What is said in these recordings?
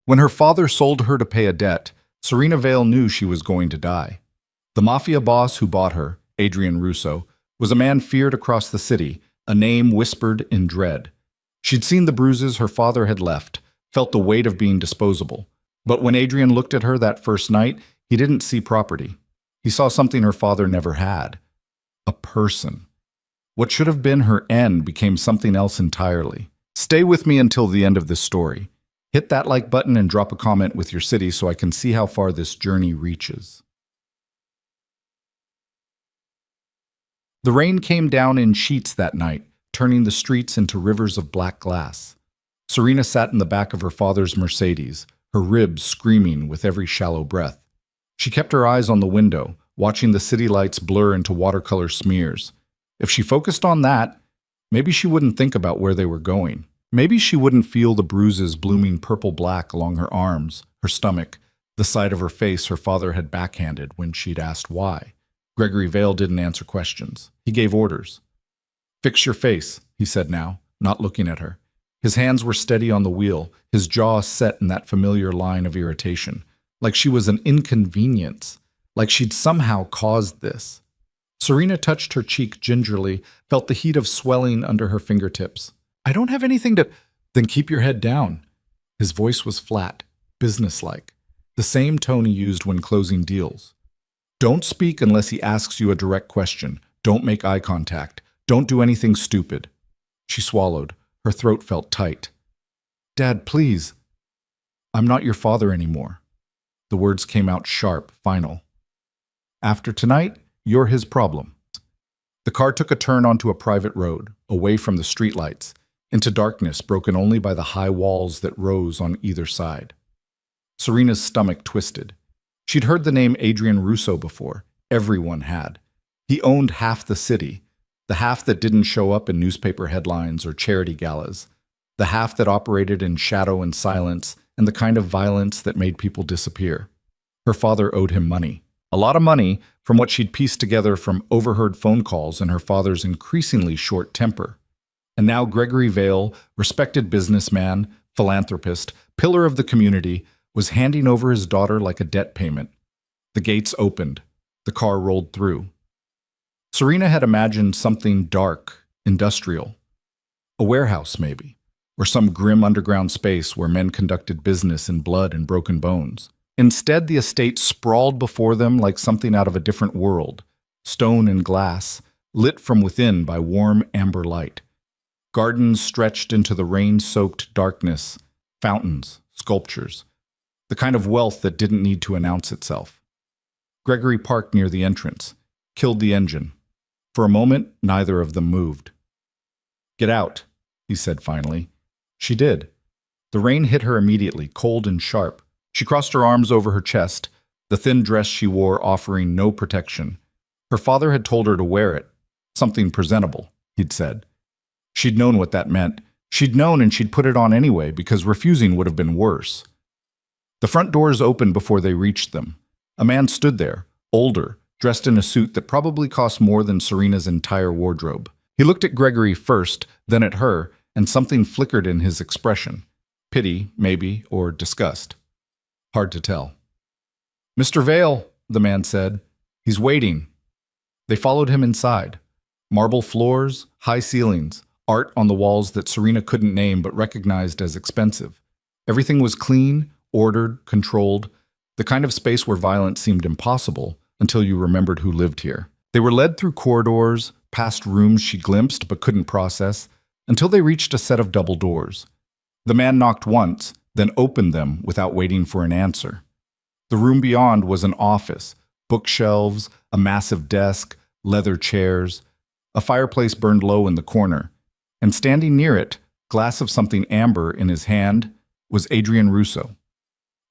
When her father sold her to pay a debt, Serena Vale knew she was going to die. The Mafia boss who bought her, Adrian Russo, was a man feared across the city, a name whispered in dread. She'd seen the bruises her father had left, felt the weight of being disposable. But when Adrian looked at her that first night, he didn't see property. He saw something her father never had. A person. What should have been her end became something else entirely. Stay with me until the end of this story. Hit that like button and drop a comment with your city so I can see how far this journey reaches. The rain came down in sheets that night, turning the streets into rivers of black glass. Serena sat in the back of her father's Mercedes, her ribs screaming with every shallow breath. She kept her eyes on the window, watching the city lights blur into watercolor smears. If she focused on that, maybe she wouldn't think about where they were going. Maybe she wouldn't feel the bruises blooming purple-black along her arms, her stomach, the side of her face her father had backhanded when she'd asked why. Gregory Vale didn't answer questions. He gave orders. "Fix your face," he said now, not looking at her. His hands were steady on the wheel, his jaw set in that familiar line of irritation, like she was an inconvenience, like she'd somehow caused this. Serena touched her cheek gingerly, felt the heat of swelling under her fingertips. "I don't have anything to—" "Then keep your head down." His voice was flat, businesslike, the same tone he used when closing deals. "Don't speak unless he asks you a direct question. Don't make eye contact. Don't do anything stupid." She swallowed. Her throat felt tight. "Dad, please." "I'm not your father anymore." The words came out sharp, final. "After tonight, you're his problem." The car took a turn onto a private road, away from the streetlights, into darkness broken only by the high walls that rose on either side. Serena's stomach twisted. She'd heard the name Adrian Russo before. Everyone had. He owned half the city, the half that didn't show up in newspaper headlines or charity galas, the half that operated in shadow and silence and the kind of violence that made people disappear. Her father owed him money. A lot of money from what she'd pieced together from overheard phone calls and her father's increasingly short temper. And now Gregory Vale, respected businessman, philanthropist, pillar of the community, was handing over his daughter like a debt payment. The gates opened. The car rolled through. Serena had imagined something dark, industrial. A warehouse, maybe, or some grim underground space where men conducted business in blood and broken bones. Instead, the estate sprawled before them like something out of a different world, stone and glass, lit from within by warm amber light. Gardens stretched into the rain-soaked darkness, fountains, sculptures, the kind of wealth that didn't need to announce itself. Gregory parked near the entrance, killed the engine. For a moment, neither of them moved. "Get out," he said finally. She did. The rain hit her immediately, cold and sharp. She crossed her arms over her chest, the thin dress she wore offering no protection. Her father had told her to wear it. Something presentable, he'd said. She'd known what that meant. She'd known and she'd put it on anyway because refusing would have been worse. The front doors opened before they reached them. A man stood there, older, dressed in a suit that probably cost more than Serena's entire wardrobe. He looked at Gregory first, then at her, and something flickered in his expression. Pity, maybe, or disgust. Hard to tell. "Mr. Vale," the man said. "He's waiting." They followed him inside. Marble floors, high ceilings, art on the walls that Serena couldn't name but recognized as expensive. Everything was clean, ordered, controlled, the kind of space where violence seemed impossible until you remembered who lived here. They were led through corridors, past rooms she glimpsed but couldn't process, until they reached a set of double doors. The man knocked once, then opened them without waiting for an answer. The room beyond was an office, bookshelves, a massive desk, leather chairs. A fireplace burned low in the corner, and standing near it, glass of something amber in his hand, was Adrian Russo.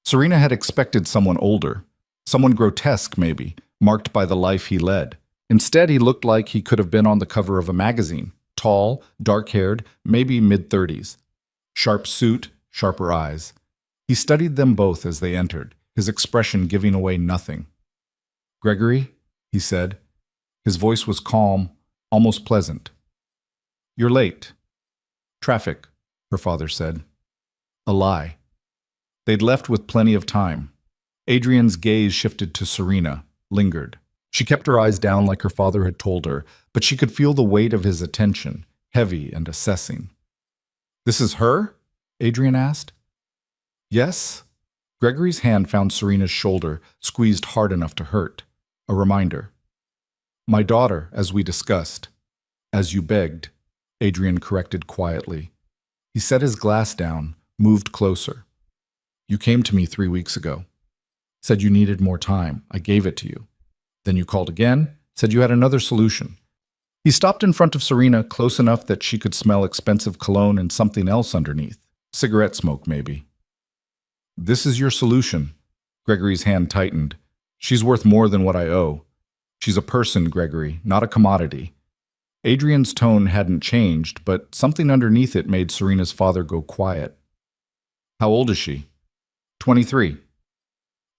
Serena had expected someone older, someone grotesque maybe, marked by the life he led. Instead, he looked like he could have been on the cover of a magazine, tall, dark-haired, maybe mid-30s. Sharp suit, sharper eyes. He studied them both as they entered, his expression giving away nothing. "Gregory," he said. His voice was calm, almost pleasant. "You're late." "Traffic," her father said. A lie. They'd left with plenty of time. Adrian's gaze shifted to Serena, lingered. She kept her eyes down like her father had told her, but she could feel the weight of his attention, heavy and assessing. "This is her?" Adrian asked. "Yes." Gregory's hand found Serena's shoulder, squeezed hard enough to hurt. A reminder. "My daughter, as we discussed. As you begged," Adrian corrected quietly. He set his glass down, moved closer. "You came to me 3 weeks ago. Said you needed more time. I gave it to you. Then you called again, said you had another solution." He stopped in front of Serena, close enough that she could smell expensive cologne and something else underneath. Cigarette smoke, maybe. "This is your solution." Gregory's hand tightened. "She's worth more than what I owe. She's a person, Gregory, not a commodity." Adrian's tone hadn't changed, but something underneath it made Serena's father go quiet. "How old is she?" 23.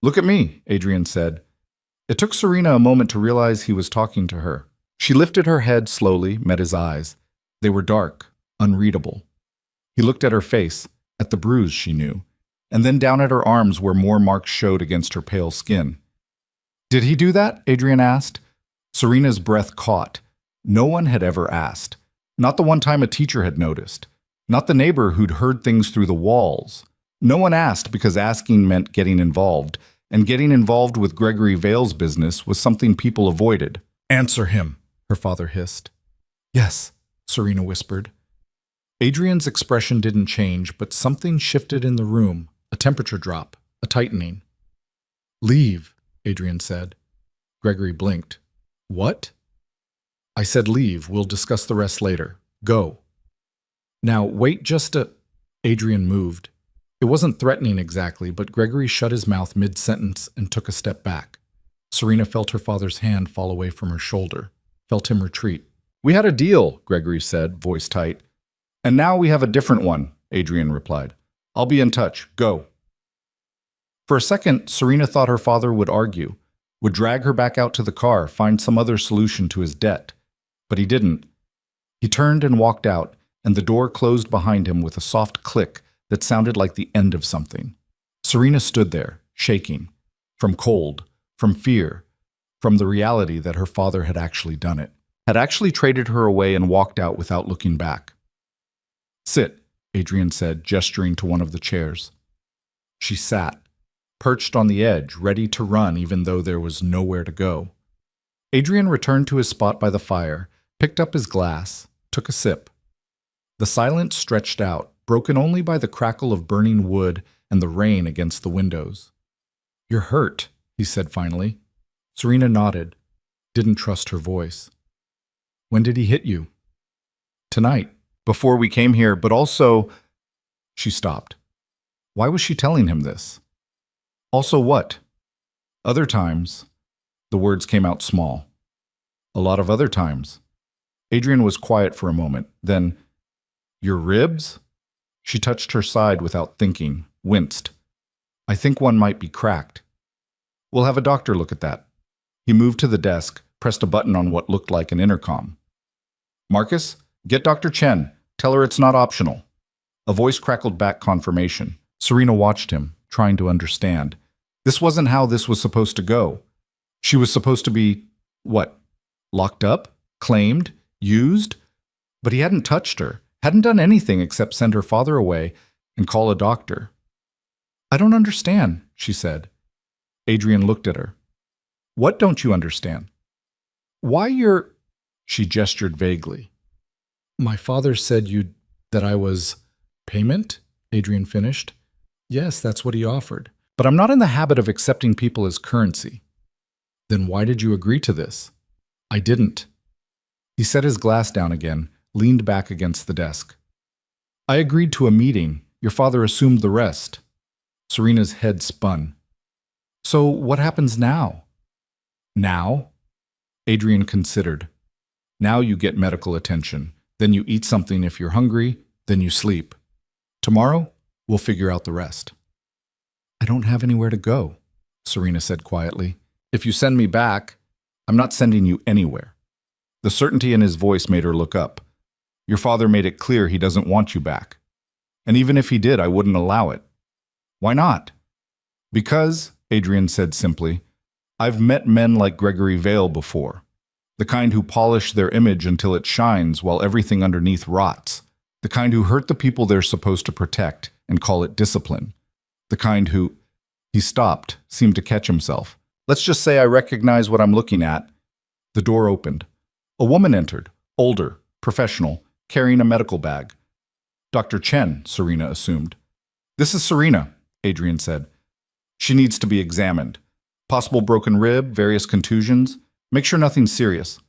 "Look at me," Adrian said. It took Serena a moment to realize he was talking to her. She lifted her head slowly, met his eyes. They were dark, unreadable. He looked at her face, at the bruise she knew, and then down at her arms where more marks showed against her pale skin. "Did he do that?" Adrian asked. Serena's breath caught. No one had ever asked. Not the one time a teacher had noticed. Not the neighbor who'd heard things through the walls. No one asked because asking meant getting involved, and getting involved with Gregory Vale's business was something people avoided. "Answer him," her father hissed. "Yes," Serena whispered. Adrian's expression didn't change, but something shifted in the room, a temperature drop, a tightening. "Leave," Adrian said. Gregory blinked. "What?" "I said leave. We'll discuss the rest later. Go." "Now, wait just a—" Adrian moved. It wasn't threatening exactly, but Gregory shut his mouth mid-sentence and took a step back. Serena felt her father's hand fall away from her shoulder, felt him retreat. "We had a deal," Gregory said, voice tight. "And now we have a different one," Adrian replied. "I'll be in touch. Go." For a second, Serena thought her father would argue, would drag her back out to the car, find some other solution to his debt. But he didn't. He turned and walked out, and the door closed behind him with a soft click that sounded like the end of something. Serena stood there, shaking, from cold, from fear, from the reality that her father had actually done it, had actually traded her away and walked out without looking back. "Sit," Adrian said, gesturing to one of the chairs. She sat, perched on the edge, ready to run even though there was nowhere to go. Adrian returned to his spot by the fire, picked up his glass, took a sip. The silence stretched out, broken only by the crackle of burning wood and the rain against the windows. "You're hurt," he said finally. Serena nodded, didn't trust her voice. "When did he hit you?" "Tonight, before we came here, but also—" She stopped. Why was she telling him this? "Also what?" "Other times." The words came out small. "A lot of other times." Adrian was quiet for a moment, then, "Your ribs?" She touched her side without thinking, winced. "I think one might be cracked." "We'll have a doctor look at that." He moved to the desk, pressed a button on what looked like an intercom. "Marcus, get Dr. Chen. Tell her it's not optional." A voice crackled back confirmation. Serena watched him, trying to understand. This wasn't how this was supposed to go. She was supposed to be, what, locked up? Claimed? Used? But he hadn't touched her, hadn't done anything except send her father away and call a doctor. "I don't understand," she said. Adrian looked at her. "What don't you understand?" "Why you're—" She gestured vaguely. "My father said that I was—" "Payment?" Adrian finished. "Yes, that's what he offered. But I'm not in the habit of accepting people as currency." "Then why did you agree to this?" "I didn't." He set his glass down again, leaned back against the desk. "I agreed to a meeting. Your father assumed the rest." Serena's head spun. "So what happens now?" "Now?" Adrian considered. "Now you get medical attention. Then you eat something if you're hungry. Then you sleep. Tomorrow, we'll figure out the rest." "I don't have anywhere to go," Serena said quietly. "If you send me back, I'm not sending you anywhere." The certainty in his voice made her look up. "Your father made it clear he doesn't want you back. And even if he did, I wouldn't allow it." Why not? Because, Adrian said simply, I've met men like Gregory Vale before. The kind who polish their image until it shines while everything underneath rots. The kind who hurt the people they're supposed to protect and call it discipline. The kind who... He stopped, seemed to catch himself. Let's just say I recognize what I'm looking at. The door opened. A woman entered, older, professional, carrying a medical bag. Dr. Chen, Serena assumed. This is Serena, Adrian said. She needs to be examined. Possible broken rib, various contusions. Make sure nothing's serious.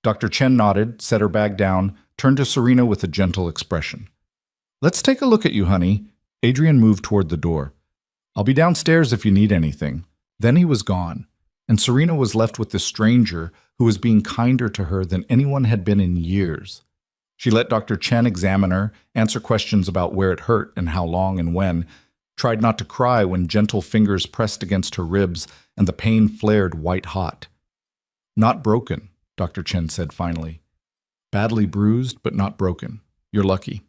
Dr. Chen nodded, set her bag down, turned to Serena with a gentle expression. Let's take a look at you, honey. Adrian moved toward the door. I'll be downstairs if you need anything. Then he was gone, and Serena was left with this stranger who was being kinder to her than anyone had been in years. She let Dr. Chen examine her, answer questions about where it hurt and how long and when, tried not to cry when gentle fingers pressed against her ribs and the pain flared white-hot. Not broken, Dr. Chen said finally. Badly bruised, but not broken. You're lucky.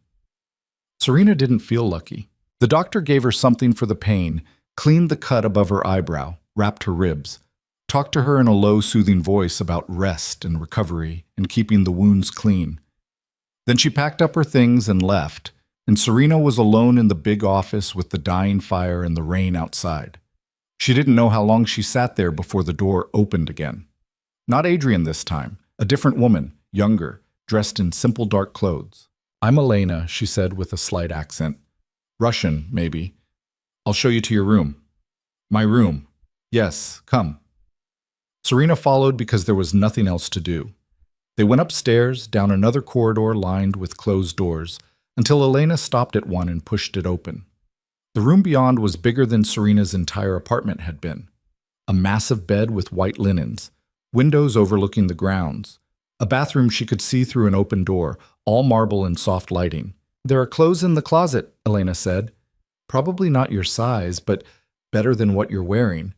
Serena didn't feel lucky. The doctor gave her something for the pain, cleaned the cut above her eyebrow, wrapped her ribs, talked to her in a low, soothing voice about rest and recovery and keeping the wounds clean. Then she packed up her things and left, and Serena was alone in the big office with the dying fire and the rain outside. She didn't know how long she sat there before the door opened again. Not Adrian this time, a different woman, younger, dressed in simple dark clothes. I'm Elena, she said with a slight accent. Russian, maybe. I'll show you to your room. My room. Yes, come. Serena followed because there was nothing else to do. They went upstairs, down another corridor lined with closed doors, until Elena stopped at one and pushed it open. The room beyond was bigger than Serena's entire apartment had been. A massive bed with white linens, windows overlooking the grounds, a bathroom she could see through an open door, all marble and soft lighting. There are clothes in the closet, Elena said. Probably not your size, but better than what you're wearing.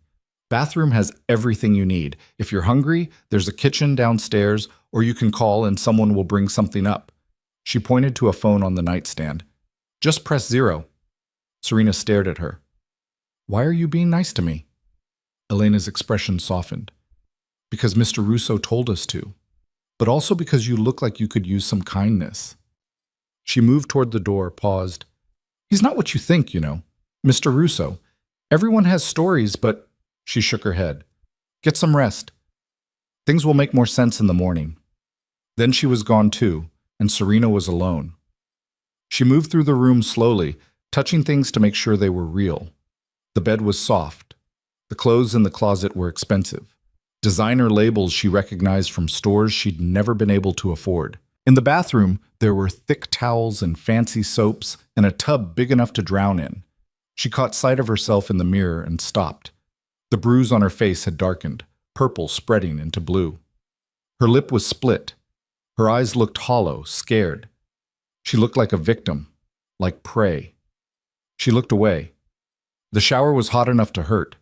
Bathroom has everything you need. If you're hungry, there's a kitchen downstairs, or you can call and someone will bring something up. She pointed to a phone on the nightstand. Just press 0. Serena stared at her. Why are you being nice to me? Elena's expression softened. Because Mr. Russo told us to. But also because you look like you could use some kindness. She moved toward the door, paused. He's not what you think, you know. Mr. Russo. Everyone has stories, but... She shook her head. Get some rest. Things will make more sense in the morning. Then she was gone too, and Serena was alone. She moved through the room slowly, touching things to make sure they were real. The bed was soft. The clothes in the closet were expensive. Designer labels she recognized from stores she'd never been able to afford. In the bathroom, there were thick towels and fancy soaps and a tub big enough to drown in. She caught sight of herself in the mirror and stopped. The bruise on her face had darkened, purple spreading into blue. Her lip was split. Her eyes looked hollow, scared. She looked like a victim, like prey. She looked away. The shower was hot enough to hurt.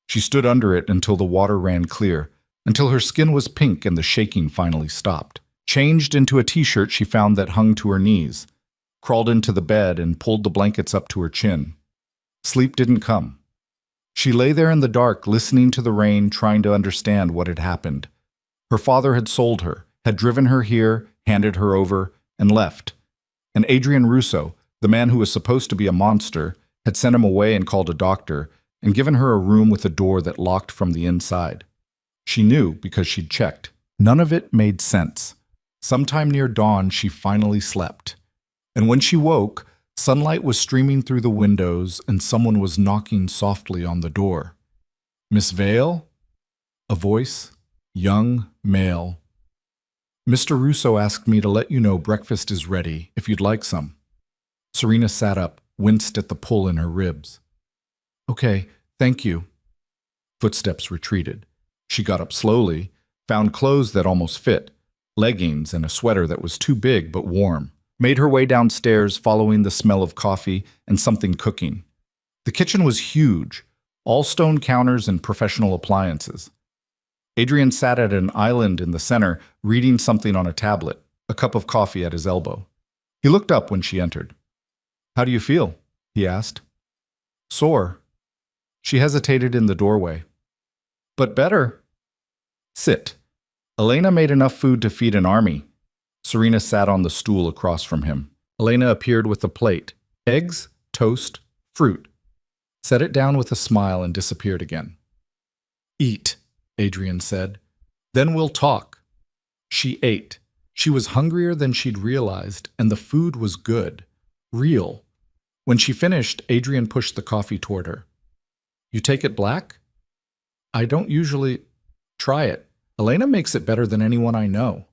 She stood under it until the water ran clear, until her skin was pink and the shaking finally stopped. Changed into a t-shirt she found that hung to her knees, crawled into the bed and pulled the blankets up to her chin. Sleep didn't come. She lay there in the dark, listening to the rain, trying to understand what had happened. Her father had sold her, had driven her here, handed her over, and left. And Adrian Russo, the man who was supposed to be a monster, had sent him away and called a doctor, and given her a room with a door that locked from the inside. She knew because she'd checked. None of it made sense. Sometime near dawn, she finally slept. And when she woke, sunlight was streaming through the windows and someone was knocking softly on the door. Miss Vale? A voice, young, male. Mr. Russo asked me to let you know breakfast is ready, if you'd like some. Serena sat up, winced at the pull in her ribs. Okay, thank you. Footsteps retreated. She got up slowly, found clothes that almost fit, leggings and a sweater that was too big but warm, made her way downstairs following the smell of coffee and something cooking. The kitchen was huge, all stone counters and professional appliances. Adrian sat at an island in the center, reading something on a tablet, a cup of coffee at his elbow. He looked up when she entered. How do you feel? He asked. Sore. She hesitated in the doorway. But better. Sit. Elena made enough food to feed an army. Serena sat on the stool across from him. Elena appeared with a plate. Eggs, toast, fruit. Set it down with a smile and disappeared again. Eat, Adrian said. Then we'll talk. She ate. She was hungrier than she'd realized, and the food was good. Real. When she finished, Adrian pushed the coffee toward her. You take it black? I don't usually. Try it. Elena makes it better than anyone I know.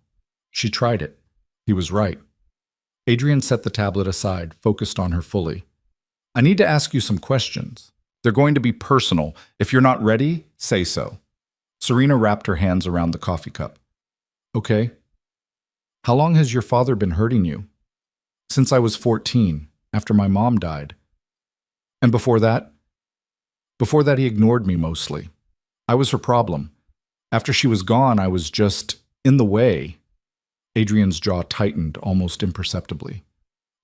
She tried it. He was right. Adrian set the tablet aside, focused on her fully. I need to ask you some questions. They're going to be personal. If you're not ready, say so. Serena wrapped her hands around the coffee cup. Okay. How long has your father been hurting you? Since I was 14, after my mom died. And before that? Before that, he ignored me mostly. I was her problem. After she was gone, I was just in the way. Adrian's jaw tightened almost imperceptibly.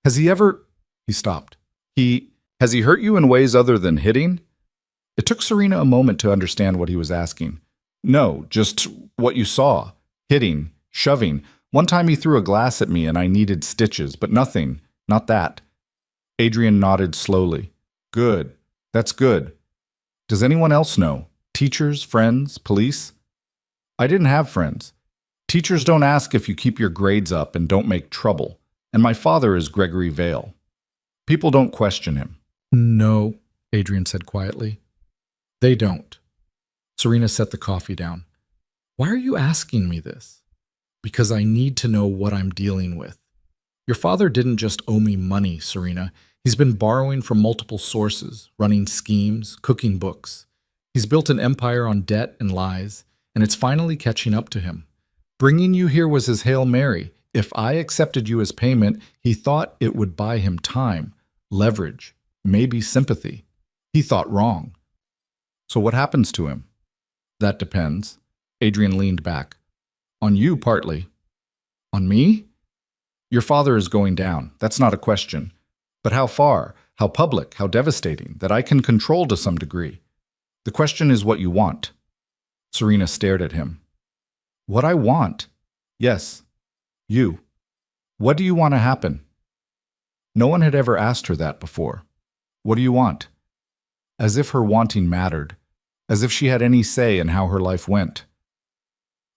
Has he ever... He stopped. Has he hurt you in ways other than hitting? It took Serena a moment to understand what he was asking. No, just what you saw. Hitting, shoving. One time he threw a glass at me and I needed stitches, but nothing. Not that. Adrian nodded slowly. Good. That's good. Does anyone else know? Teachers, friends, police? I didn't have friends. Teachers don't ask if you keep your grades up and don't make trouble. And my father is Gregory Vale. People don't question him. No, Adrian said quietly. They don't. Serena set the coffee down. Why are you asking me this? Because I need to know what I'm dealing with. Your father didn't just owe me money, Serena. He's been borrowing from multiple sources, running schemes, cooking books. He's built an empire on debt and lies, and it's finally catching up to him. Bringing you here was his Hail Mary. If I accepted you as payment, he thought it would buy him time, leverage, maybe sympathy. He thought wrong. So what happens to him? That depends. Adrian leaned back. On you, partly. On me? Your father is going down. That's not a question. But how far? How public? How devastating? That I can control to some degree. The question is what you want. Serena stared at him. What I want? Yes. You. What do you want to happen? No one had ever asked her that before. What do you want? As if her wanting mattered. As if she had any say in how her life went.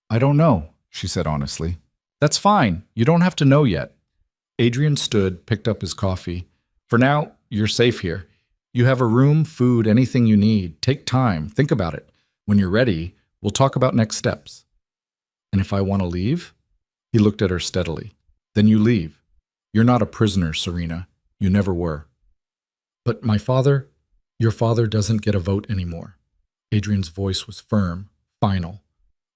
I don't know, she said honestly. That's fine. You don't have to know yet. Adrian stood, picked up his coffee. For now, you're safe here. You have a room, food, anything you need. Take time. Think about it. When you're ready, we'll talk about next steps. And if I want to leave? He looked at her steadily. Then you leave. You're not a prisoner, Serena. You never were. But my father, your father doesn't get a vote anymore. Adrian's voice was firm, final.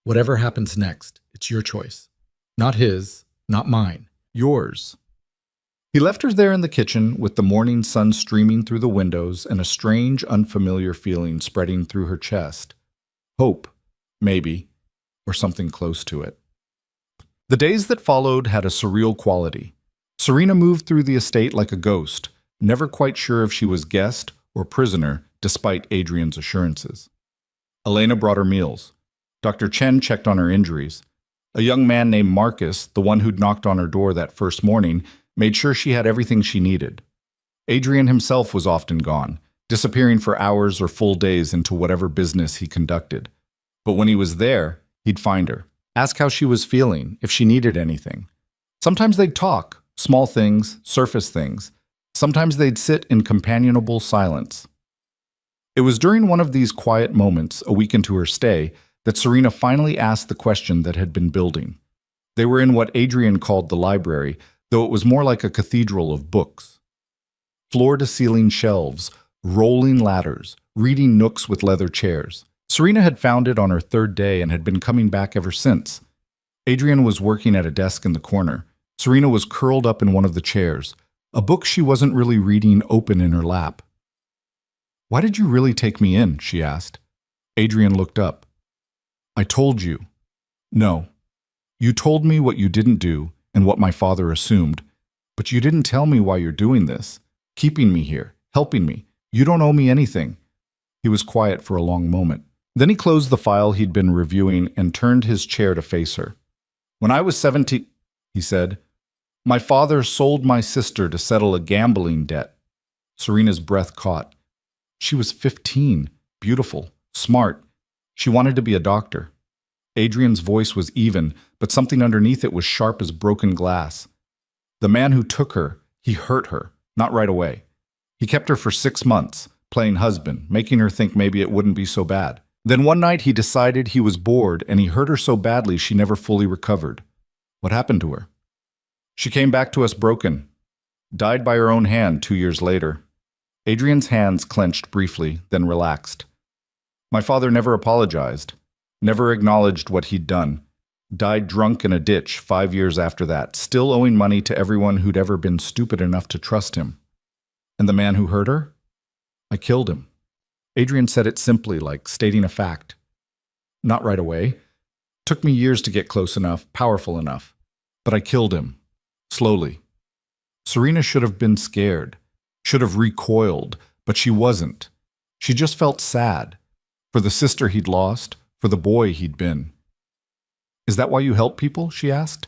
Whatever happens next, it's your choice. Not his, not mine, yours. He left her there in the kitchen with the morning sun streaming through the windows and a strange, unfamiliar feeling spreading through her chest. Hope, maybe, or something close to it. The days that followed had a surreal quality. Serena moved through the estate like a ghost, never quite sure if she was guest or prisoner, despite Adrian's assurances. Elena brought her meals. Dr. Chen checked on her injuries. A young man named Marcus, the one who'd knocked on her door that first morning, made sure she had everything she needed. Adrian himself was often gone, disappearing for hours or full days into whatever business he conducted. But when he was there, he'd find her, ask how she was feeling, if she needed anything. Sometimes they'd talk, small things, surface things. Sometimes they'd sit in companionable silence. It was during one of these quiet moments, a week into her stay, that Serena finally asked the question that had been building. They were in what Adrian called the library, though it was more like a cathedral of books. Floor-to-ceiling shelves, rolling ladders, reading nooks with leather chairs. Serena had found it on her third day and had been coming back ever since. Adrian was working at a desk in the corner. Serena was curled up in one of the chairs, a book she wasn't really reading open in her lap. Why did you really take me in? She asked. Adrian looked up. I told you. No. You told me what you didn't do and what my father assumed, but you didn't tell me why you're doing this, keeping me here, helping me. You don't owe me anything." He was quiet for a long moment. Then he closed the file he'd been reviewing and turned his chair to face her. "When I was 17, he said, "my father sold my sister to settle a gambling debt." Serena's breath caught. She was 15, beautiful, smart. She wanted to be a doctor. Adrian's voice was even, but something underneath it was sharp as broken glass. The man who took her, he hurt her, not right away. He kept her for 6 months, playing husband, making her think maybe it wouldn't be so bad. Then one night he decided he was bored and he hurt her so badly she never fully recovered. What happened to her? She came back to us broken. Died by her own hand 2 years later. Adrian's hands clenched briefly, then relaxed. My father never apologized, never acknowledged what he'd done. Died drunk in a ditch 5 years after that, still owing money to everyone who'd ever been stupid enough to trust him. And the man who hurt her? I killed him. Adrian said it simply, like stating a fact. Not right away. Took me years to get close enough, powerful enough. But I killed him. Slowly. Serena should have been scared, should have recoiled, but she wasn't. She just felt sad. For the sister he'd lost, for the boy he'd been. Is that why you help people? She asked.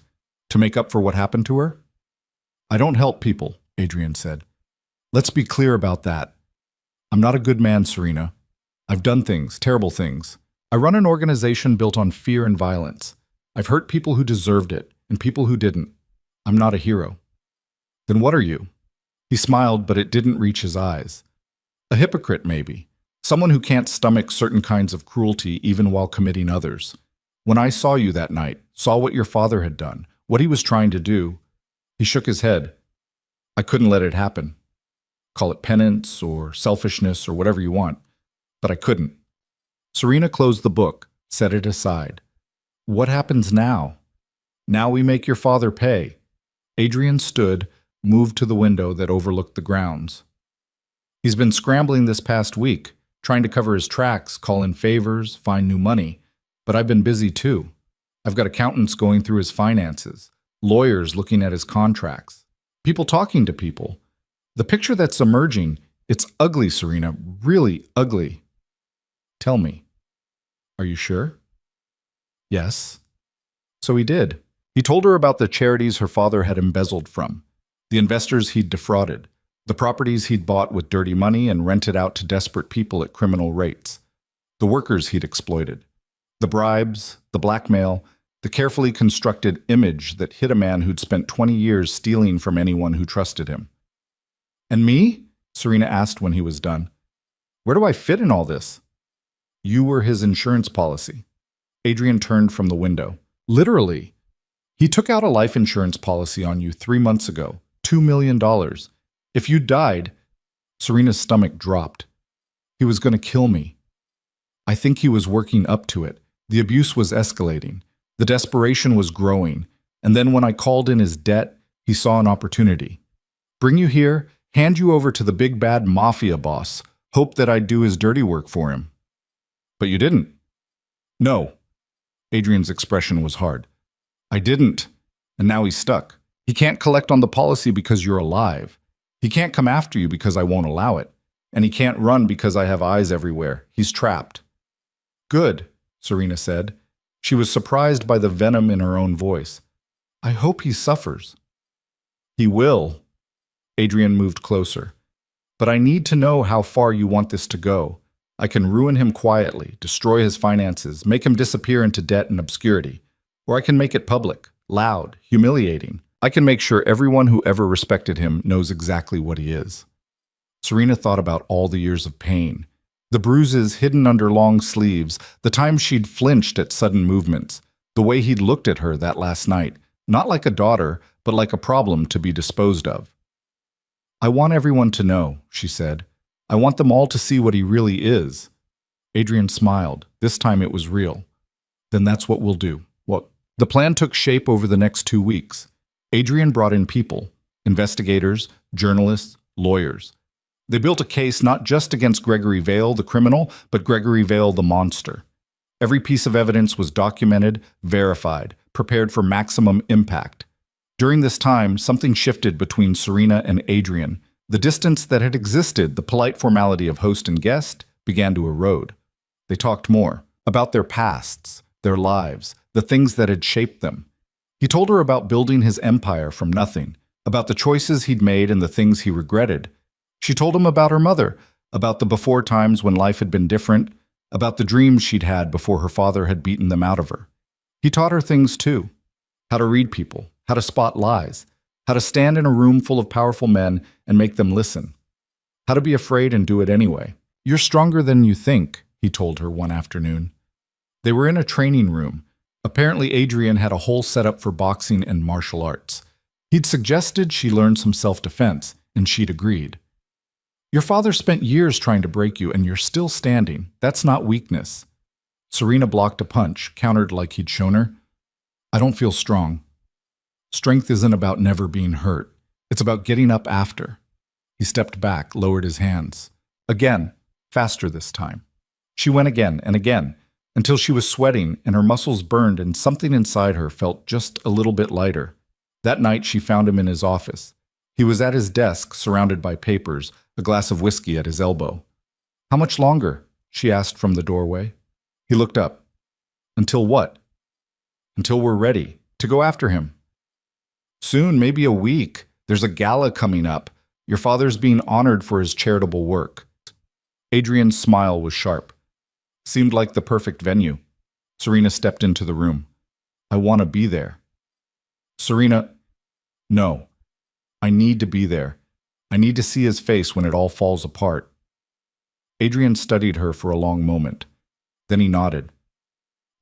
To make up for what happened to her? I don't help people, Adrian said. Let's be clear about that. I'm not a good man, Serena. I've done things, terrible things. I run an organization built on fear and violence. I've hurt people who deserved it, and people who didn't. I'm not a hero. Then what are you? He smiled, but it didn't reach his eyes. A hypocrite, maybe. Someone who can't stomach certain kinds of cruelty even while committing others. When I saw you that night, saw what your father had done, what he was trying to do, he shook his head. I couldn't let it happen. Call it penance or selfishness or whatever you want, but I couldn't. Serena closed the book, set it aside. What happens now? Now we make your father pay. Adrian stood, moved to the window that overlooked the grounds. He's been scrambling this past week, trying to cover his tracks, call in favors, find new money. But I've been busy too. I've got accountants going through his finances, lawyers looking at his contracts, people talking to people. The picture that's emerging, it's ugly, Serena, really ugly. Tell me, are you sure? Yes. So he did. He told her about the charities her father had embezzled from, the investors he'd defrauded, the properties he'd bought with dirty money and rented out to desperate people at criminal rates, the workers he'd exploited, the bribes, the blackmail, the carefully constructed image that hid a man who'd spent 20 years stealing from anyone who trusted him. And me? Serena asked when he was done. Where do I fit in all this? You were his insurance policy. Adrian turned from the window. Literally. He took out a life insurance policy on you 3 months ago, $2 million. If you died, Serena's stomach dropped. He was going to kill me. I think he was working up to it. The abuse was escalating. The desperation was growing. And then when I called in his debt, he saw an opportunity. Bring you here, hand you over to the big bad Mafia boss, hope that I'd do his dirty work for him. But you didn't. No. Adrian's expression was hard. I didn't. And now he's stuck. He can't collect on the policy because you're alive. He can't come after you because I won't allow it. And he can't run because I have eyes everywhere. He's trapped. Good, Serena said. She was surprised by the venom in her own voice. I hope he suffers. He will. Adrian moved closer. But I need to know how far you want this to go. I can ruin him quietly, destroy his finances, make him disappear into debt and obscurity. Or I can make it public, loud, humiliating. I can make sure everyone who ever respected him knows exactly what he is. Serena thought about all the years of pain. The bruises hidden under long sleeves, the times she'd flinched at sudden movements, the way he'd looked at her that last night, not like a daughter, but like a problem to be disposed of. I want everyone to know, she said. I want them all to see what he really is. Adrian smiled. This time it was real. Then that's what we'll do. What? The plan took shape over the next 2 weeks. Adrian brought in people, investigators, journalists, lawyers. They built a case not just against Gregory Vale, the criminal, but Gregory Vale, the monster. Every piece of evidence was documented, verified, prepared for maximum impact. During this time, something shifted between Serena and Adrian. The distance that had existed, the polite formality of host and guest, began to erode. They talked more about their pasts, their lives, the things that had shaped them. He told her about building his empire from nothing, about the choices he'd made and the things he regretted. She told him about her mother, about the before times when life had been different, about the dreams she'd had before her father had beaten them out of her. He taught her things too: how to read people, how to spot lies, how to stand in a room full of powerful men and make them listen, how to be afraid and do it anyway. "You're stronger than you think," he told her one afternoon. They were in a training room. Apparently, Adrian had a whole setup for boxing and martial arts. He'd suggested she learn some self-defense, and she'd agreed. "Your father spent years trying to break you, and you're still standing. That's not weakness." Serena blocked a punch, countered like he'd shown her. "I don't feel strong." "Strength isn't about never being hurt. It's about getting up after." He stepped back, lowered his hands. Again, faster this time. She went again and again, until she was sweating and her muscles burned and something inside her felt just a little bit lighter. That night she found him in his office. He was at his desk, surrounded by papers, a glass of whiskey at his elbow. "How much longer?" she asked from the doorway. He looked up. "Until what?" "Until we're ready to go after him." "Soon, maybe a week. There's a gala coming up. Your father's being honored for his charitable work." Adrian's smile was sharp. Seemed like the perfect venue. Serena stepped into the room. "I want to be there." "Serena, no. I need to be there. I need to see his face when it all falls apart." Adrian studied her for a long moment. Then he nodded.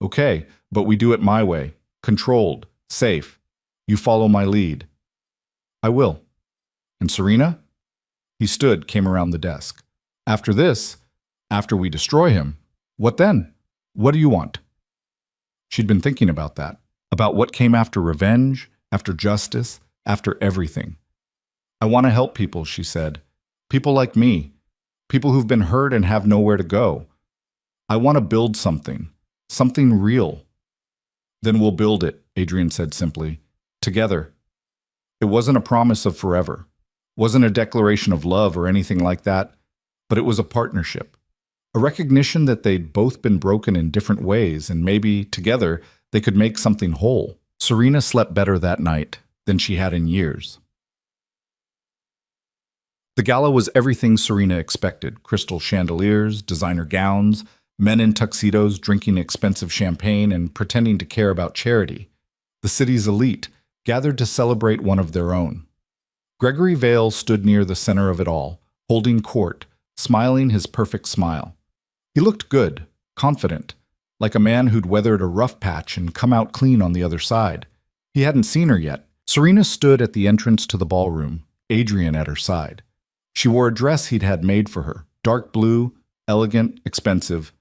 "Okay, but we do it my way. Controlled, safe. You follow my lead." "I will." "And Serena?" He stood, came around the desk. "After this, after we destroy him, what then? What do you want?" She'd been thinking about that, about what came after revenge, after justice, after everything. "I want to help people," she said. "People like me. People who've been hurt and have nowhere to go. I want to build something. Something real." "Then we'll build it," Adrian said simply. "Together." It wasn't a promise of forever. Wasn't a declaration of love or anything like that. But it was a partnership. A recognition that they'd both been broken in different ways, and maybe, together, they could make something whole. Serena slept better that night than she had in years. The gala was everything Serena expected: crystal chandeliers, designer gowns, men in tuxedos drinking expensive champagne and pretending to care about charity. The city's elite gathered to celebrate one of their own. Gregory Vale stood near the center of it all, holding court, smiling his perfect smile. He looked good, confident, like a man who'd weathered a rough patch and come out clean on the other side. He hadn't seen her yet. Serena stood at the entrance to the ballroom, Adrian at her side. She wore a dress he'd had made for her, dark blue, elegant, expensive.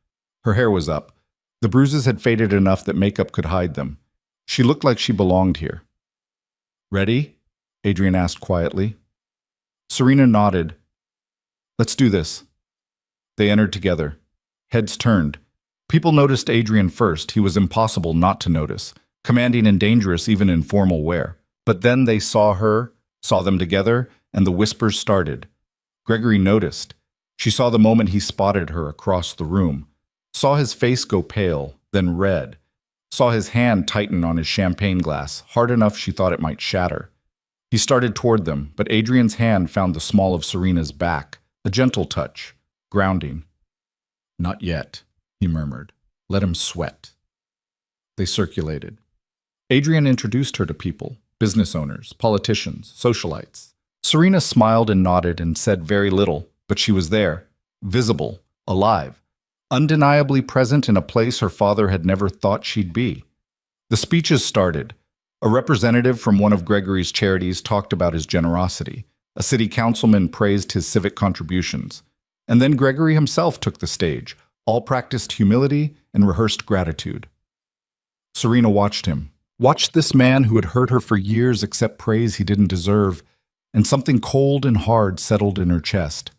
Her hair was up. The bruises had faded enough that makeup could hide them. She looked like she belonged here. "Ready?" Adrian asked quietly. Serena nodded. "Let's do this." They entered together. Heads turned. People noticed Adrian first. He was impossible not to notice, commanding and dangerous even in formal wear. But then they saw her, saw them together, and the whispers started. Gregory noticed. She saw the moment he spotted her across the room, saw his face go pale, then red, saw his hand tighten on his champagne glass, hard enough she thought it might shatter. He started toward them, but Adrian's hand found the small of Serena's back, a gentle touch, grounding. "Not yet," he murmured. "Let him sweat." They circulated. Adrian introduced her to people, business owners, politicians, socialites. Serena smiled and nodded and said very little, but she was there, visible, alive, undeniably present in a place her father had never thought she'd be. The speeches started. A representative from one of Gregory's charities talked about his generosity. A city councilman praised his civic contributions. And then Gregory himself took the stage. All practiced humility and rehearsed gratitude. Serena watched him. Watched this man who had hurt her for years accept praise he didn't deserve, and something cold and hard settled in her chest.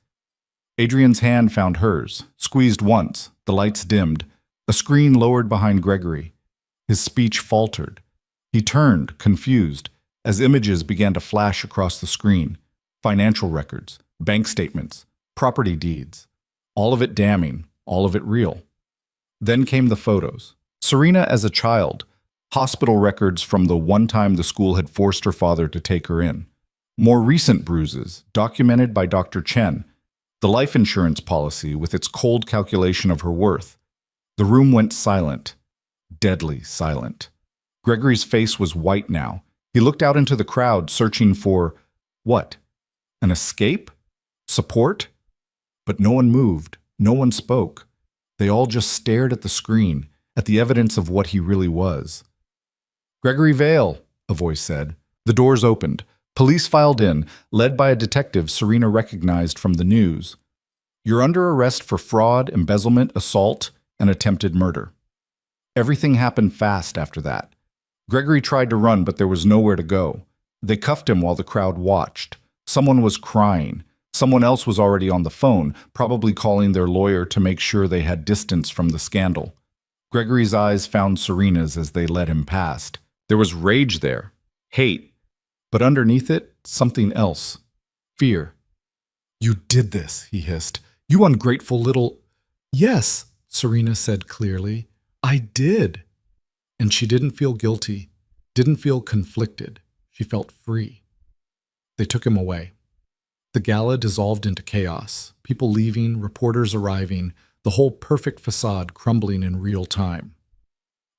Adrian's hand found hers, squeezed once, the lights dimmed, a screen lowered behind Gregory. His speech faltered. He turned, confused, as images began to flash across the screen. Financial records, bank statements, property deeds. All of it damning, all of it real. Then came the photos. Serena as a child, hospital records from the one time the school had forced her father to take her in. More recent bruises, documented by Dr. Chen, the life insurance policy with its cold calculation of her worth. The room went silent, deadly silent. Gregory's face was white now. He looked out into the crowd, searching for what? An escape? Support? But no one moved, no one spoke. They all just stared at the screen, at the evidence of what he really was. "Gregory Vale," a voice said. The doors opened. Police filed in, led by a detective Serena recognized from the news. "You're under arrest for fraud, embezzlement, assault, and attempted murder." Everything happened fast after that. Gregory tried to run, but there was nowhere to go. They cuffed him while the crowd watched. Someone was crying. Someone else was already on the phone, probably calling their lawyer to make sure they had distance from the scandal. Gregory's eyes found Serena's as they led him past. There was rage there, hate, but underneath it, something else. Fear. "You did this," he hissed. "You ungrateful little—" "Yes," Serena said clearly. "I did." And she didn't feel guilty, didn't feel conflicted. She felt free. They took him away. The gala dissolved into chaos, people leaving, reporters arriving, the whole perfect facade crumbling in real time.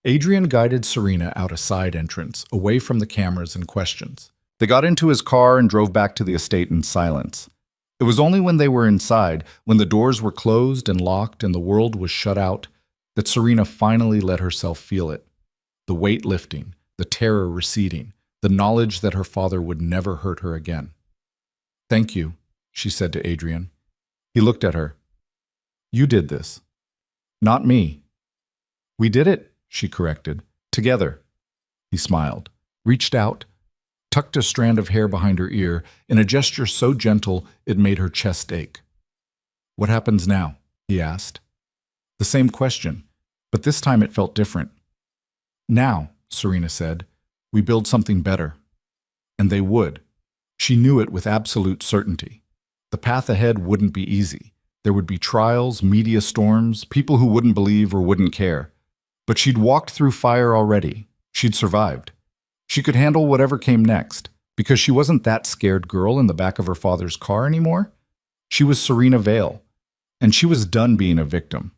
Adrian guided Serena out a side entrance, away from the cameras and questions. They got into his car and drove back to the estate in silence. It was only when they were inside, when the doors were closed and locked and the world was shut out, that Serena finally let herself feel it. The weight lifting, the terror receding, the knowledge that her father would never hurt her again. "Thank you," she said to Adrian. He looked at her. "You did this. Not me." "We did it," she corrected. "Together." He smiled, reached out, tucked a strand of hair behind her ear in a gesture so gentle it made her chest ache. "What happens now?" he asked. The same question, but this time it felt different. "Now," Serena said, "we build something better." And they would. She knew it with absolute certainty. The path ahead wouldn't be easy. There would be trials, media storms, people who wouldn't believe or wouldn't care. But she'd walked through fire already. She'd survived. She could handle whatever came next, because she wasn't that scared girl in the back of her father's car anymore. She was Serena Vale, and she was done being a victim.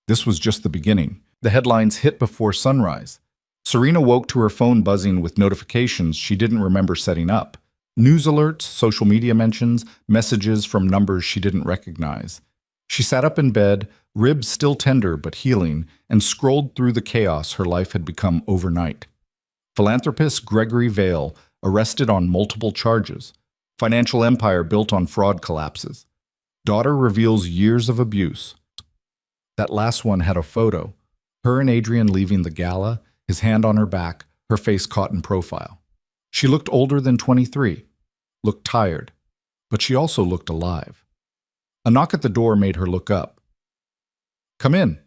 This was just the beginning. The headlines hit before sunrise. Serena woke to her phone buzzing with notifications she didn't remember setting up. News alerts, social media mentions, messages from numbers she didn't recognize. She sat up in bed, ribs still tender but healing, and scrolled through the chaos her life had become overnight. Philanthropist Gregory Vale, arrested on multiple charges. Financial empire built on fraud collapses. Daughter reveals years of abuse. That last one had a photo. Her and Adrian leaving the gala, his hand on her back, her face caught in profile. She looked older than 23, looked tired, but she also looked alive. A knock at the door made her look up. "Come in."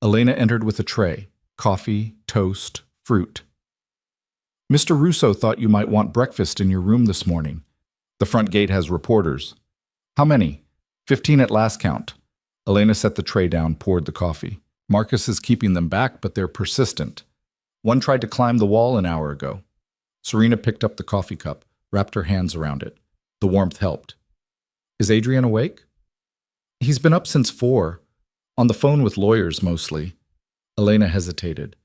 Elena entered with a tray, coffee, toast, fruit. "Mr. Russo thought you might want breakfast in your room this morning. The front gate has reporters." "How many?" 15 at last count." Elena set the tray down, poured the coffee. "Marcus is keeping them back, but they're persistent. One tried to climb the wall an hour ago." Serena picked up the coffee cup, wrapped her hands around it. The warmth helped. "Is Adrian awake?" "He's been up since 4, on the phone with lawyers mostly." Elena hesitated.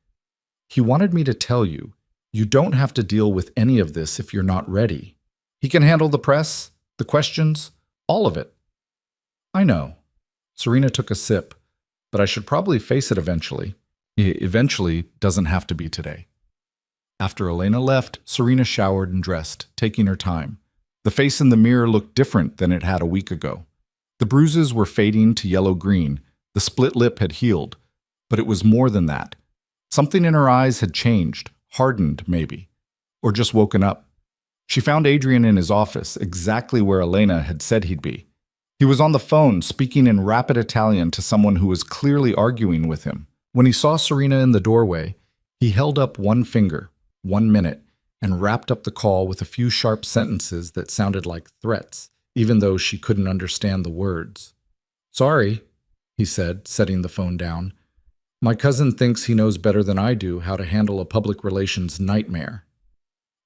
"He wanted me to tell you, you don't have to deal with any of this if you're not ready. He can handle the press, the questions, all of it." "I know." Serena took a sip. "But I should probably face it eventually." "Eventually doesn't have to be today." After Elena left, Serena showered and dressed, taking her time. The face in the mirror looked different than it had a week ago. The bruises were fading to yellow-green, the split lip had healed, but it was more than that. Something in her eyes had changed, hardened maybe, or just woken up. She found Adrian in his office, exactly where Elena had said he'd be. He was on the phone, speaking in rapid Italian to someone who was clearly arguing with him. When he saw Serena in the doorway, he held up one finger. 1 minute. and wrapped up the call with a few sharp sentences that sounded like threats, even though she couldn't understand the words. "Sorry," he said, setting the phone down. "My cousin thinks he knows better than I do how to handle a public relations nightmare."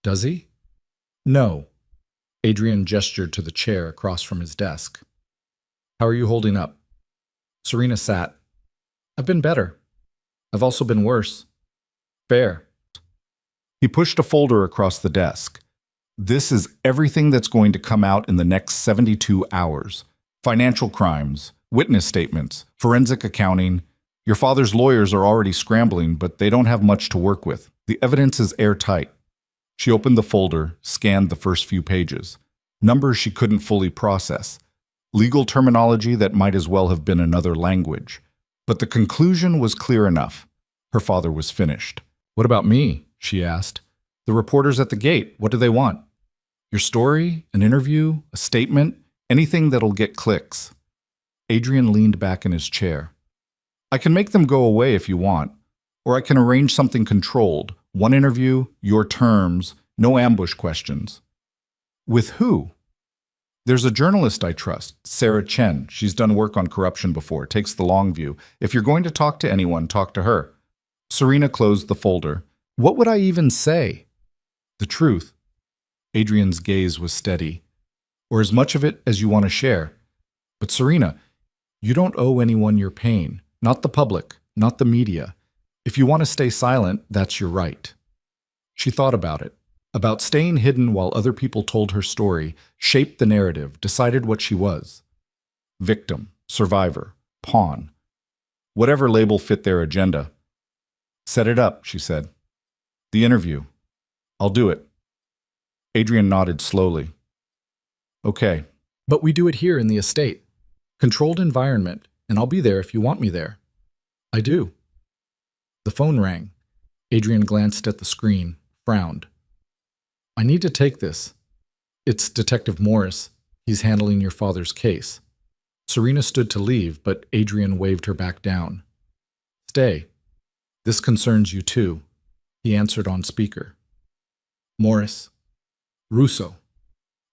"Does he?" "No." Adrian gestured to the chair across from his desk. "How are you holding up?" Serena sat. "I've been better. I've also been worse." "Fair." He pushed a folder across the desk. "This is everything that's going to come out in the next 72 hours. Financial crimes, witness statements, forensic accounting. Your father's lawyers are already scrambling, but they don't have much to work with. The evidence is airtight." She opened the folder, scanned the first few pages. Numbers she couldn't fully process. Legal terminology that might as well have been another language. But the conclusion was clear enough. Her father was finished. "What about me?" she asked. "The reporters at the gate, what do they want? Your story, an interview, a statement, anything that'll get clicks." Adrian leaned back in his chair. "I can make them go away if you want, or I can arrange something controlled. One interview, your terms, no ambush questions." "With who?" "There's a journalist I trust, Sarah Chen. She's done work on corruption before, takes the long view. If you're going to talk to anyone, talk to her." Serena closed the folder. "What would I even say?" "The truth." Adrian's gaze was steady. "Or as much of it as you want to share. But Serena, you don't owe anyone your pain. Not the public, not the media. If you want to stay silent, that's your right." She thought about it. About staying hidden while other people told her story, shaped the narrative, decided what she was. Victim, survivor, pawn. Whatever label fit their agenda. "Set it up," she said. "The interview. I'll do it." Adrian nodded slowly. "Okay. But we do it here in the estate. Controlled environment, and I'll be there if you want me there." "I do." The phone rang. Adrian glanced at the screen, frowned. "I need to take this. It's Detective Morris. He's handling your father's case." Serena stood to leave, but Adrian waved her back down. "Stay. This concerns you too," he answered on speaker. "Morris. Russo."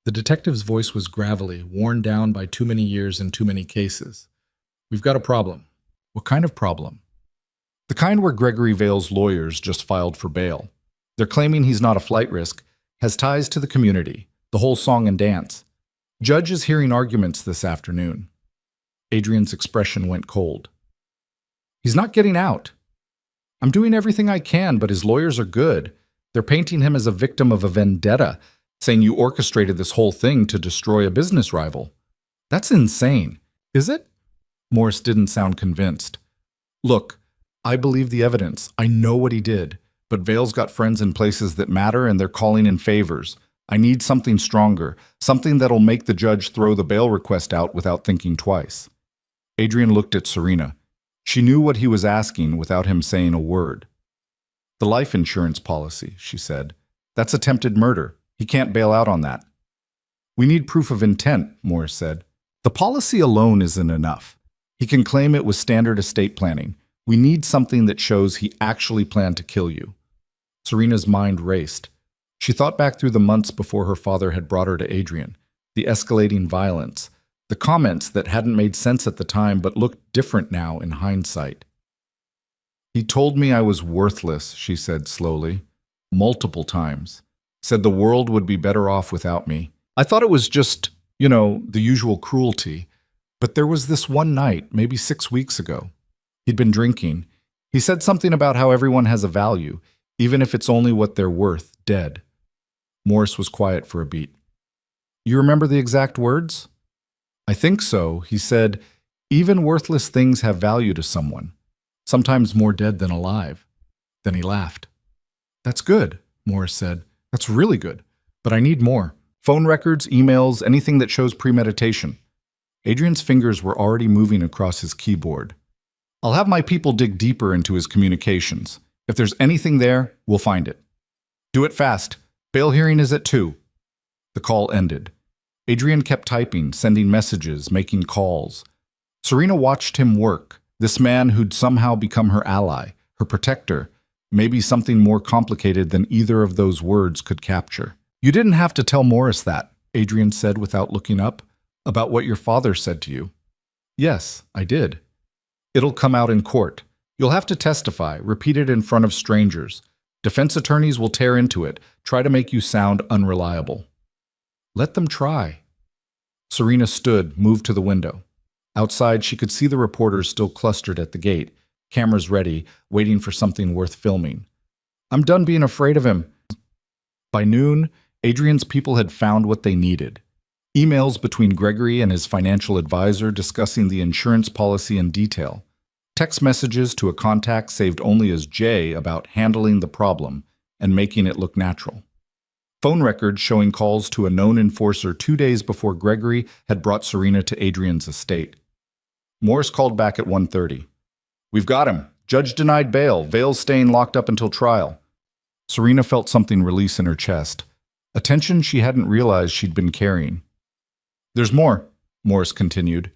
The detective's voice was gravelly, worn down by too many years and too many cases. "We've got a problem." "What kind of problem?" "The kind where Gregory Vale's lawyers just filed for bail. They're claiming he's not a flight risk, has ties to the community, the whole song and dance. Judge is hearing arguments this afternoon." Adrian's expression went cold. "He's not getting out. I'm doing everything I can, but his lawyers are good. They're painting him as a victim of a vendetta, saying you orchestrated this whole thing to destroy a business rival. That's insane. Is it?" Morris didn't sound convinced. "Look, I believe the evidence. I know what he did. But Vale's got friends in places that matter, and they're calling in favors. I need something stronger, something that'll make the judge throw the bail request out without thinking twice." Adrian looked at Serena. She knew what he was asking without him saying a word. "The life insurance policy," she said. "That's attempted murder. He can't bail out on that." "We need proof of intent," Morris said. "The policy alone isn't enough. He can claim it was standard estate planning. We need something that shows he actually planned to kill you." Serena's mind raced. She thought back through the months before her father had brought her to Adrian, the escalating violence, the comments that hadn't made sense at the time but looked different now in hindsight. "He told me I was worthless," she said slowly, "multiple times. Said the world would be better off without me. I thought it was just, the usual cruelty. But there was this one night, maybe 6 weeks ago. He'd been drinking. He said something about how everyone has a value, even if it's only what they're worth, dead." Morris was quiet for a beat. "You remember the exact words?" "I think so. He said, even worthless things have value to someone, sometimes more dead than alive." Then he laughed. "That's good," Morris said. "That's really good. But I need more. Phone records, emails, anything that shows premeditation." Adrian's fingers were already moving across his keyboard. "I'll have my people dig deeper into his communications. If there's anything there, we'll find it. Do it fast. Bail hearing is at 2. The call ended. Adrian kept typing, sending messages, making calls. Serena watched him work, this man who'd somehow become her ally, her protector, Maybe something more complicated than either of those words could capture. You didn't have to tell Morris that, Adrian said without looking up, about what your father said to you. Yes, I did. It'll come out in court. You'll have to testify, repeat it in front of strangers. Defense attorneys will tear into it, try to make you sound unreliable. Let them try. Serena stood, moved to the window. Outside, she could see the reporters still clustered at the gate, cameras ready, waiting for something worth filming. I'm done being afraid of him. By noon, Adrian's people had found what they needed. Emails between Gregory and his financial advisor discussing the insurance policy in detail. Text messages to a contact saved only as Jay about handling the problem and making it look natural. Phone records showing calls to a known enforcer 2 days before Gregory had brought Serena to Adrian's estate. Morris called back at 1:30. We've got him. Judge denied bail. Vale's staying locked up until trial. Serena felt something release in her chest, a tension she hadn't realized she'd been carrying. There's more, Morris continued.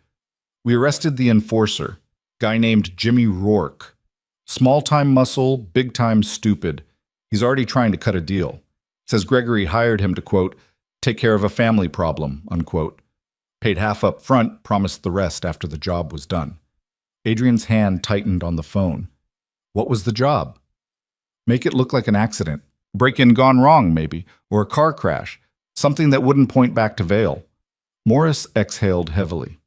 We arrested the enforcer, guy named Jimmy Rourke. Small-time muscle, big-time stupid. He's already trying to cut a deal. Says Gregory hired him to, quote, take care of a family problem, unquote. Paid half up front, promised the rest after the job was done. Adrian's hand tightened on the phone. What was the job? Make it look like an accident. Break-in gone wrong, maybe, or a car crash. Something that wouldn't point back to Vale. Morris exhaled heavily.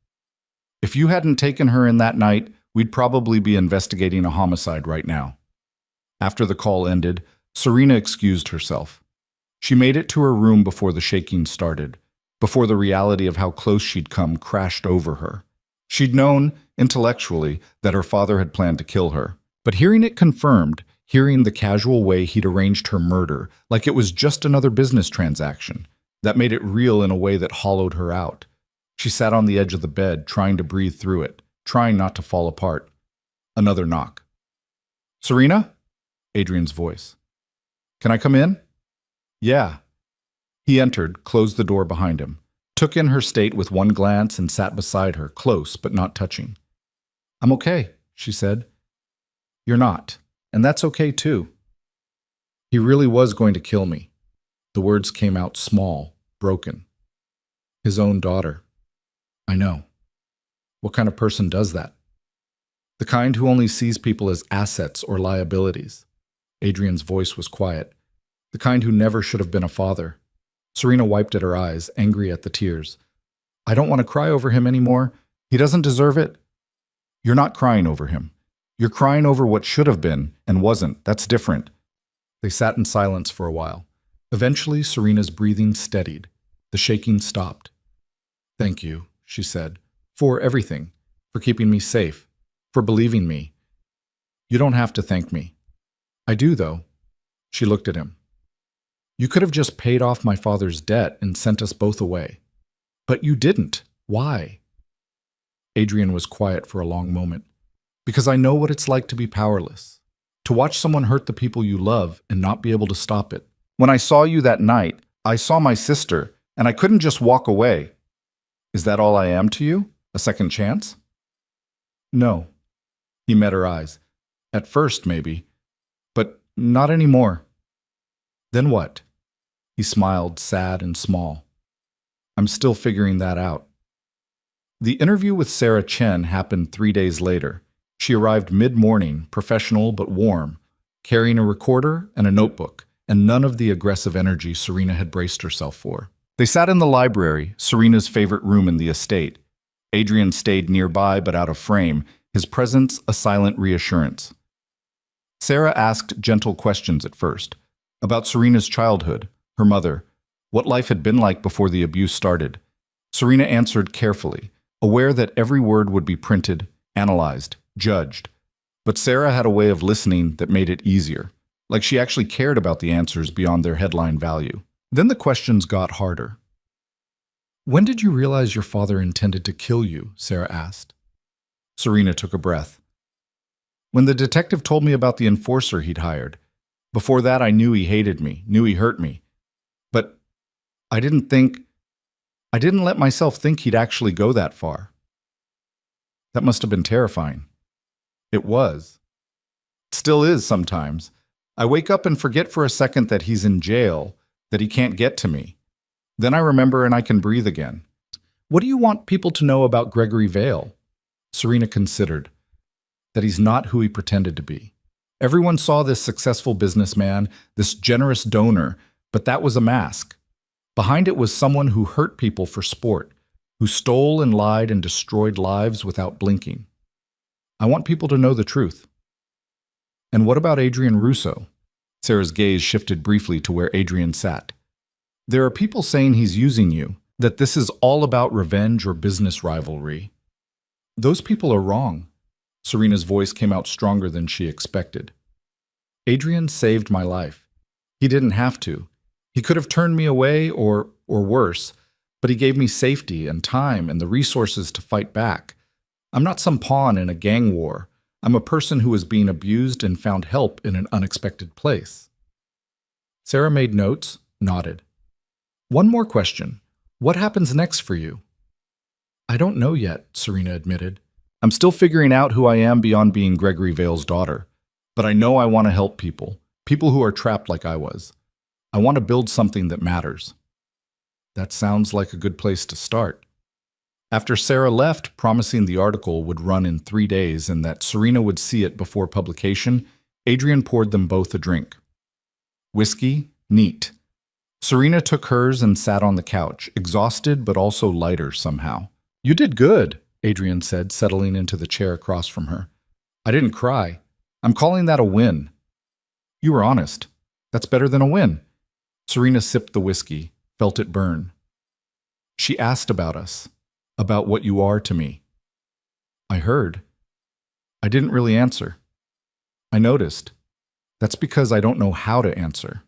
If you hadn't taken her in that night, we'd probably be investigating a homicide right now. After the call ended, Serena excused herself. She made it to her room before the shaking started, before the reality of how close she'd come crashed over her. She'd known, intellectually, that her father had planned to kill her. But hearing it confirmed, hearing the casual way he'd arranged her murder, like it was just another business transaction, that made it real in a way that hollowed her out. She sat on the edge of the bed, trying to breathe through it, trying not to fall apart. Another knock. Serena? Adrian's voice. Can I come in? Yeah. He entered, closed the door behind him, took in her state with one glance and sat beside her, close but not touching. I'm okay, she said. You're not, and that's okay too. He really was going to kill me. The words came out small, broken. His own daughter. I know. What kind of person does that? The kind who only sees people as assets or liabilities. Adrian's voice was quiet. The kind who never should have been a father. Serena wiped at her eyes, angry at the tears. I don't want to cry over him anymore. He doesn't deserve it. You're not crying over him. You're crying over what should have been and wasn't. That's different. They sat in silence for a while. Eventually, Serena's breathing steadied. The shaking stopped. Thank you, she said, for everything, for keeping me safe, for believing me. You don't have to thank me. I do, though. She looked at him. You could have just paid off my father's debt and sent us both away. But you didn't. Why? Adrian was quiet for a long moment. Because I know what it's like to be powerless. To watch someone hurt the people you love and not be able to stop it. When I saw you that night, I saw my sister, and I couldn't just walk away. Is that all I am to you? A second chance? No. He met her eyes. At first, maybe. But not anymore. Then what? He smiled, sad and small. I'm still figuring that out. The interview with Sarah Chen happened 3 days later. She arrived mid-morning, professional but warm, carrying a recorder and a notebook, and none of the aggressive energy Serena had braced herself for. They sat in the library, Serena's favorite room in the estate. Adrian stayed nearby but out of frame, his presence a silent reassurance. Sarah asked gentle questions at first, about Serena's childhood, her mother, what life had been like before the abuse started. Serena answered carefully, aware that every word would be printed, analyzed, judged. But Sarah had a way of listening that made it easier, like she actually cared about the answers beyond their headline value. Then the questions got harder. When did you realize your father intended to kill you? Sarah asked. Serena took a breath. When the detective told me about the enforcer he'd hired. Before that, I knew he hated me, knew he hurt me. But I didn't let myself think he'd actually go that far. That must have been terrifying. It was. It still is sometimes. I wake up and forget for a second that he's in jail, that he can't get to me. Then I remember and I can breathe again. What do you want people to know about Gregory Vale? Serena considered. That he's not who he pretended to be. Everyone saw this successful businessman, this generous donor, but that was a mask. Behind it was someone who hurt people for sport, who stole and lied and destroyed lives without blinking. I want people to know the truth. And what about Adrian Russo? Sarah's gaze shifted briefly to where Adrian sat. There are people saying he's using you, that this is all about revenge or business rivalry. Those people are wrong. Serena's voice came out stronger than she expected. Adrian saved my life. He didn't have to. He could have turned me away or worse, but he gave me safety and time and the resources to fight back. I'm not some pawn in a gang war. I'm a person who was being abused and found help in an unexpected place. Sarah made notes, nodded. One more question. What happens next for you? I don't know yet, Serena admitted. I'm still figuring out who I am beyond being Gregory Vale's daughter. But I know I want to help people, people who are trapped like I was. I want to build something that matters. That sounds like a good place to start. After Sarah left, promising the article would run in 3 days and that Serena would see it before publication, Adrian poured them both a drink. Whiskey, neat. Serena took hers and sat on the couch, exhausted but also lighter somehow. You did good, Adrian said, settling into the chair across from her. I didn't cry. I'm calling that a win. You were honest. That's better than a win. Serena sipped the whiskey, felt it burn. She asked about us, about what you are to me. I heard. I didn't really answer. I noticed. That's because I don't know how to answer.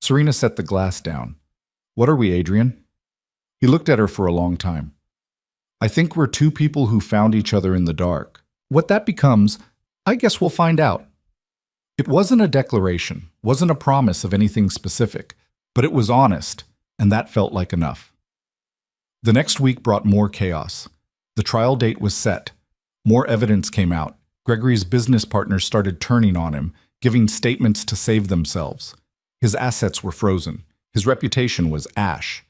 Serena set the glass down. What are we, Adrian? He looked at her for a long time. I think we're two people who found each other in the dark. What that becomes, I guess we'll find out. It wasn't a declaration, wasn't a promise of anything specific, but it was honest, and that felt like enough. The next week brought more chaos. The trial date was set. More evidence came out. Gregory's business partners started turning on him, giving statements to save themselves. His assets were frozen. His reputation was ash.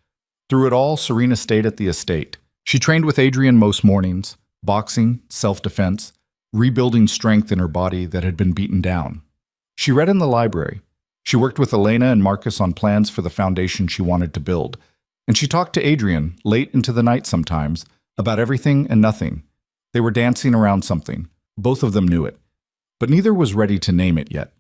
Through it all, Serena stayed at the estate. She trained with Adrian most mornings, boxing, self-defense, rebuilding strength in her body that had been beaten down. She read in the library. She worked with Elena and Marcus on plans for the foundation she wanted to build. And she talked to Adrian, late into the night sometimes, about everything and nothing. They were dancing around something. Both of them knew it. But neither was ready to name it yet.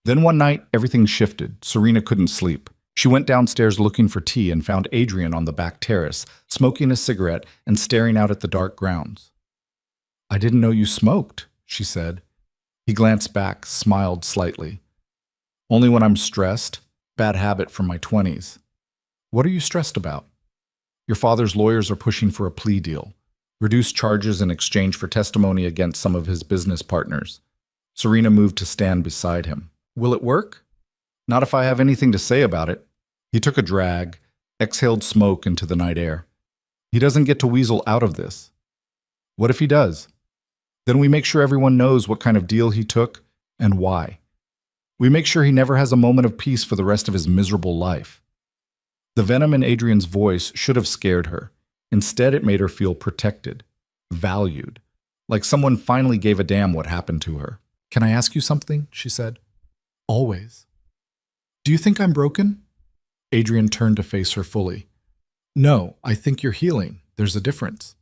Then one night, everything shifted. Serena couldn't sleep. She went downstairs looking for tea and found Adrian on the back terrace, smoking a cigarette and staring out at the dark grounds. I didn't know you smoked, she said. He glanced back, smiled slightly. Only when I'm stressed. Bad habit from my 20s. What are you stressed about? Your father's lawyers are pushing for a plea deal. Reduced charges in exchange for testimony against some of his business partners. Serena moved to stand beside him. Will it work? Not if I have anything to say about it. He took a drag, exhaled smoke into the night air. He doesn't get to weasel out of this. What if he does? Then we make sure everyone knows what kind of deal he took and why. We make sure he never has a moment of peace for the rest of his miserable life. The venom in Adrian's voice should have scared her. Instead, it made her feel protected, valued, like someone finally gave a damn what happened to her. Can I ask you something? She said. Always. Do you think I'm broken? Adrian turned to face her fully. No, I think you're healing. There's a difference.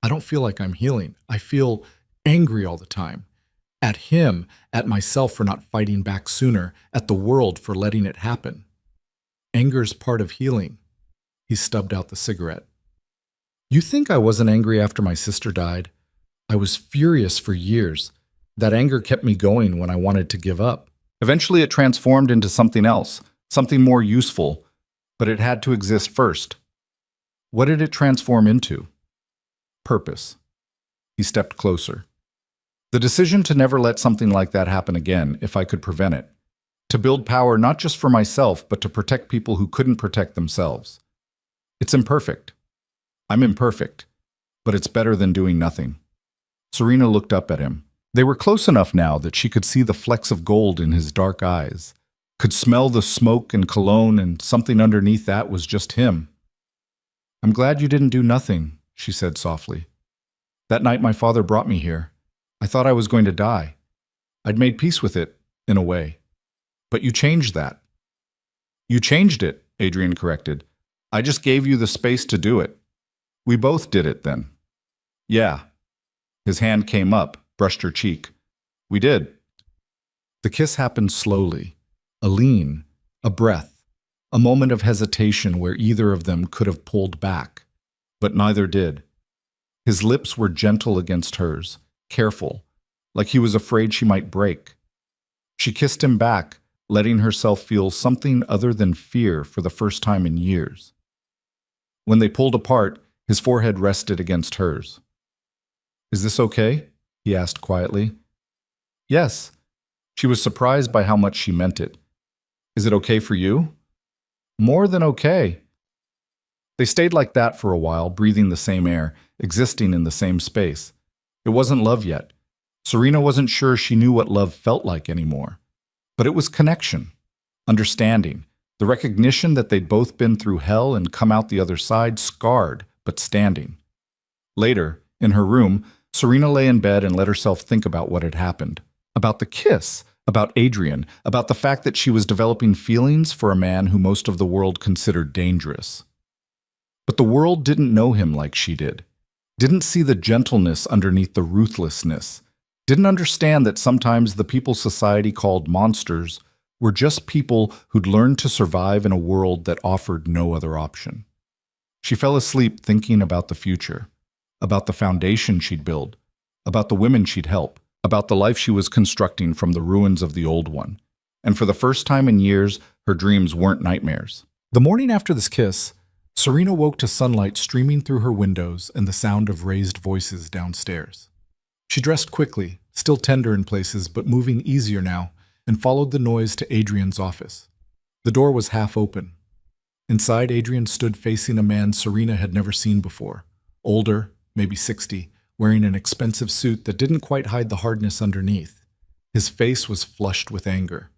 I don't feel like I'm healing. I feel angry all the time. At him, at myself for not fighting back sooner, at the world for letting it happen. Anger's part of healing. He stubbed out the cigarette. You think I wasn't angry after my sister died? I was furious for years. That anger kept me going when I wanted to give up. Eventually it transformed into something else, something more useful, but it had to exist first. What did it transform into? Purpose. He stepped closer. The decision to never let something like that happen again, if I could prevent it. To build power not just for myself, but to protect people who couldn't protect themselves. It's imperfect. I'm imperfect, but it's better than doing nothing. Serena looked up at him. They were close enough now that she could see the flecks of gold in his dark eyes, could smell the smoke and cologne, and something underneath that was just him. "I'm glad you didn't do nothing," she said softly. "That night my father brought me here. I thought I was going to die. I'd made peace with it, in a way. But you changed that." "You changed it," Adrian corrected. "I just gave you the space to do it. We both did it then." "Yeah." His hand came up, brushed her cheek. "We did." The kiss happened slowly. A lean, a breath, a moment of hesitation where either of them could have pulled back, but neither did. His lips were gentle against hers, careful, like he was afraid she might break. She kissed him back, letting herself feel something other than fear for the first time in years. When they pulled apart, his forehead rested against hers. "Is this okay?" he asked quietly. "Yes." She was surprised by how much she meant it. "Is it okay for you?" "More than okay." They stayed like that for a while, breathing the same air, existing in the same space. It wasn't love yet. Serena wasn't sure she knew what love felt like anymore. But it was connection, understanding, the recognition that they'd both been through hell and come out the other side scarred, but standing. Later, in her room, Serena lay in bed and let herself think about what had happened. About the kiss, about Adrian, about the fact that she was developing feelings for a man who most of the world considered dangerous. But the world didn't know him like she did, didn't see the gentleness underneath the ruthlessness, didn't understand that sometimes the people society called monsters were just people who'd learned to survive in a world that offered no other option. She fell asleep thinking about the future, about the foundation she'd build, about the women she'd help, about the life she was constructing from the ruins of the old one. And for the first time in years, her dreams weren't nightmares. The morning after this kiss, Serena woke to sunlight streaming through her windows and the sound of raised voices downstairs. She dressed quickly, still tender in places but moving easier now, and followed the noise to Adrian's office. The door was half open. Inside, Adrian stood facing a man Serena had never seen before. Older, maybe 60, wearing an expensive suit that didn't quite hide the hardness underneath. His face was flushed with anger.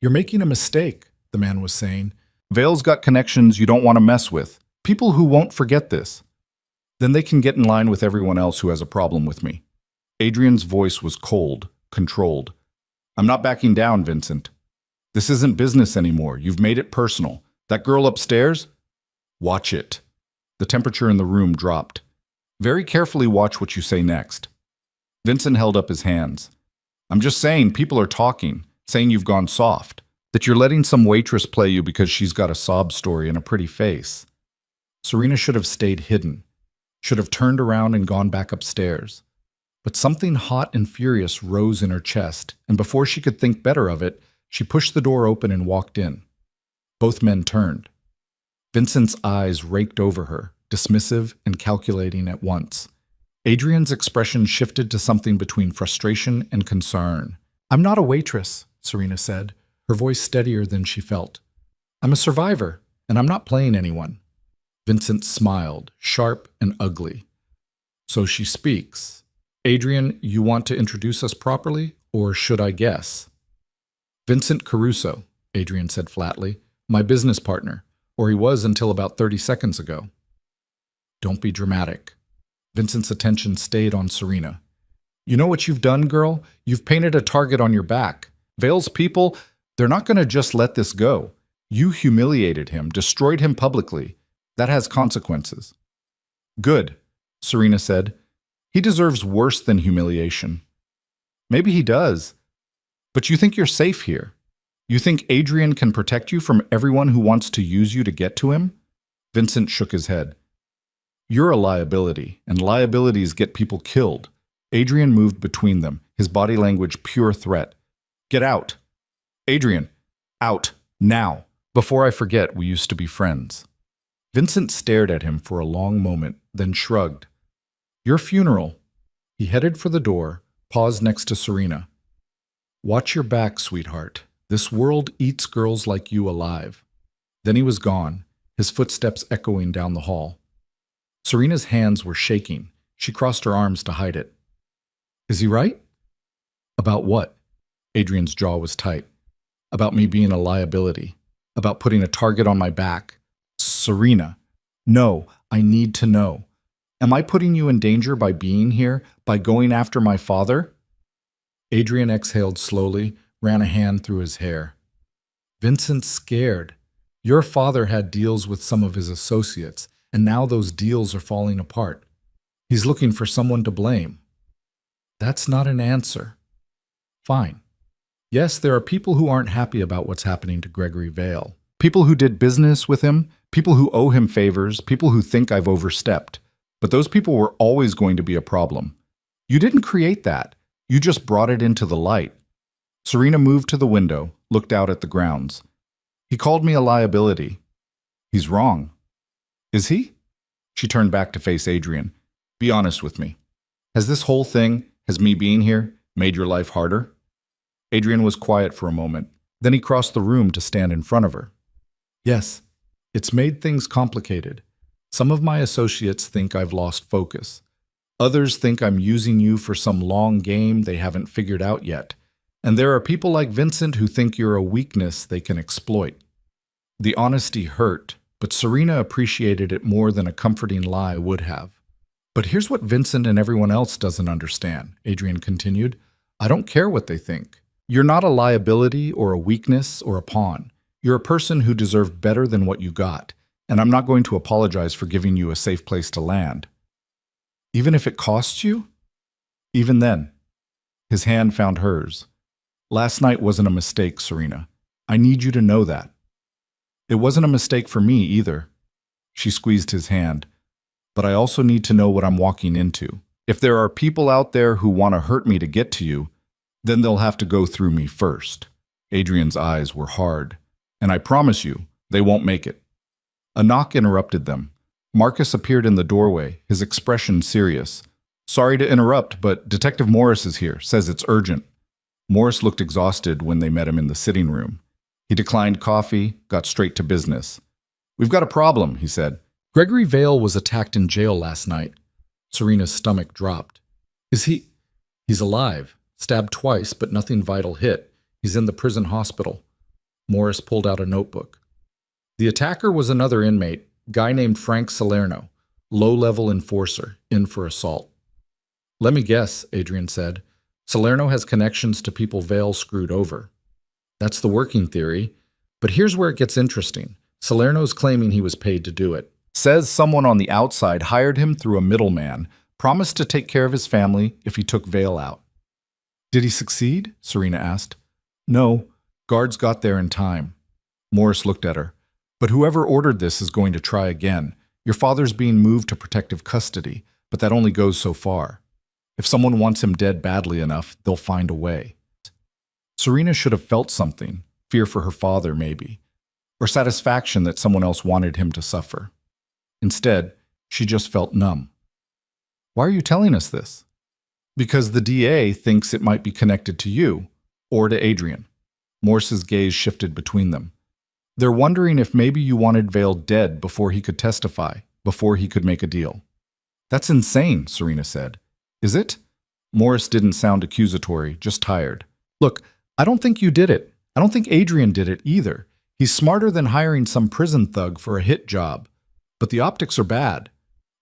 "You're making a mistake," the man was saying. "Vale's got connections you don't want to mess with. People who won't forget this. Then they can get in line with everyone else who has a problem with me." Adrian's voice was cold, controlled. "I'm not backing down, Vincent. This isn't business anymore. You've made it personal. That girl upstairs? Watch it." The temperature in the room dropped. "Very carefully watch what you say next." Vincent held up his hands. "I'm just saying people are talking, saying you've gone soft, that you're letting some waitress play you because she's got a sob story and a pretty face." Serena should have stayed hidden, should have turned around and gone back upstairs. But something hot and furious rose in her chest, and before she could think better of it, she pushed the door open and walked in. Both men turned. Vincent's eyes raked over her, dismissive and calculating at once. Adrian's expression shifted to something between frustration and concern. "I'm not a waitress," Serena said, her voice steadier than she felt. "I'm a survivor, and I'm not playing anyone." Vincent smiled, sharp and ugly. "So she speaks. Adrian, you want to introduce us properly, or should I guess?" "Vincent Caruso," Adrian said flatly, "my business partner, or he was until about 30 seconds ago." "Don't be dramatic." Vincent's attention stayed on Serena. "You know what you've done, girl? You've painted a target on your back. Vale's people, they're not going to just let this go. You humiliated him, destroyed him publicly. That has consequences." "Good," Serena said. "He deserves worse than humiliation." "Maybe he does. But you think you're safe here? You think Adrian can protect you from everyone who wants to use you to get to him?" Vincent shook his head. "You're a liability, and liabilities get people killed." Adrian moved between them, his body language pure threat. "Get out. Adrian, out, now. Before I forget, we used to be friends." Vincent stared at him for a long moment, then shrugged. "Your funeral." He headed for the door, paused next to Serena. "Watch your back, sweetheart. This world eats girls like you alive." Then he was gone, his footsteps echoing down the hall. Serena's hands were shaking. She crossed her arms to hide it. "Is he right?" About what? Adrian's jaw was tight. About me being a liability. About putting a target on my back. Serena. No, I need to know. Am I putting you in danger by being here, by going after my father? Adrian exhaled slowly, ran a hand through his hair. Vincent's scared. Your father had deals with some of his associates, and now those deals are falling apart. He's looking for someone to blame. That's not an answer. Fine. Yes, there are people who aren't happy about what's happening to Gregory Vale. People who did business with him, people who owe him favors, people who think I've overstepped. But those people were always going to be a problem. You didn't create that. You just brought it into the light. Serena moved to the window, looked out at the grounds. He called me a liability. He's wrong. Is he? She turned back to face Adrian. Be honest with me. Has this whole thing, has me being here, made your life harder? Adrian was quiet for a moment. Then he crossed the room to stand in front of her. Yes, it's made things complicated. Some of my associates think I've lost focus. Others think I'm using you for some long game they haven't figured out yet. And there are people like Vincent who think you're a weakness they can exploit. The honesty hurt, but Serena appreciated it more than a comforting lie would have. But here's what Vincent and everyone else doesn't understand, Adrian continued. I don't care what they think. You're not a liability or a weakness or a pawn. You're a person who deserved better than what you got, and I'm not going to apologize for giving you a safe place to land. Even if it costs you? Even then. His hand found hers. Last night wasn't a mistake, Serena. I need you to know that. It wasn't a mistake for me either. She squeezed his hand. But I also need to know what I'm walking into. If there are people out there who want to hurt me to get to you, then they'll have to go through me first. Adrian's eyes were hard. And I promise you, they won't make it. A knock interrupted them. Marcus appeared in the doorway, his expression serious. Sorry to interrupt, but Detective Morris is here, says it's urgent. Morris looked exhausted when they met him in the sitting room. He declined coffee, got straight to business. We've got a problem, he said. Gregory Vale was attacked in jail last night. Serena's stomach dropped. Is he? He's alive. Stabbed twice, but nothing vital hit. He's in the prison hospital. Morris pulled out a notebook. The attacker was another inmate, guy named Frank Salerno, low-level enforcer, in for assault. Let me guess, Adrian said. Salerno has connections to people Vale screwed over. That's the working theory, but here's where it gets interesting. Salerno's claiming he was paid to do it. Says someone on the outside hired him through a middleman, promised to take care of his family if he took Vale out. Did he succeed? Serena asked. No, guards got there in time. Morris looked at her. But whoever ordered this is going to try again. Your father's being moved to protective custody, but that only goes so far. If someone wants him dead badly enough, they'll find a way. Serena should have felt something, fear for her father maybe, or satisfaction that someone else wanted him to suffer. Instead, she just felt numb. Why are you telling us this? Because the DA thinks it might be connected to you, or to Adrian. Morse's gaze shifted between them. They're wondering if maybe you wanted Vale dead before he could testify, before he could make a deal. That's insane, Serena said. Is it? Morris didn't sound accusatory, just tired. Look, I don't think you did it. I don't think Adrian did it either. He's smarter than hiring some prison thug for a hit job. But the optics are bad.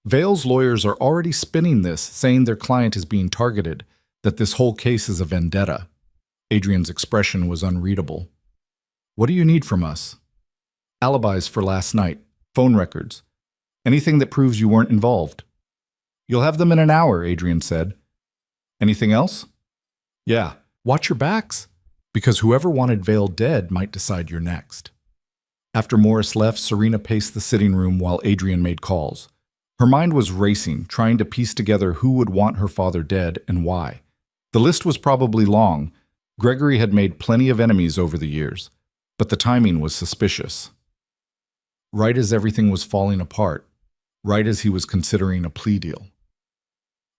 Vale's lawyers are already spinning this, saying their client is being targeted, that this whole case is a vendetta. Adrian's expression was unreadable. What do you need from us? Alibis for last night, phone records, anything that proves you weren't involved. You'll have them in an hour, Adrian said. Anything else? Yeah, watch your backs, because whoever wanted Vale dead might decide you're next. After Morris left, Serena paced the sitting room while Adrian made calls. Her mind was racing, trying to piece together who would want her father dead and why. The list was probably long. Gregory had made plenty of enemies over the years, but the timing was suspicious. Right as everything was falling apart, right as he was considering a plea deal.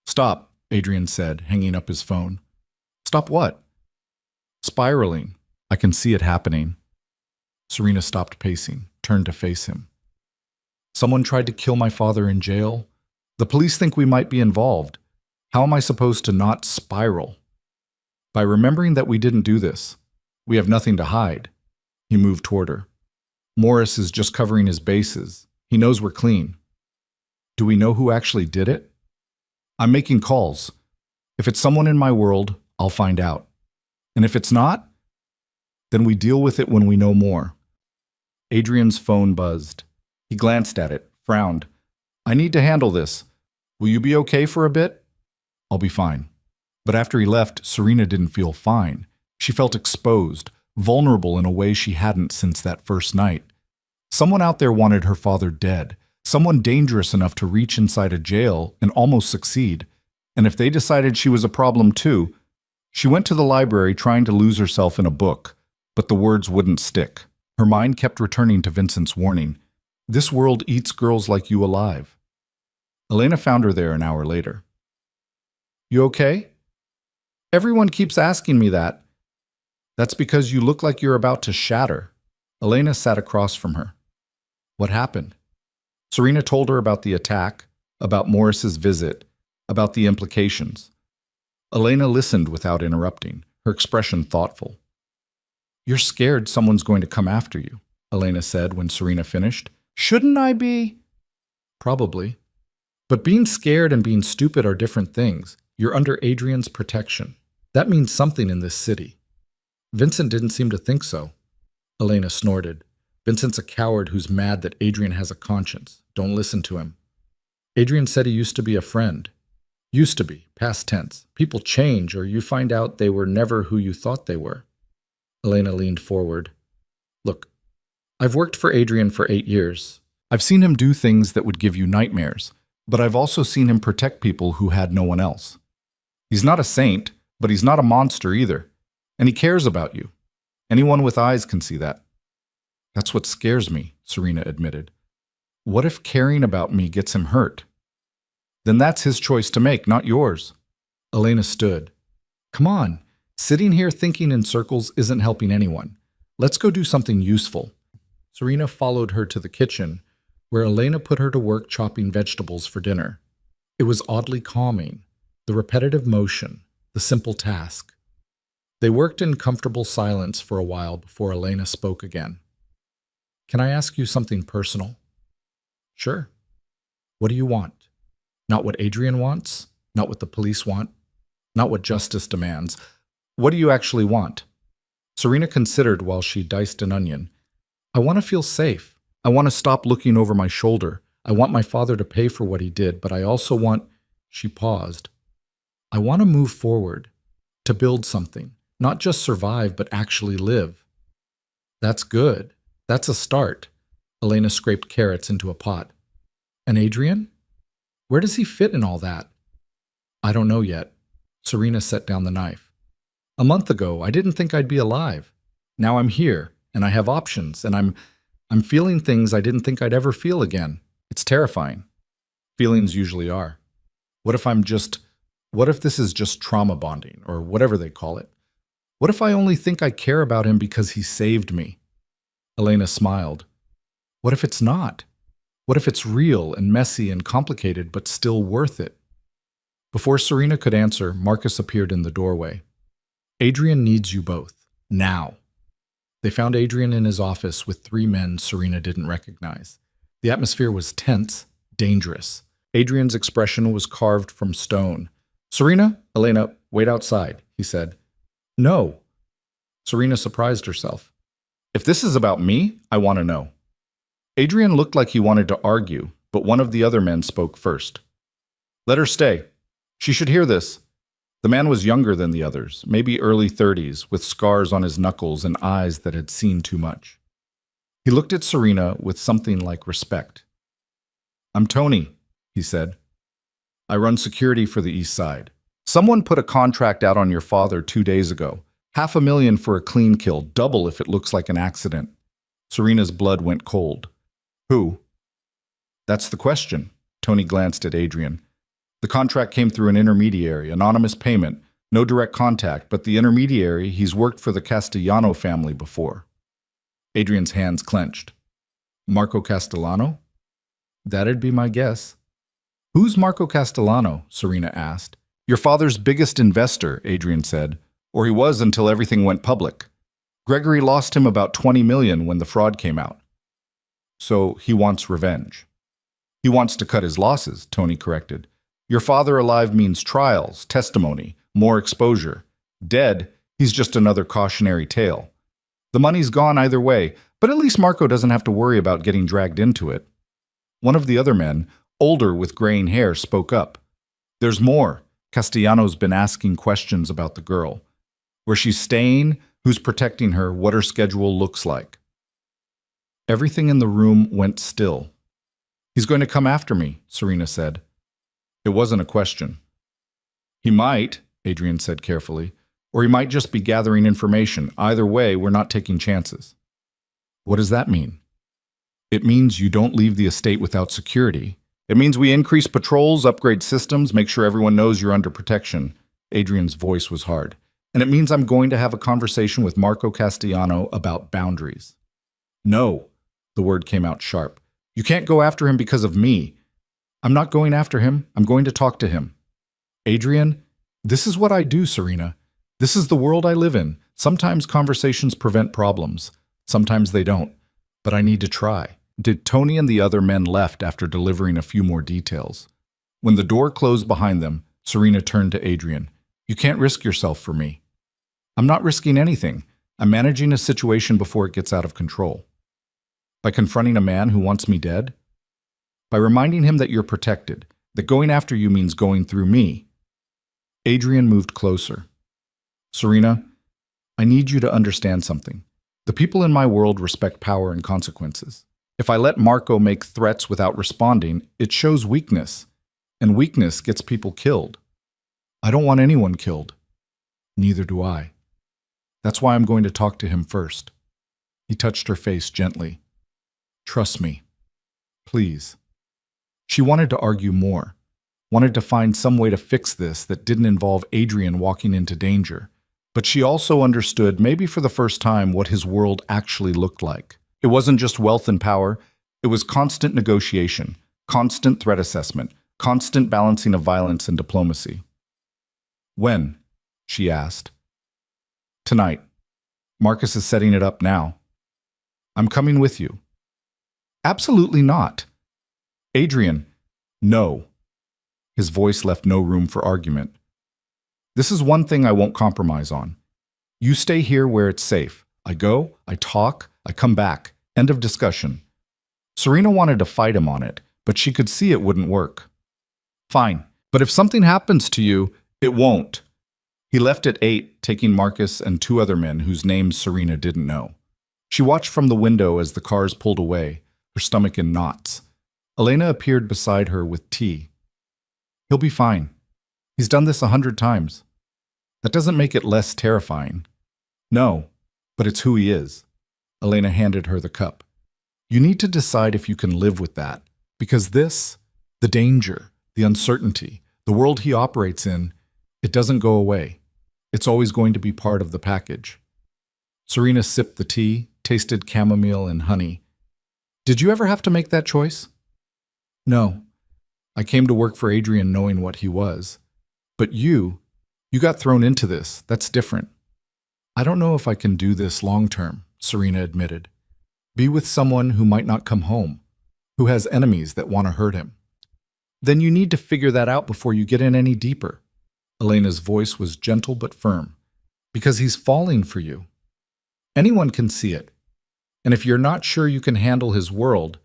Stop, Adrian said, hanging up his phone. Stop what? Spiraling. I can see it happening. Serena stopped pacing, turned to face him. Someone tried to kill my father in jail. The police think we might be involved. How am I supposed to not spiral? By remembering that we didn't do this. We have nothing to hide. He moved toward her. Morris is just covering his bases. He knows we're clean. Do we know who actually did it? I'm making calls. If it's someone in my world, I'll find out. And if it's not, then we deal with it when we know more. Adrian's phone buzzed. He glanced at it, frowned. I need to handle this. Will you be okay for a bit? I'll be fine. But after he left, Serena didn't feel fine. She felt exposed, vulnerable in a way she hadn't since that first night. Someone out there wanted her father dead. Someone dangerous enough to reach inside a jail and almost succeed. And if they decided she was a problem too, she went to the library trying to lose herself in a book, but the words wouldn't stick. Her mind kept returning to Vincent's warning. This world eats girls like you alive. Elena found her there an hour later. You okay? Everyone keeps asking me that. That's because you look like you're about to shatter. Elena sat across from her. What happened? Serena told her about the attack, about Morris's visit, about the implications. Elena listened without interrupting, her expression thoughtful. You're scared someone's going to come after you, Elena said when Serena finished. Shouldn't I be? Probably. But being scared and being stupid are different things. You're under Adrian's protection. That means something in this city. Vincent didn't seem to think so. Elena snorted. Vincent's a coward who's mad that Adrian has a conscience. Don't listen to him. Adrian said he used to be a friend. Used to be, past tense. People change, or you find out they were never who you thought they were. Elena leaned forward. Look, I've worked for Adrian for 8 years. I've seen him do things that would give you nightmares, but I've also seen him protect people who had no one else. He's not a saint, but he's not a monster either. And he cares about you. Anyone with eyes can see that. That's what scares me, Serena admitted. What if caring about me gets him hurt? Then that's his choice to make, not yours. Elena stood. Come on, sitting here thinking in circles isn't helping anyone. Let's go do something useful. Serena followed her to the kitchen, where Elena put her to work chopping vegetables for dinner. It was oddly calming, the repetitive motion, the simple task. They worked in comfortable silence for a while before Elena spoke again. Can I ask you something personal? Sure. What do you want? Not what Adrian wants, not what the police want, not what justice demands. What do you actually want? Serena considered while she diced an onion. I want to feel safe. I want to stop looking over my shoulder. I want my father to pay for what he did, but I also want... She paused. I want to move forward, to build something, not just survive, but actually live. That's good. That's a start. Elena scraped carrots into a pot. And Adrian? Where does he fit in all that? I don't know yet. Serena set down the knife. A month ago, I didn't think I'd be alive. Now I'm here, and I have options, and I'm feeling things I didn't think I'd ever feel again. It's terrifying. Feelings usually are. What if this is just trauma bonding, or whatever they call it? What if I only think I care about him because he saved me? Elena smiled. What if it's not? What if it's real and messy and complicated, but still worth it? Before Serena could answer, Marcus appeared in the doorway. Adrian needs you both. Now. They found Adrian in his office with 3 men Serena didn't recognize. The atmosphere was tense, dangerous. Adrian's expression was carved from stone. Serena, Elena, wait outside, he said. No. Serena surprised herself. If this is about me, I want to know. Adrian looked like he wanted to argue, but one of the other men spoke first. Let her stay. She should hear this. The man was younger than the others, maybe early 30s, with scars on his knuckles and eyes that had seen too much. He looked at Serena with something like respect. I'm Tony, he said. I run security for the East Side. Someone put a contract out on your father 2 days ago. $500,000 for a clean kill, double if it looks like an accident. Serena's blood went cold. Who? That's the question. Tony glanced at Adrian. The contract came through an intermediary, anonymous payment, no direct contact, but the intermediary, he's worked for the Castellano family before. Adrian's hands clenched. Marco Castellano? That'd be my guess. Who's Marco Castellano? Serena asked. Your father's biggest investor, Adrian said. Or he was until everything went public. Gregory lost him about 20 million when the fraud came out. So he wants revenge. He wants to cut his losses, Tony corrected. Your father alive means trials, testimony, more exposure. Dead, he's just another cautionary tale. The money's gone either way, but at least Marco doesn't have to worry about getting dragged into it. One of the other men, older with graying hair, spoke up. There's more. Castellano's been asking questions about the girl. Where she's staying, who's protecting her, what her schedule looks like. Everything in the room went still. He's going to come after me, Serena said. It wasn't a question. He might, Adrian said carefully, or he might just be gathering information. Either way, we're not taking chances. What does that mean? It means you don't leave the estate without security. It means we increase patrols, upgrade systems, make sure everyone knows you're under protection. Adrian's voice was hard. And it means I'm going to have a conversation with Marco Castellano about boundaries. No, the word came out sharp. You can't go after him because of me. I'm not going after him. I'm going to talk to him. Adrian, this is what I do, Serena. This is the world I live in. Sometimes conversations prevent problems. Sometimes they don't. But I need to try. Did Tony and the other men left after delivering a few more details? When the door closed behind them, Serena turned to Adrian. You can't risk yourself for me. I'm not risking anything. I'm managing a situation before it gets out of control. By confronting a man who wants me dead? By reminding him that you're protected, that going after you means going through me. Adrian moved closer. Serena, I need you to understand something. The people in my world respect power and consequences. If I let Marco make threats without responding, it shows weakness, and weakness gets people killed. I don't want anyone killed. Neither do I. That's why I'm going to talk to him first. He touched her face gently. Trust me. Please. She wanted to argue more, wanted to find some way to fix this that didn't involve Adrian walking into danger. But she also understood, maybe for the first time, what his world actually looked like. It wasn't just wealth and power. It was constant negotiation, constant threat assessment, constant balancing of violence and diplomacy. When? She asked. Tonight. Marcus is setting it up now. I'm coming with you. Absolutely not. Adrian, no. His voice left no room for argument. This is one thing I won't compromise on. You stay here where it's safe. I go, I talk, I come back. End of discussion. Serena wanted to fight him on it, but she could see it wouldn't work. Fine, but if something happens to you, it won't. He left at 8, taking Marcus and 2 other men whose names Serena didn't know. She watched from the window as the cars pulled away, her stomach in knots. Elena appeared beside her with tea. He'll be fine. He's done this 100 times. That doesn't make it less terrifying. No, but it's who he is. Elena handed her the cup. You need to decide if you can live with that, because this, the danger, the uncertainty, the world he operates in, it doesn't go away. It's always going to be part of the package. Serena sipped the tea, tasted chamomile and honey. Did you ever have to make that choice? No. I came to work for Adrian knowing what he was. But you got thrown into this. That's different. I don't know if I can do this long term, Serena admitted. Be with someone who might not come home, who has enemies that want to hurt him. Then you need to figure that out before you get in any deeper. Elena's voice was gentle but firm. Because he's falling for you. Anyone can see it. And if you're not sure you can handle his world,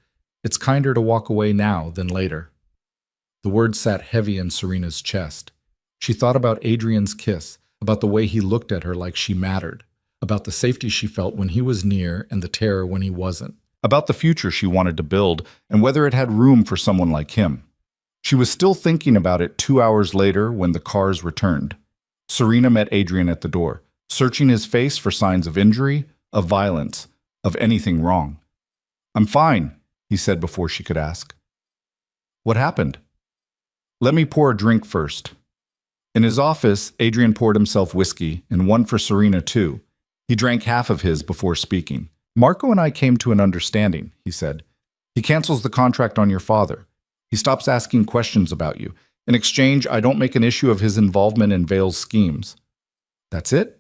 it's kinder to walk away now than later. The words sat heavy in Serena's chest. She thought about Adrian's kiss, about the way he looked at her like she mattered, about the safety she felt when he was near and the terror when he wasn't, about the future she wanted to build and whether it had room for someone like him. She was still thinking about it 2 hours later when the cars returned. Serena met Adrian at the door, searching his face for signs of injury, of violence, of anything wrong. I'm fine, he said before she could ask. What happened? Let me pour a drink first. In his office, Adrian poured himself whiskey, and one for Serena too. He drank half of his before speaking. Marco and I came to an understanding, he said. He cancels the contract on your father. He stops asking questions about you. In exchange, I don't make an issue of his involvement in Vale's schemes. That's it?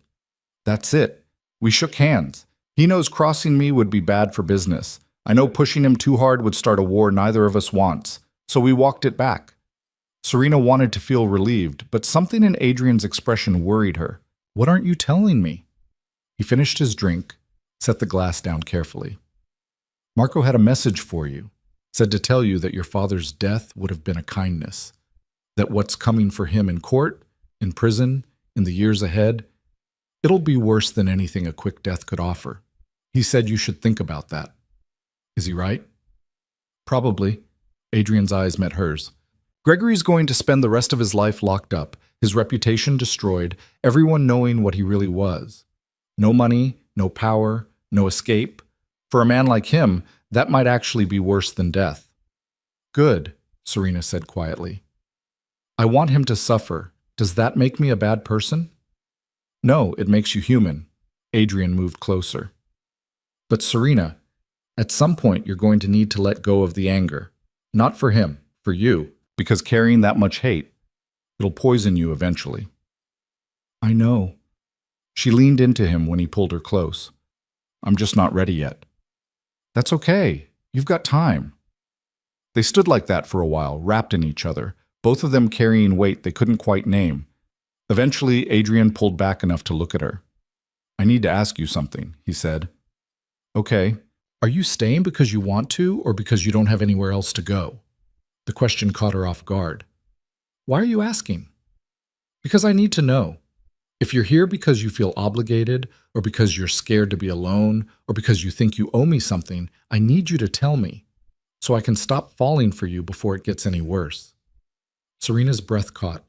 That's it. We shook hands. He knows crossing me would be bad for business. I know pushing him too hard would start a war neither of us wants. So we walked it back. Serena wanted to feel relieved, but something in Adrian's expression worried her. What aren't you telling me? He finished his drink, set the glass down carefully. Marco had a message for you. Said to tell you that your father's death would have been a kindness. That what's coming for him in court, in prison, in the years ahead, it'll be worse than anything a quick death could offer. He said you should think about that. Is he right? Probably. Adrian's eyes met hers. Gregory's going to spend the rest of his life locked up, his reputation destroyed, everyone knowing what he really was. No money, no power, no escape. For a man like him, that might actually be worse than death. Good, Serena said quietly. I want him to suffer. Does that make me a bad person? No, it makes you human. Adrian moved closer. But Serena, at some point you're going to need to let go of the anger. Not for him, for you, because carrying that much hate, it'll poison you eventually. I know. She leaned into him when he pulled her close. I'm just not ready yet. That's okay. You've got time. They stood like that for a while, wrapped in each other, both of them carrying weight they couldn't quite name. Eventually, Adrian pulled back enough to look at her. I need to ask you something, he said. Okay. Are you staying because you want to, or because you don't have anywhere else to go? The question caught her off guard. Why are you asking? Because I need to know. If you're here because you feel obligated, or because you're scared to be alone, or because you think you owe me something, I need you to tell me, so I can stop falling for you before it gets any worse. Serena's breath caught.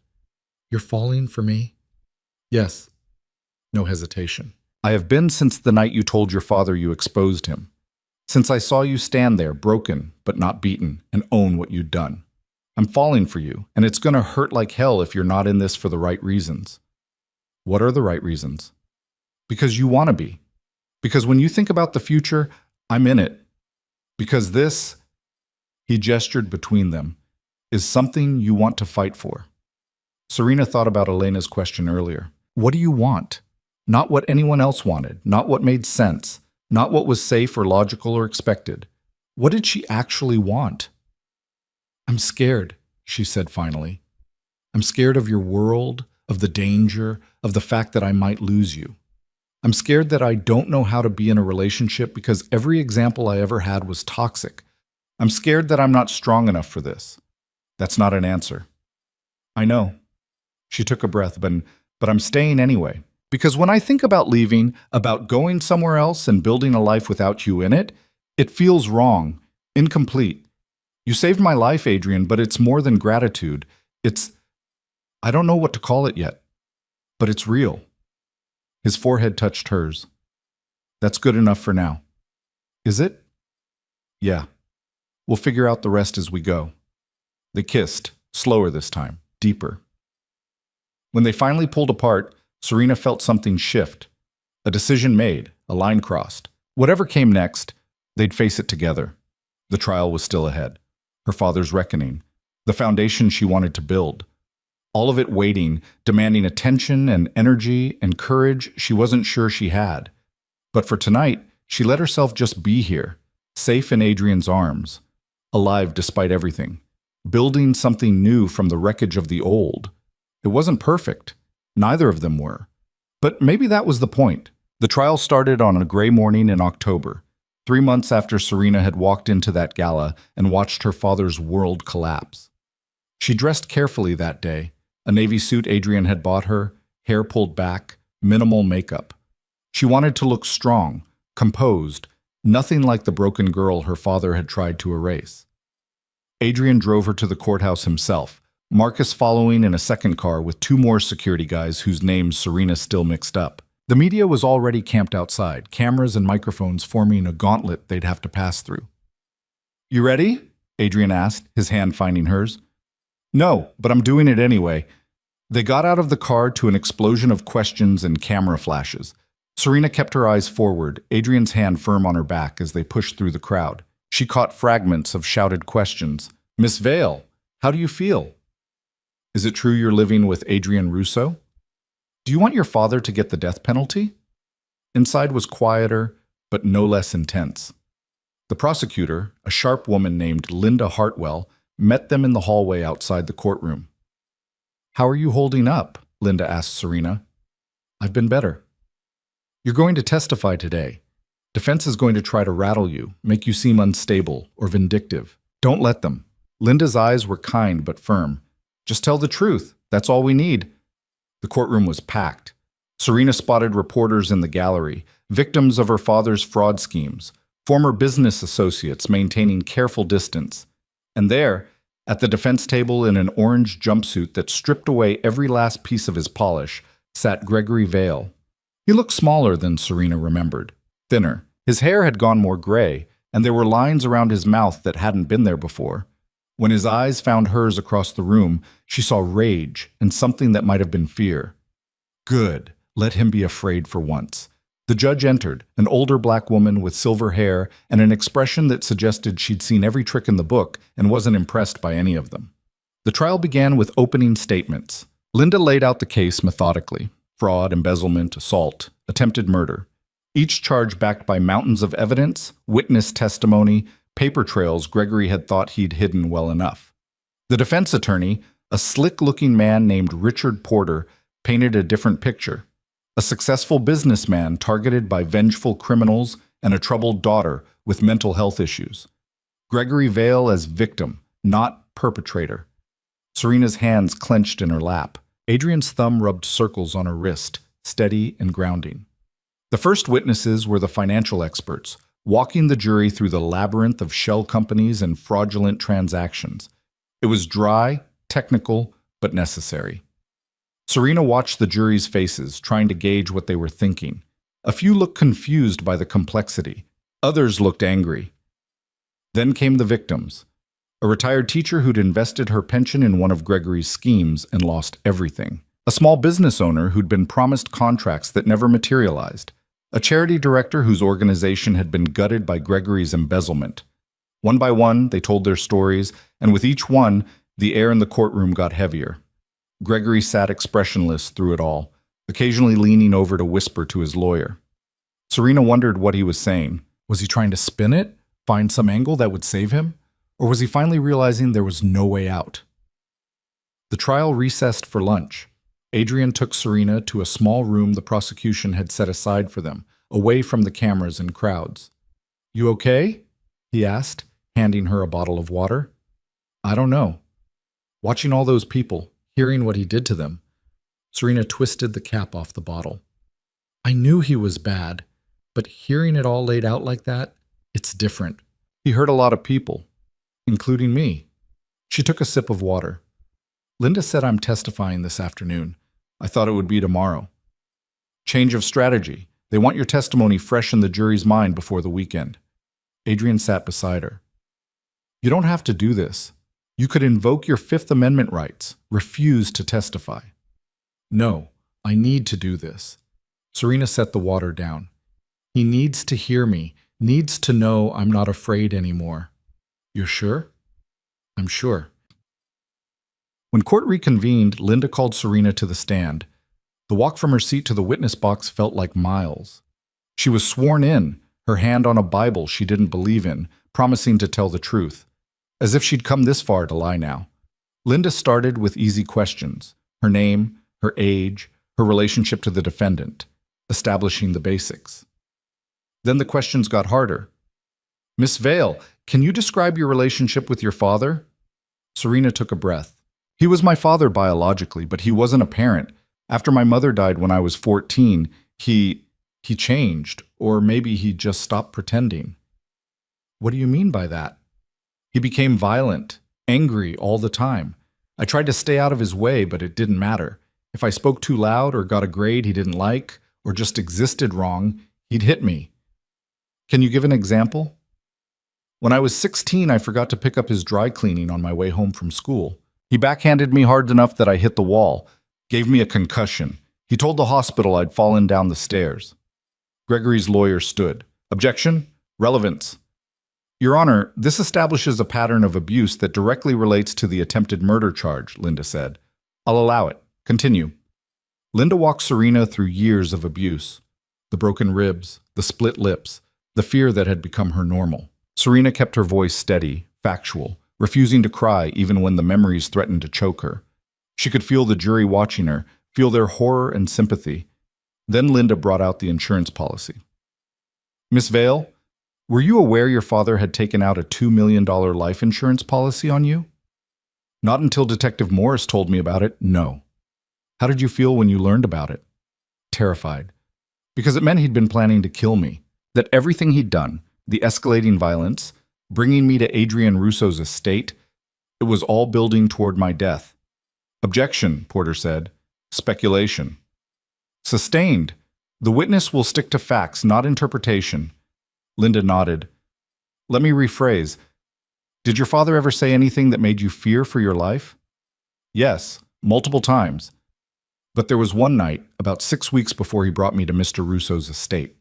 You're falling for me? Yes. No hesitation. I have been since the night you told your father you exposed him. Since I saw you stand there, broken but not beaten, and own what you'd done. I'm falling for you, and it's going to hurt like hell if you're not in this for the right reasons. What are the right reasons? Because you want to be. Because when you think about the future, I'm in it. Because this, he gestured between them, is something you want to fight for. Serena thought about Elena's question earlier. What do you want? Not what anyone else wanted, not what made sense, not what was safe or logical or expected. What did she actually want? I'm scared, she said finally. I'm scared of your world, of the danger, of the fact that I might lose you. I'm scared that I don't know how to be in a relationship because every example I ever had was toxic. I'm scared that I'm not strong enough for this. That's not an answer. I know. She took a breath, but I'm staying anyway. Because when I think about leaving, about going somewhere else and building a life without you in it, it feels wrong, incomplete. You saved my life, Adrian, but it's more than gratitude. I don't know what to call it yet, but it's real. His forehead touched hers. That's good enough for now. Is it? Yeah. We'll figure out the rest as we go. They kissed, slower this time, deeper. When they finally pulled apart, Serena felt something shift. A decision made, a line crossed. Whatever came next, they'd face it together. The trial was still ahead. Her father's reckoning. The foundation she wanted to build. All of it waiting, demanding attention and energy and courage she wasn't sure she had. But for tonight, she let herself just be here, safe in Adrian's arms, alive despite everything, building something new from the wreckage of the old. It wasn't perfect. Neither of them were. But maybe that was the point. The trial started on a gray morning in October, 3 months after Serena had walked into that gala and watched her father's world collapse. She dressed carefully that day, a navy suit Adrian had bought her, hair pulled back, minimal makeup. She wanted to look strong, composed, nothing like the broken girl her father had tried to erase. Adrian drove her to the courthouse himself, Marcus following in a second car with 2 more security guys whose names Serena still mixed up. The media was already camped outside, cameras and microphones forming a gauntlet they'd have to pass through. You ready? Adrian asked, his hand finding hers. No, but I'm doing it anyway. They got out of the car to an explosion of questions and camera flashes. Serena kept her eyes forward, Adrian's hand firm on her back as they pushed through the crowd. She caught fragments of shouted questions. Miss Vale, how do you feel? Is it true you're living with Adrian Russo? Do you want your father to get the death penalty? Inside was quieter, but no less intense. The prosecutor, a sharp woman named Linda Hartwell, met them in the hallway outside the courtroom. "How are you holding up?" Linda asked Serena. "I've been better." "You're going to testify today. Defense is going to try to rattle you, make you seem unstable or vindictive. Don't let them." Linda's eyes were kind but firm. "Just tell the truth. That's all we need." The courtroom was packed. Serena spotted reporters in the gallery, victims of her father's fraud schemes, former business associates maintaining careful distance. And there, at the defense table in an orange jumpsuit that stripped away every last piece of his polish, sat Gregory Vale. He looked smaller than Serena remembered, thinner. His hair had gone more gray, and there were lines around his mouth that hadn't been there before. When his eyes found hers across the room, she saw rage and something that might have been fear. Good. Let him be afraid for once. The judge entered, an older black woman with silver hair and an expression that suggested she'd seen every trick in the book and wasn't impressed by any of them. The trial began with opening statements. Linda laid out the case methodically: fraud, embezzlement, assault, attempted murder. Each charge backed by mountains of evidence, witness testimony, paper trails Gregory had thought he'd hidden well enough. The defense attorney, a slick-looking man named Richard Porter, painted a different picture. A successful businessman targeted by vengeful criminals and a troubled daughter with mental health issues. Gregory Vale as victim, not perpetrator. Serena's hands clenched in her lap. Adrian's thumb rubbed circles on her wrist, steady and grounding. The first witnesses were the financial experts, walking the jury through the labyrinth of shell companies and fraudulent transactions. It was dry, technical, but necessary. Serena watched the jury's faces, trying to gauge what they were thinking. A few looked confused by the complexity. Others looked angry. Then came the victims. A retired teacher who'd invested her pension in one of Gregory's schemes and lost everything. A small business owner who'd been promised contracts that never materialized. A charity director whose organization had been gutted by Gregory's embezzlement. One by one, they told their stories, and with each one, the air in the courtroom got heavier. Gregory sat expressionless through it all, occasionally leaning over to whisper to his lawyer. Serena wondered what he was saying. Was he trying to spin it, find some angle that would save him? Or was he finally realizing there was no way out? The trial recessed for lunch. Adrian took Serena to a small room the prosecution had set aside for them, away from the cameras and crowds. "You okay?" he asked, handing her a bottle of water. "I don't know." Watching all those people, hearing what he did to them, Serena twisted the cap off the bottle. "I knew he was bad, but hearing it all laid out like that, it's different. He hurt a lot of people, including me." She took a sip of water. "Linda said I'm testifying this afternoon. I thought it would be tomorrow." "Change of strategy. They want your testimony fresh in the jury's mind before the weekend." Adrian sat beside her. "You don't have to do this. You could invoke your Fifth Amendment rights, refuse to testify." "No, I need to do this." Serena set the water down. "He needs to hear me, needs to know I'm not afraid anymore." "You're sure?" "I'm sure." When court reconvened, Linda called Serena to the stand. The walk from her seat to the witness box felt like miles. She was sworn in, her hand on a Bible she didn't believe in, promising to tell the truth. As if she'd come this far to lie now. Linda started with easy questions: her name, her age, her relationship to the defendant, establishing the basics. Then the questions got harder. "Miss Vale, can you describe your relationship with your father?" Serena took a breath. "He was my father biologically, but he wasn't a parent. After my mother died when I was 14, he changed, or maybe he just stopped pretending." "What do you mean by that?" "He became violent, angry all the time. I tried to stay out of his way, but it didn't matter. If I spoke too loud or got a grade he didn't like, or just existed wrong, he'd hit me." "Can you give an example?" "When I was 16, I forgot to pick up his dry cleaning on my way home from school. He backhanded me hard enough that I hit the wall, gave me a concussion. He told the hospital I'd fallen down the stairs." Gregory's lawyer stood. "Objection? Relevance." "Your Honor, this establishes a pattern of abuse that directly relates to the attempted murder charge," Linda said. "I'll allow it. Continue." Linda walked Serena through years of abuse. The broken ribs, the split lips, the fear that had become her normal. Serena kept her voice steady, factual, refusing to cry even when the memories threatened to choke her. She could feel the jury watching her, feel their horror and sympathy. Then Linda brought out the insurance policy. Miss Vale, were you aware your father had taken out a $2 million life insurance policy on you? Not until Detective Morris told me about it, no. How did you feel when you learned about it? Terrified. Because it meant he'd been planning to kill me. That everything he'd done, the escalating violence, bringing me to Adrian Russo's estate, it was all building toward my death. Objection, Porter said. Speculation. Sustained. The witness will stick to facts, not interpretation. Linda nodded. Let me rephrase. Did your father ever say anything that made you fear for your life? Yes, multiple times. But there was one night, about 6 weeks before he brought me to Mr. Russo's estate.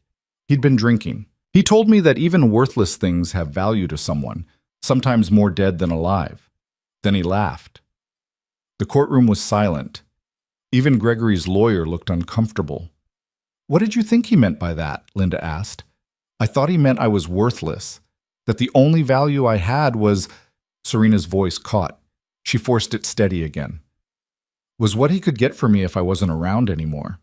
He'd been drinking. He told me that even worthless things have value to someone, sometimes more dead than alive. Then he laughed. The courtroom was silent. Even Gregory's lawyer looked uncomfortable. What did you think he meant by that? Linda asked. I thought he meant I was worthless, that the only value I had was… Serena's voice caught. She forced it steady again. Was what he could get for me if I wasn't around anymore.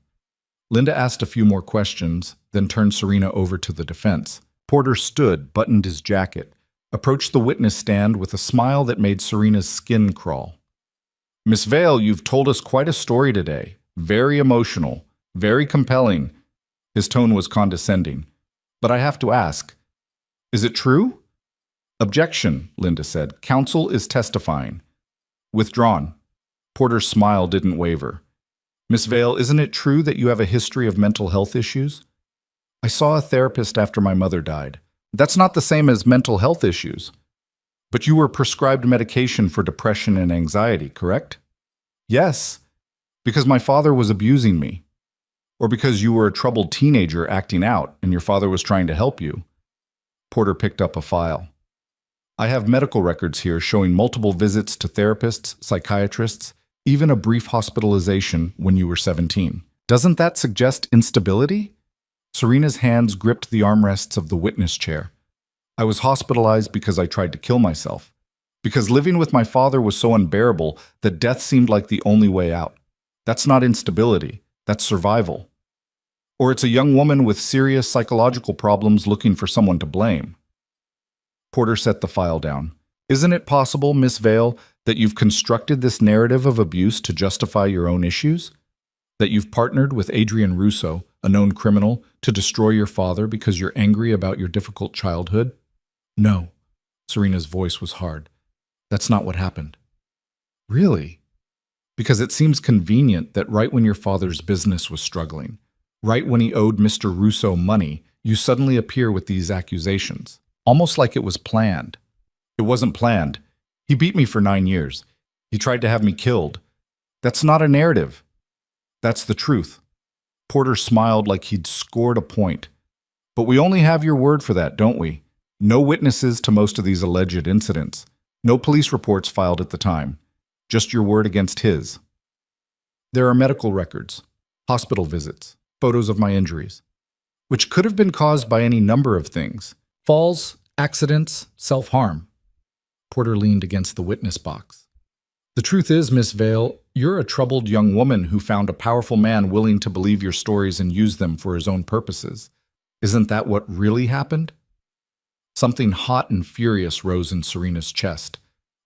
Linda asked a few more questions, then turned Serena over to the defense. Porter stood, buttoned his jacket, approached the witness stand with a smile that made Serena's skin crawl. Miss Vale, you've told us quite a story today. Very emotional, very compelling. His tone was condescending. But I have to ask, is it true? Objection, Linda said. Counsel is testifying. Withdrawn. Porter's smile didn't waver. Miss Vale, isn't it true that you have a history of mental health issues? I saw a therapist after my mother died. That's not the same as mental health issues. But you were prescribed medication for depression and anxiety, correct? Yes, because my father was abusing me. Or because you were a troubled teenager acting out and your father was trying to help you. Porter picked up a file. I have medical records here showing multiple visits to therapists, psychiatrists, even a brief hospitalization when you were 17. Doesn't that suggest instability? Serena's hands gripped the armrests of the witness chair. I was hospitalized because I tried to kill myself. Because living with my father was so unbearable that death seemed like the only way out. That's not instability. That's survival. Or it's a young woman with serious psychological problems looking for someone to blame. Porter set the file down. Isn't it possible, Miss Vale, that you've constructed this narrative of abuse to justify your own issues? That you've partnered with Adrian Russo, a known criminal, to destroy your father because you're angry about your difficult childhood? No. Serena's voice was hard. That's not what happened. Really? Because it seems convenient that right when your father's business was struggling, right when he owed Mr. Russo money, you suddenly appear with these accusations. Almost like it was planned. It wasn't planned. He beat me for 9 years. He tried to have me killed. That's not a narrative. That's the truth. Porter smiled like he'd scored a point. But we only have your word for that, don't we? No witnesses to most of these alleged incidents. No police reports filed at the time. Just your word against his. There are medical records, hospital visits, photos of my injuries, which could have been caused by any number of things. Falls, accidents, self-harm. Porter leaned against the witness box. The truth is, Miss Vale, you're a troubled young woman who found a powerful man willing to believe your stories and use them for his own purposes. Isn't that what really happened? Something hot and furious rose in Serena's chest.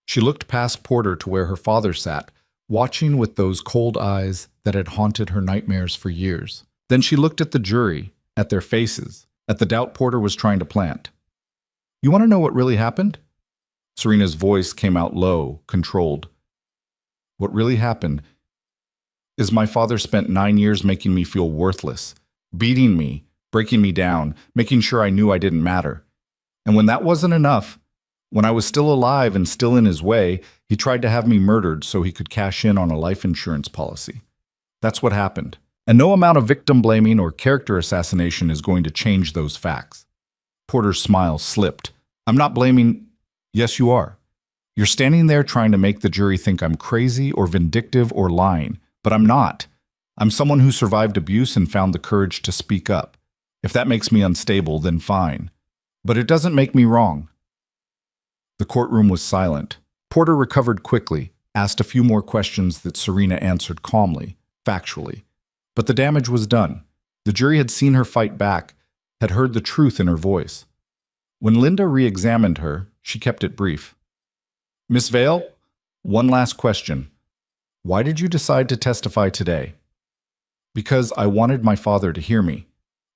She looked past Porter to where her father sat, watching with those cold eyes that had haunted her nightmares for years. Then she looked at the jury, at their faces, at the doubt Porter was trying to plant. You want to know what really happened? Serena's voice came out low, controlled. What really happened is my father spent 9 years making me feel worthless, beating me, breaking me down, making sure I knew I didn't matter. And when that wasn't enough, when I was still alive and still in his way, he tried to have me murdered so he could cash in on a life insurance policy. That's what happened. And no amount of victim blaming or character assassination is going to change those facts. Porter's smile slipped. I'm not blaming… Yes, you are. You're standing there trying to make the jury think I'm crazy or vindictive or lying, but I'm not. I'm someone who survived abuse and found the courage to speak up. If that makes me unstable, then fine. But it doesn't make me wrong. The courtroom was silent. Porter recovered quickly, asked a few more questions that Serena answered calmly, factually. But the damage was done. The jury had seen her fight back, had heard the truth in her voice. When Linda re-examined her, she kept it brief. Miss Vale, one last question. Why did you decide to testify today? Because I wanted my father to hear me,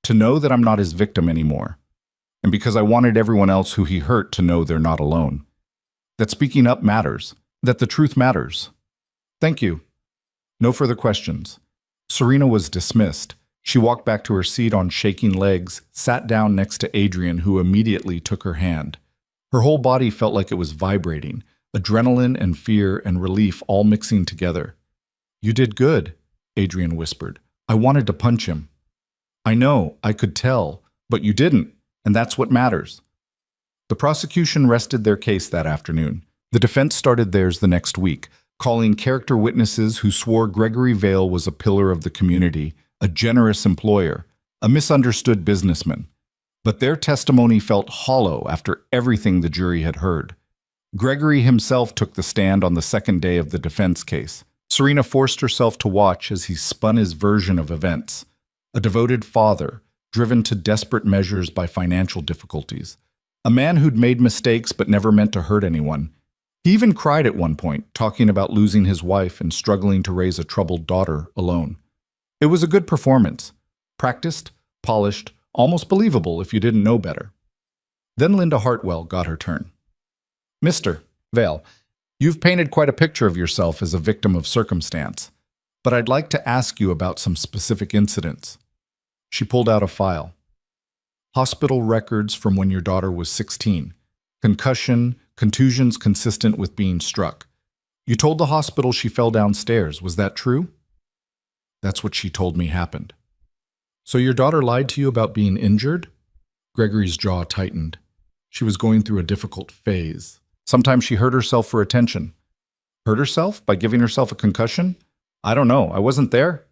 to know that I'm not his victim anymore, and because I wanted everyone else who he hurt to know they're not alone. That speaking up matters, that the truth matters. Thank you. No further questions. Serena was dismissed. She walked back to her seat on shaking legs, sat down next to Adrian, who immediately took her hand. Her whole body felt like it was vibrating, adrenaline and fear and relief all mixing together. You did good, Adrian whispered. I wanted to punch him. I know, I could tell, but you didn't, and that's what matters. The prosecution rested their case that afternoon. The defense started theirs the next week, calling character witnesses who swore Gregory Vale was a pillar of the community, a generous employer, a misunderstood businessman. But their testimony felt hollow after everything the jury had heard. Gregory himself took the stand on the second day of the defense case. Serena forced herself to watch as he spun his version of events. A devoted father, driven to desperate measures by financial difficulties. A man who'd made mistakes but never meant to hurt anyone. He even cried at one point, talking about losing his wife and struggling to raise a troubled daughter alone. It was a good performance. Practiced, polished, almost believable if you didn't know better. Then Linda Hartwell got her turn. Mr. Vale, you've painted quite a picture of yourself as a victim of circumstance, but I'd like to ask you about some specific incidents. She pulled out a file. Hospital records from when your daughter was 16. Concussion, contusions consistent with being struck. You told the hospital she fell downstairs. Was that true? That's what she told me happened. So your daughter lied to you about being injured? Gregory's jaw tightened. She was going through a difficult phase. Sometimes she hurt herself for attention. Hurt herself by giving herself a concussion? I don't know. I wasn't there.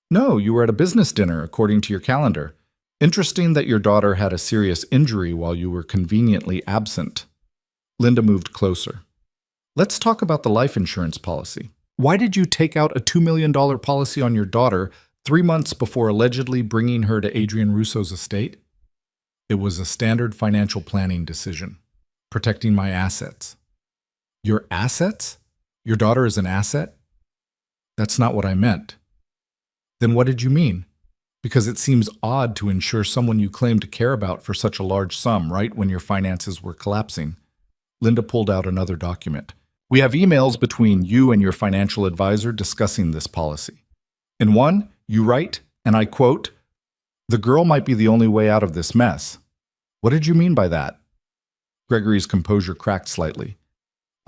No, you were at a business dinner, according to your calendar. Interesting that your daughter had a serious injury while you were conveniently absent. Linda moved closer. Let's talk about the life insurance policy. Why did you take out a $2 million policy on your daughter 3 months before allegedly bringing her to Adrian Russo's estate? It was a standard financial planning decision. Protecting my assets. Your assets? Your daughter is an asset? That's not what I meant. Then what did you mean? Because it seems odd to insure someone you claim to care about for such a large sum, right when your finances were collapsing. Linda pulled out another document. We have emails between you and your financial advisor discussing this policy. In one, you write, and I quote, "The girl might be the only way out of this mess." What did you mean by that? Gregory's composure cracked slightly.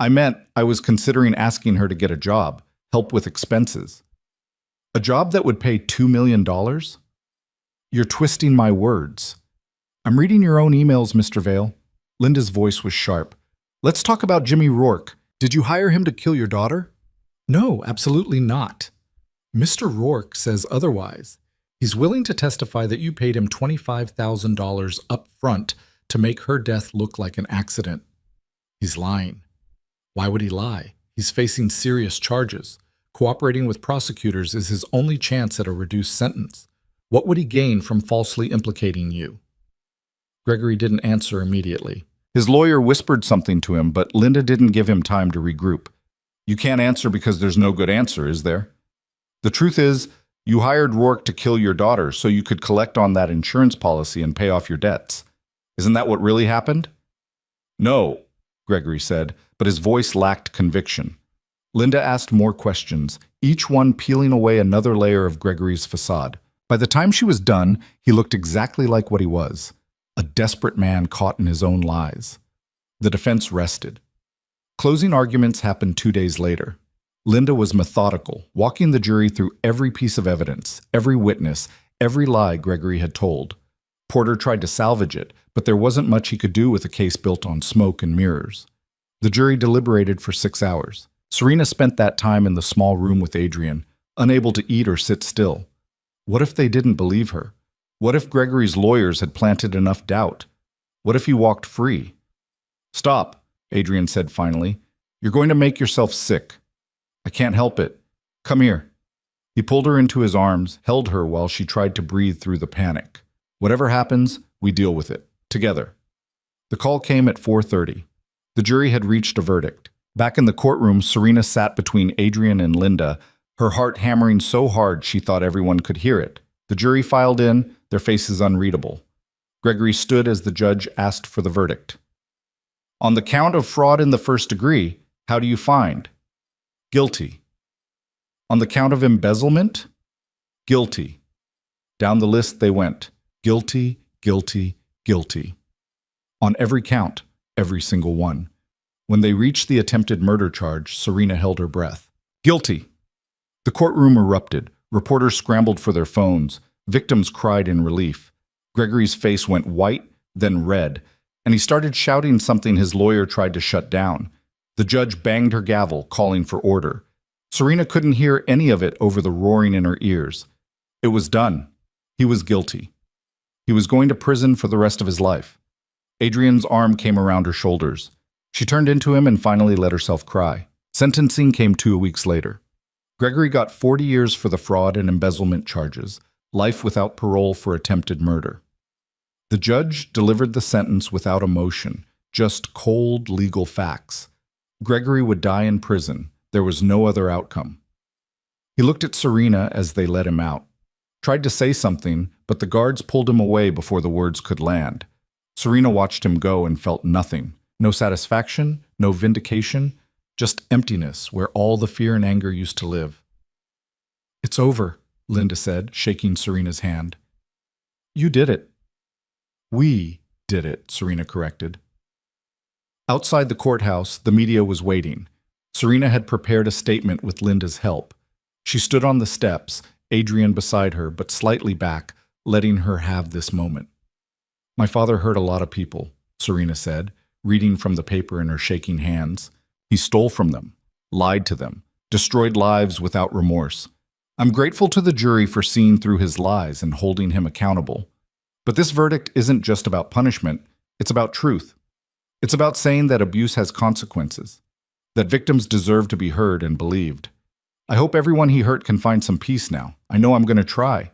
I meant I was considering asking her to get a job, help with expenses. A job that would pay $2 million? You're twisting my words. I'm reading your own emails, Mr. Vale. Linda's voice was sharp. Let's talk about Jimmy Rourke. Did you hire him to kill your daughter? No, absolutely not. Mr. Rourke says otherwise. He's willing to testify that you paid him $25,000 up front to make her death look like an accident. He's lying. Why would he lie? He's facing serious charges. Cooperating with prosecutors is his only chance at a reduced sentence. What would he gain from falsely implicating you? Gregory didn't answer immediately. His lawyer whispered something to him, but Linda didn't give him time to regroup. You can't answer because there's no good answer, is there? The truth is, you hired Rourke to kill your daughter so you could collect on that insurance policy and pay off your debts. Isn't that what really happened? No, Gregory said, but his voice lacked conviction. Linda asked more questions, each one peeling away another layer of Gregory's facade. By the time she was done, he looked exactly like what he was, a desperate man caught in his own lies. The defense rested. Closing arguments happened 2 days later. Linda was methodical, walking the jury through every piece of evidence, every witness, every lie Gregory had told. Porter tried to salvage it, but there wasn't much he could do with a case built on smoke and mirrors. The jury deliberated for 6 hours. Serena spent that time in the small room with Adrian, unable to eat or sit still. What if they didn't believe her? What if Gregory's lawyers had planted enough doubt? What if he walked free? Stop, Adrian said finally. You're going to make yourself sick. I can't help it. Come here. He pulled her into his arms, held her while she tried to breathe through the panic. Whatever happens, we deal with it. Together. The call came at 4:30. The jury had reached a verdict. Back in the courtroom, Serena sat between Adrian and Linda, her heart hammering so hard she thought everyone could hear it. The jury filed in, their faces unreadable. Gregory stood as the judge asked for the verdict. On the count of fraud in the first degree, how do you find? Guilty. On the count of embezzlement? Guilty. Down the list they went. Guilty, guilty, guilty. On every count, every single one. When they reached the attempted murder charge, Serena held her breath. Guilty. The courtroom erupted. Reporters scrambled for their phones. Victims cried in relief. Gregory's face went white, then red, and he started shouting something his lawyer tried to shut down. The judge banged her gavel, calling for order. Serena couldn't hear any of it over the roaring in her ears. It was done. He was guilty. He was going to prison for the rest of his life. Adrian's arm came around her shoulders. She turned into him and finally let herself cry. Sentencing came 2 weeks later. Gregory got 40 years for the fraud and embezzlement charges, life without parole for attempted murder. The judge delivered the sentence without emotion, just cold legal facts. Gregory would die in prison. There was no other outcome. He looked at Serena as they let him out. Tried to say something, but the guards pulled him away before the words could land. Serena watched him go and felt nothing. No satisfaction, no vindication, just emptiness where all the fear and anger used to live. It's over, Linda said, shaking Serena's hand. You did it. We did it, Serena corrected. Outside the courthouse, the media was waiting. Serena had prepared a statement with Linda's help. She stood on the steps, Adrian beside her, but slightly back, letting her have this moment. My father hurt a lot of people, Serena said, reading from the paper in her shaking hands. He stole from them, lied to them, destroyed lives without remorse. I'm grateful to the jury for seeing through his lies and holding him accountable. But this verdict isn't just about punishment, it's about truth. It's about saying that abuse has consequences, that victims deserve to be heard and believed. I hope everyone he hurt can find some peace now. I know I'm going to try.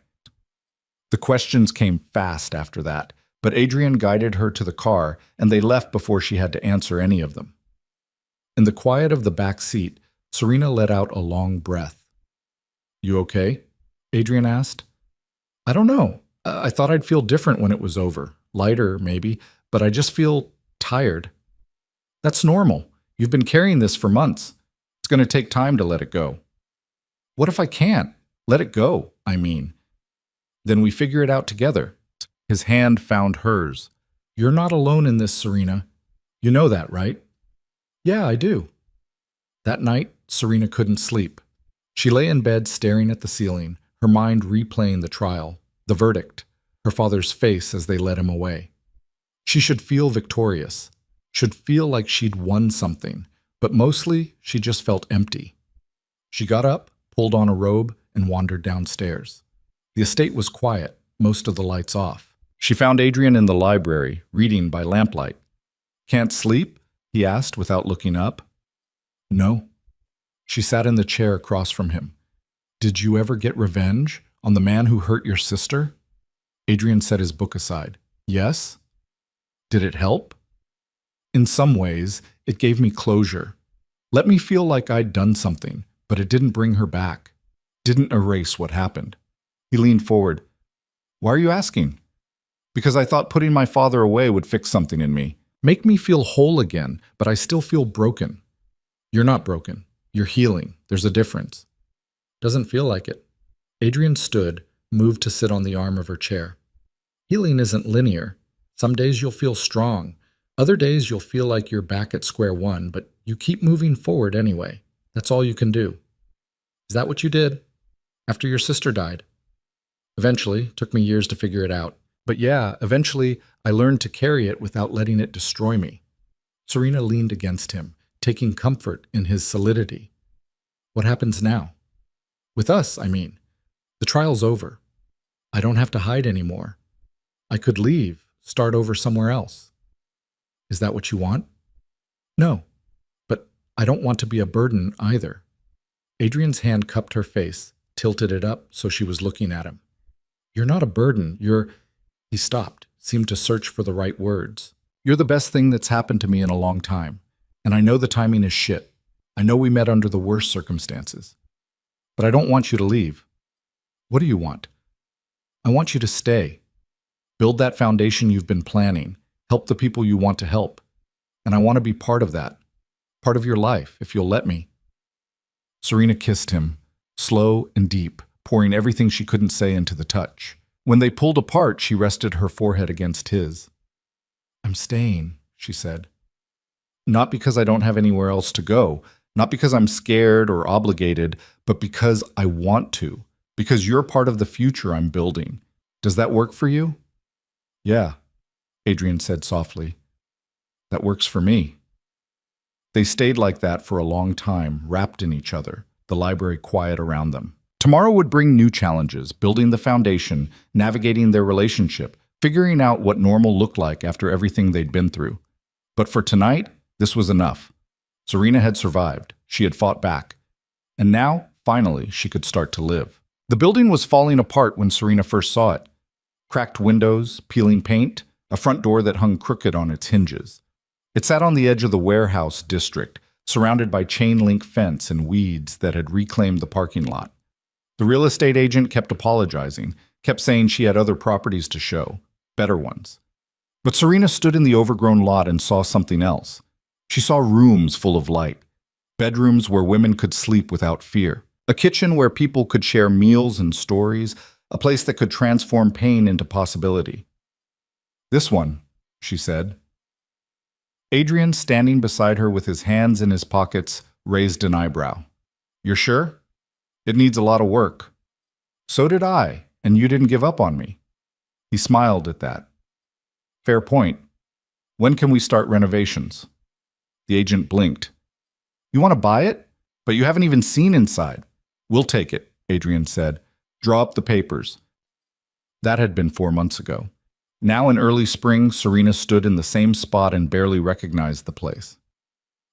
The questions came fast after that, but Adrian guided her to the car, and they left before she had to answer any of them. In the quiet of the back seat, Serena let out a long breath. You okay? Adrian asked. I don't know. I thought I'd feel different when it was over. Lighter, maybe, but I just feel tired. That's normal. You've been carrying this for months. It's going to take time to let it go. What if I can't? Let it go, I mean. Then we figure it out together. His hand found hers. You're not alone in this, Serena. You know that, right? Yeah, I do. That night, Serena couldn't sleep. She lay in bed staring at the ceiling, her mind replaying the trial, the verdict, her father's face as they led him away. She should feel victorious, should feel like she'd won something, but mostly she just felt empty. She got up, pulled on a robe, and wandered downstairs. The estate was quiet, most of the lights off. She found Adrian in the library, reading by lamplight. Can't sleep? He asked without looking up. No. She sat in the chair across from him. Did you ever get revenge on the man who hurt your sister? Adrian set his book aside. Yes. Did it help? In some ways, it gave me closure. Let me feel like I'd done something, but it didn't bring her back. Didn't erase what happened. He leaned forward. Why are you asking? Because I thought putting my father away would fix something in me. Make me feel whole again, but I still feel broken. You're not broken. You're healing. There's a difference. Doesn't feel like it. Adrian stood, moved to sit on the arm of her chair. Healing isn't linear. Some days you'll feel strong. Other days you'll feel like you're back at square one, but you keep moving forward anyway. That's all you can do. Is that what you did? After your sister died? Eventually, took me years to figure it out. But yeah, eventually I learned to carry it without letting it destroy me. Serena leaned against him, taking comfort in his solidity. What happens now? With us, I mean. The trial's over. I don't have to hide anymore. I could leave, start over somewhere else. Is that what you want? No, but I don't want to be a burden either. Adrian's hand cupped her face, tilted it up so she was looking at him. You're not a burden, you're… He stopped, seemed to search for the right words. You're the best thing that's happened to me in a long time, and I know the timing is shit. I know we met under the worst circumstances. But I don't want you to leave. What do you want? I want you to stay. Build that foundation you've been planning. Help the people you want to help. And I want to be part of that. Part of your life, if you'll let me. Serena kissed him, slow and deep, pouring everything she couldn't say into the touch. When they pulled apart, she rested her forehead against his. I'm staying, she said. Not because I don't have anywhere else to go, not because I'm scared or obligated, but because I want to, because you're part of the future I'm building. Does that work for you? Yeah, Adrian said softly. That works for me. They stayed like that for a long time, wrapped in each other, the library quiet around them. Tomorrow would bring new challenges, building the foundation, navigating their relationship, figuring out what normal looked like after everything they'd been through. But for tonight, this was enough. Serena had survived. She had fought back. And now, finally, she could start to live. The building was falling apart when Serena first saw it. Cracked windows, peeling paint, a front door that hung crooked on its hinges. It sat on the edge of the warehouse district, surrounded by chain-link fence and weeds that had reclaimed the parking lot. The real estate agent kept apologizing, kept saying she had other properties to show, better ones. But Serena stood in the overgrown lot and saw something else. She saw rooms full of light, bedrooms where women could sleep without fear, a kitchen where people could share meals and stories, a place that could transform pain into possibility. This one, she said. Adrian, standing beside her with his hands in his pockets, raised an eyebrow. You're sure? It needs a lot of work. So did I, and you didn't give up on me. He smiled at that. Fair point. When can we start renovations? The agent blinked. You want to buy it? But you haven't even seen inside. We'll take it, Adrian said. Draw up the papers. That had been 4 months ago. Now in early spring, Serena stood in the same spot and barely recognized the place.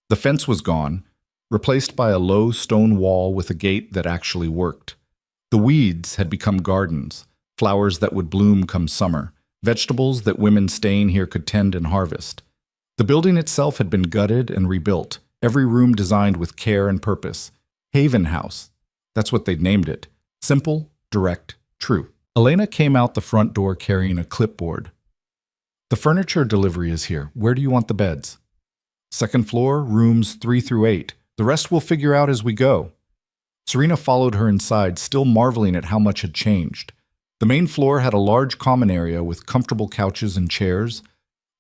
The fence was gone, replaced by a low stone wall with a gate that actually worked. The weeds had become gardens, flowers that would bloom come summer, vegetables that women staying here could tend and harvest. The building itself had been gutted and rebuilt, every room designed with care and purpose. Haven House. That's what they'd named it. Simple, direct, true. Elena came out the front door carrying a clipboard. The furniture delivery is here. Where do you want the beds? Second floor, rooms 3 through 8. The rest we'll figure out as we go. Serena followed her inside, still marveling at how much had changed. The main floor had a large common area with comfortable couches and chairs,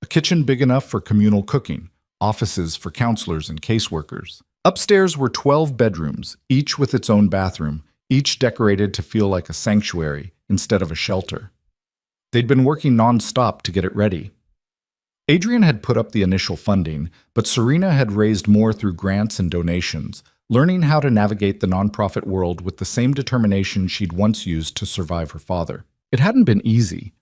a kitchen big enough for communal cooking, offices for counselors and caseworkers. Upstairs were 12 bedrooms, each with its own bathroom, each decorated to feel like a sanctuary instead of a shelter. They'd been working non-stop to get it ready. Adrian had put up the initial funding, but Serena had raised more through grants and donations, learning how to navigate the nonprofit world with the same determination she'd once used to survive her father. It hadn't been easy.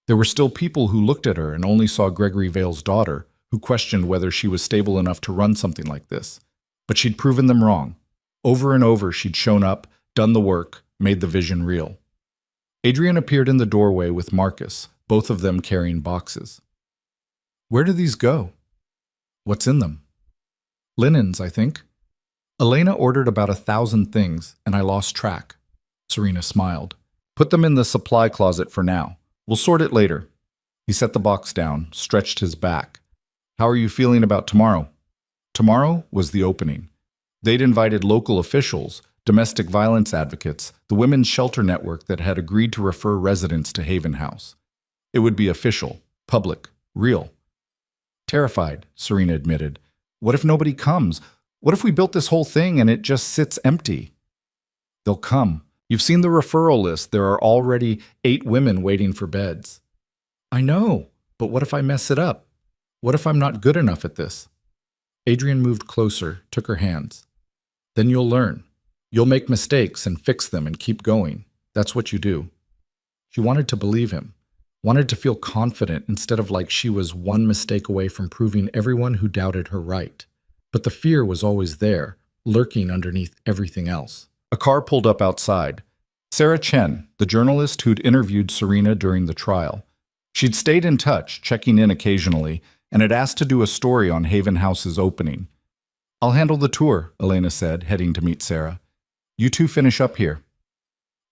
There were still people who looked at her and only saw Gregory Vale's daughter, who questioned whether she was stable enough to run something like this. But she'd proven them wrong. Over and over she'd shown up, done the work, made the vision real. Adrian appeared in the doorway with Marcus, both of them carrying boxes. Where do these go? What's in them? Linens, I think. Elena ordered about 1,000 things, and I lost track. Serena smiled. Put them in the supply closet for now. We'll sort it later. He set the box down, stretched his back. How are you feeling about tomorrow? Tomorrow was the opening. They'd invited local officials, domestic violence advocates, the women's shelter network that had agreed to refer residents to Haven House. It would be official, public, real. Terrified, Serena admitted. What if nobody comes? What if we built this whole thing and it just sits empty? They'll come. You've seen the referral list. There are already 8 women waiting for beds. I know, but what if I mess it up? What if I'm not good enough at this? Adrian moved closer, took her hands. Then you'll learn. You'll make mistakes and fix them and keep going. That's what you do. She wanted to believe him. wanted to feel confident instead of like she was one mistake away from proving everyone who doubted her right. But the fear was always there, lurking underneath everything else. A car pulled up outside. Sarah Chen, the journalist who'd interviewed Serena during the trial. She'd stayed in touch, checking in occasionally, and had asked to do a story on Haven House's opening. "I'll handle the tour," Elena said, heading to meet Sarah. "You two finish up here."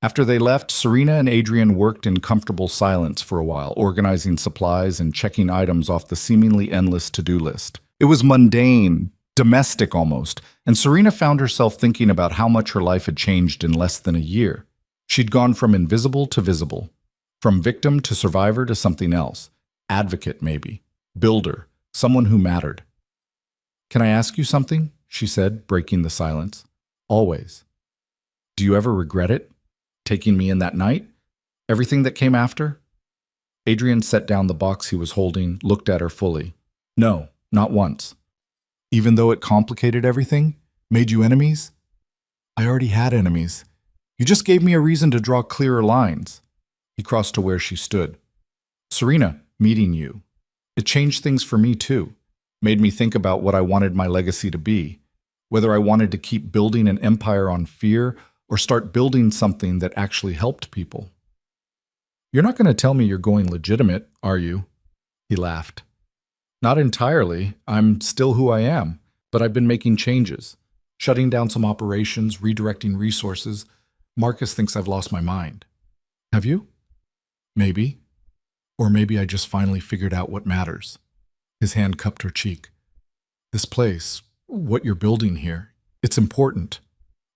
After they left, Serena and Adrian worked in comfortable silence for a while, organizing supplies and checking items off the seemingly endless to-do list. It was mundane, domestic almost, and Serena found herself thinking about how much her life had changed in less than a year. She'd gone from invisible to visible, from victim to survivor to something else. Advocate, maybe. Builder. Someone who mattered. "Can I ask you something?" she said, breaking the silence. "Always. Do you ever regret it? Taking me in that night? Everything that came after?" Adrian set down the box he was holding, looked at her fully. "No, not once." "Even though it complicated everything? Made you enemies?" "I already had enemies. You just gave me a reason to draw clearer lines." He crossed to where she stood. "Serena, meeting you. It changed things for me too. Made me think about what I wanted my legacy to be. Whether I wanted to keep building an empire on fear or start building something that actually helped people." "You're not going to tell me you're going legitimate, are you?" He laughed. "Not entirely. I'm still who I am, but I've been making changes. Shutting down some operations, redirecting resources. Marcus thinks I've lost my mind." "Have you?" "Maybe. Or maybe I just finally figured out what matters." His hand cupped her cheek. "This place, what you're building here, it's important.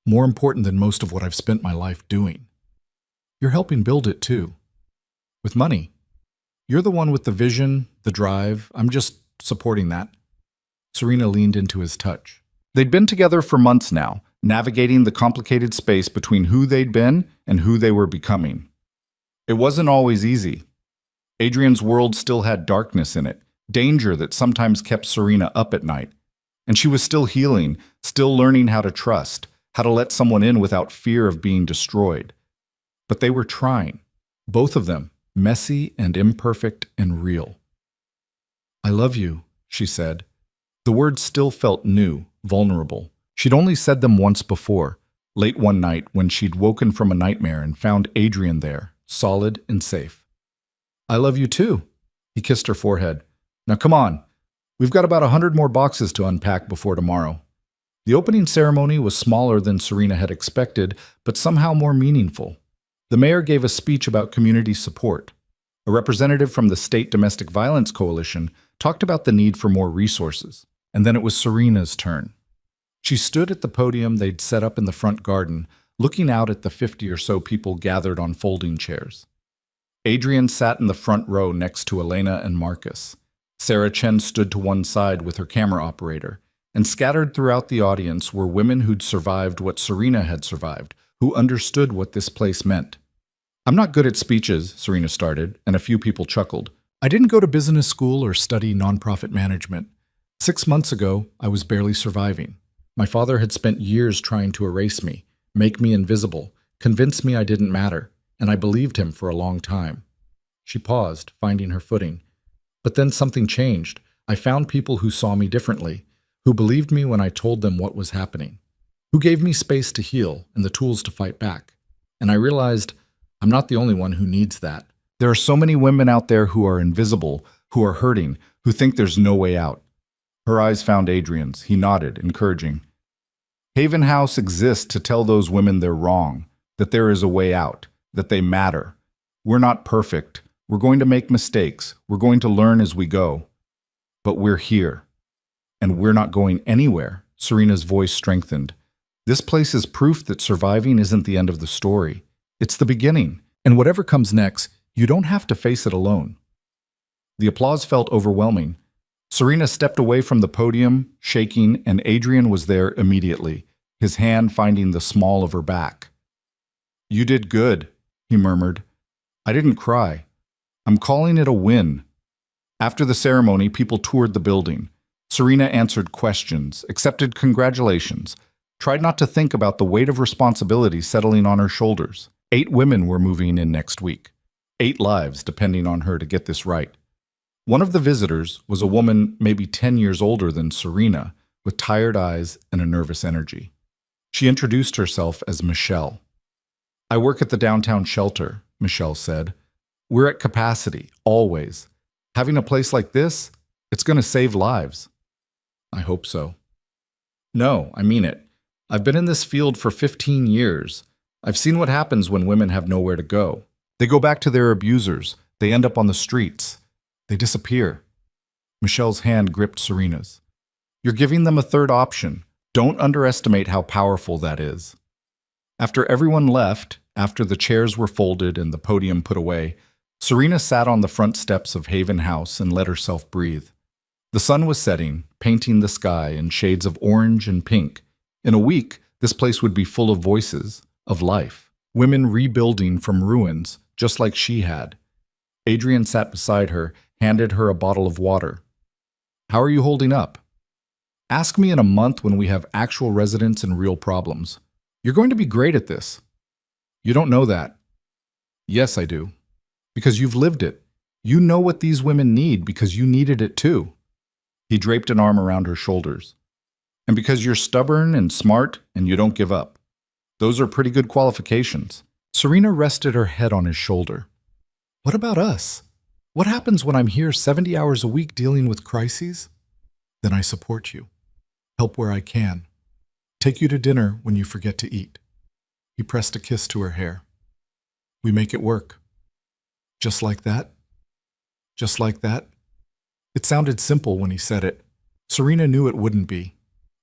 More important than most of what I've spent my life doing. You're helping build it too. With money. You're the one with the vision, the drive. I'm just supporting that." Serena leaned into his touch. They'd been together for months now, navigating the complicated space between who they'd been and who they were becoming. It wasn't always easy. Adrian's world still had darkness in it, danger that sometimes kept Serena up at night. And she was still healing, still learning how to trust, how to let someone in without fear of being destroyed. But they were trying, both of them, messy and imperfect and real. "I love you," she said. The words still felt new, vulnerable. She'd only said them once before, late one night when she'd woken from a nightmare and found Adrian there, solid and safe. "I love you too." He kissed her forehead. "Now come on. We've got about 100 more boxes to unpack before tomorrow." The opening ceremony was smaller than Serena had expected, but somehow more meaningful. The mayor gave a speech about community support. A representative from the State Domestic Violence Coalition talked about the need for more resources. And then it was Serena's turn. She stood at the podium they'd set up in the front garden, looking out at the 50 or so people gathered on folding chairs. Adrian sat in the front row next to Elena and Marcus. Sarah Chen stood to one side with her camera operator, and scattered throughout the audience were women who'd survived what Serena had survived, who understood what this place meant. "I'm not good at speeches," Serena started, and a few people chuckled. "I didn't go to business school or study nonprofit management. 6 months ago, I was barely surviving. My father had spent years trying to erase me, make me invisible, convince me I didn't matter, and I believed him for a long time." She paused, finding her footing. "But then something changed. I found people who saw me differently, who believed me when I told them what was happening, who gave me space to heal and the tools to fight back. And I realized I'm not the only one who needs that. There are so many women out there who are invisible, who are hurting, who think there's no way out." Her eyes found Adrian's. He nodded, encouraging. "Haven House exists to tell those women they're wrong, that there is a way out, that they matter. We're not perfect. We're going to make mistakes. We're going to learn as we go. But we're here. And we're not going anywhere." Serena's voice strengthened. "This place is proof that surviving isn't the end of the story. It's the beginning. And whatever comes next, you don't have to face it alone." The applause felt overwhelming. Serena stepped away from the podium, shaking, and Adrian was there immediately, his hand finding the small of her back. "You did good," he murmured. "I didn't cry. I'm calling it a win." After the ceremony, people toured the building. Serena answered questions, accepted congratulations, tried not to think about the weight of responsibility settling on her shoulders. 8 women were moving in next week. 8 lives depending on her to get this right. One of the visitors was a woman maybe 10 years older than Serena, with tired eyes and a nervous energy. She introduced herself as Michelle. "I work at the downtown shelter," Michelle said. "We're at capacity, always. Having a place like this, it's going to save lives." "I hope so." "No, I mean it. I've been in this field for 15 years. I've seen what happens when women have nowhere to go. They go back to their abusers. They end up on the streets. They disappear." Michelle's hand gripped Serena's. "You're giving them a third option. Don't underestimate how powerful that is." After everyone left, after the chairs were folded and the podium put away, Serena sat on the front steps of Haven House and let herself breathe. The sun was setting, painting the sky in shades of orange and pink. In a week, this place would be full of voices, of life. Women rebuilding from ruins, just like she had. Adrian sat beside her, handed her a bottle of water. "How are you holding up? Ask me in a month when we have actual residents and real problems. You're going to be great at this." "You don't know that." "Yes, I do. Because you've lived it. You know what these women need because you needed it too." He draped an arm around her shoulders. "And because you're stubborn and smart and you don't give up. Those are pretty good qualifications." Serena rested her head on his shoulder. "What about us? What happens when I'm here 70 hours a week dealing with crises? Then I support you. Help where I can. Take you to dinner when you forget to eat." He pressed a kiss to her hair. "We make it work." "Just like that? Just like that?" It sounded simple when he said it. Serena knew it wouldn't be.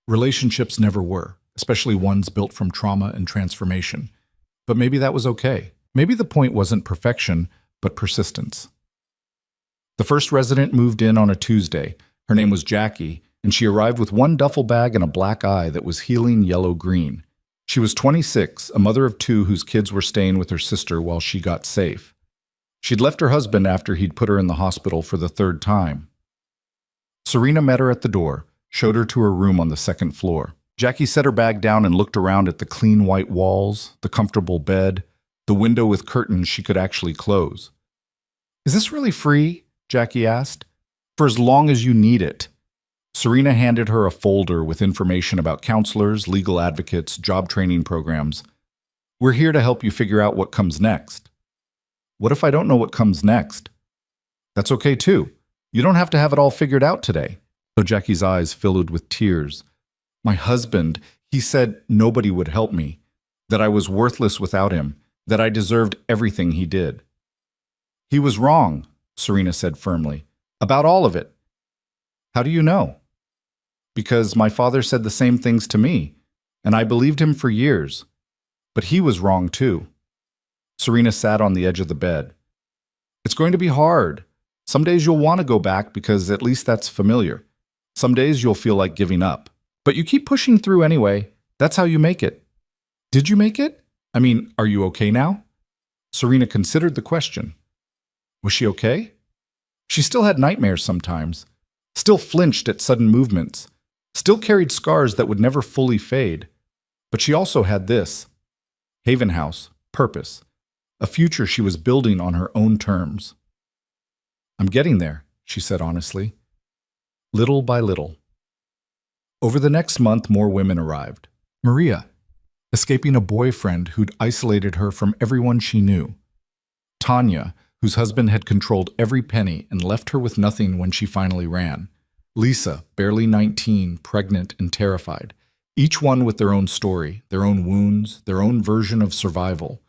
Relationships never were, especially ones built from trauma and transformation. But maybe that was okay. Maybe the point wasn't perfection, but persistence. The first resident moved in on a Tuesday. Her name was Jackie, and she arrived with one duffel bag and a black eye that was healing yellow-green. She was 26, a mother of 2 whose kids were staying with her sister while she got safe. She'd left her husband after he'd put her in the hospital for the 3rd time. Serena met her at the door, showed her to her room on the 2nd floor. Jackie set her bag down and looked around at the clean white walls, the comfortable bed, the window with curtains she could actually close. "Is this really free?" Jackie asked. "For as long as you need it." Serena handed her a folder with information about counselors, legal advocates, job training programs. "We're here to help you figure out what comes next." "What if I don't know what comes next?" "That's okay too. You don't have to have it all figured out today." So Jackie's eyes filled with tears. "My husband, he said nobody would help me, that I was worthless without him, that I deserved everything he did." "He was wrong," Serena said firmly, "about all of it." "How do you know?" "Because my father said the same things to me, and I believed him for years. But he was wrong too." Serena sat on the edge of the bed. "It's going to be hard. Some days you'll want to go back because at least that's familiar. Some days you'll feel like giving up. But you keep pushing through anyway. That's how you make it." "Did you make it? I mean, are you okay now?" Serena considered the question. Was she okay? She still had nightmares sometimes, still flinched at sudden movements, still carried scars that would never fully fade. But she also had this: Haven House, purpose, a future she was building on her own terms. "I'm getting there," she said honestly. Little by little. Over the next month, more women arrived. Maria, escaping a boyfriend who'd isolated her from everyone she knew. Tanya, whose husband had controlled every penny and left her with nothing when she finally ran. Lisa, barely 19, pregnant and terrified. Each one with their own story, their own wounds, their own version of survival.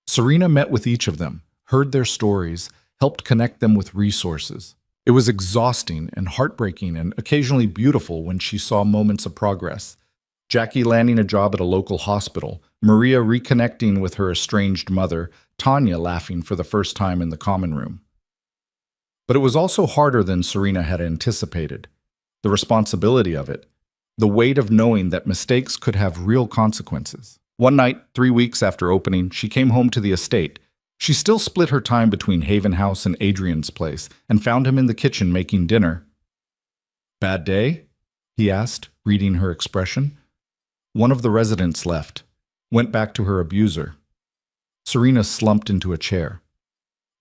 Serena met with each of them, heard their stories, helped connect them with resources. It was exhausting and heartbreaking and occasionally beautiful when she saw moments of progress. Jackie landing a job at a local hospital, Maria reconnecting with her estranged mother, Tanya laughing for the first time in the common room. But it was also harder than Serena had anticipated. The responsibility of it, the weight of knowing that mistakes could have real consequences. One night, 3 weeks after opening, she came home to the estate. She still split her time between Haven House and Adrian's place and found him in the kitchen making dinner. "Bad day?" he asked, reading her expression. One of the residents left, went back to her abuser. Serena slumped into a chair.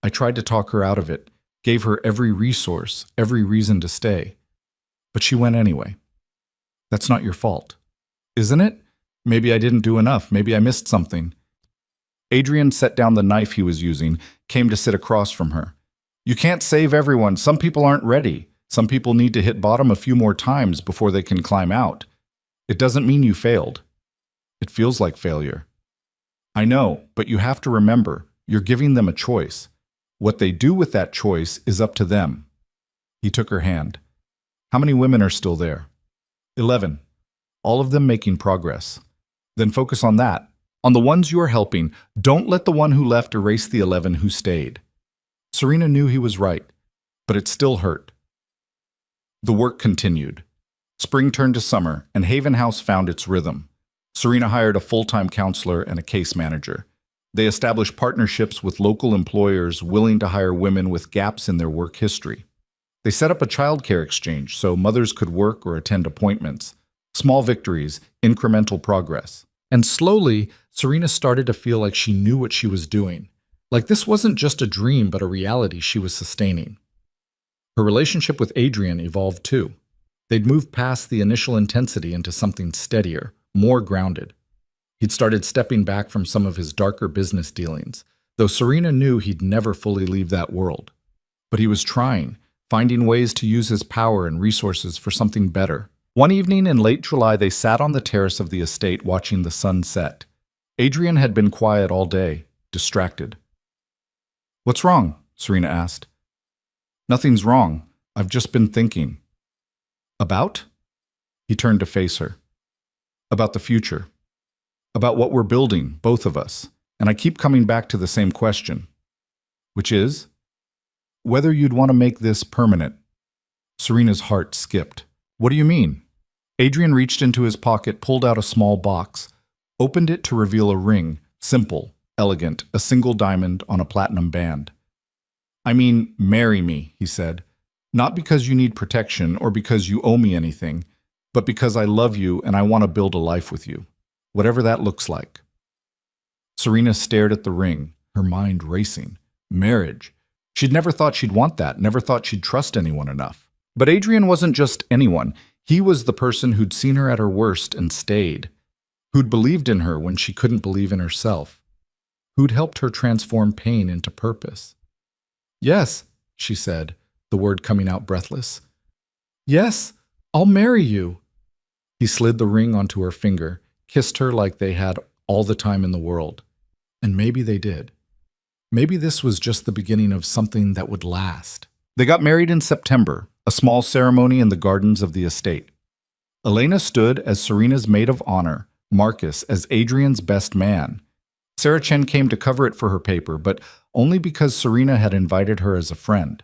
I tried to talk her out of it, gave her every resource, every reason to stay. But she went anyway. That's not your fault. Isn't it? Maybe I didn't do enough. Maybe I missed something. Adrian set down the knife he was using, came to sit across from her. You can't save everyone. Some people aren't ready. Some people need to hit bottom a few more times before they can climb out. It doesn't mean you failed. It feels like failure. I know, but you have to remember, you're giving them a choice. What they do with that choice is up to them. He took her hand. How many women are still there? 11. All of them making progress. Then focus on that. On the ones you are helping. Don't let the one who left erase the 11 who stayed. Serena knew he was right, but it still hurt. The work continued. Spring turned to summer, and Haven House found its rhythm. Serena hired a full-time counselor and a case manager. They established partnerships with local employers willing to hire women with gaps in their work history. They set up a childcare exchange so mothers could work or attend appointments. Small victories, incremental progress. And slowly, Serena started to feel like she knew what she was doing. Like this wasn't just a dream, but a reality she was sustaining. Her relationship with Adrian evolved too. They'd moved past the initial intensity into something steadier, more grounded. He'd started stepping back from some of his darker business dealings, though Serena knew he'd never fully leave that world. But he was trying, finding ways to use his power and resources for something better. One evening in late July, they sat on the terrace of the estate watching the sun set. Adrian had been quiet all day, distracted. What's wrong? Serena asked. Nothing's wrong. I've just been thinking. About? He turned to face her. About the future. About what we're building, both of us. And I keep coming back to the same question. Which is? Whether you'd want to make this permanent. Serena's heart skipped. What do you mean? Adrian reached into his pocket, pulled out a small box, opened it to reveal a ring, simple, elegant, a single diamond on a platinum band. I mean, marry me, he said. Not because you need protection or because you owe me anything, but because I love you and I want to build a life with you, whatever that looks like. Serena stared at the ring, her mind racing. Marriage. She'd never thought she'd want that, never thought she'd trust anyone enough. But Adrian wasn't just anyone. He was the person who'd seen her at her worst and stayed, who'd believed in her when she couldn't believe in herself, who'd helped her transform pain into purpose. Yes, she said, the word coming out breathless. Yes, I'll marry you. He slid the ring onto her finger, kissed her like they had all the time in the world. And maybe they did. Maybe this was just the beginning of something that would last. They got married in September, a small ceremony in the gardens of the estate. Elena stood as Serena's maid of honor, Marcus as Adrian's best man. Sarah Chen came to cover it for her paper, but only because Serena had invited her as a friend.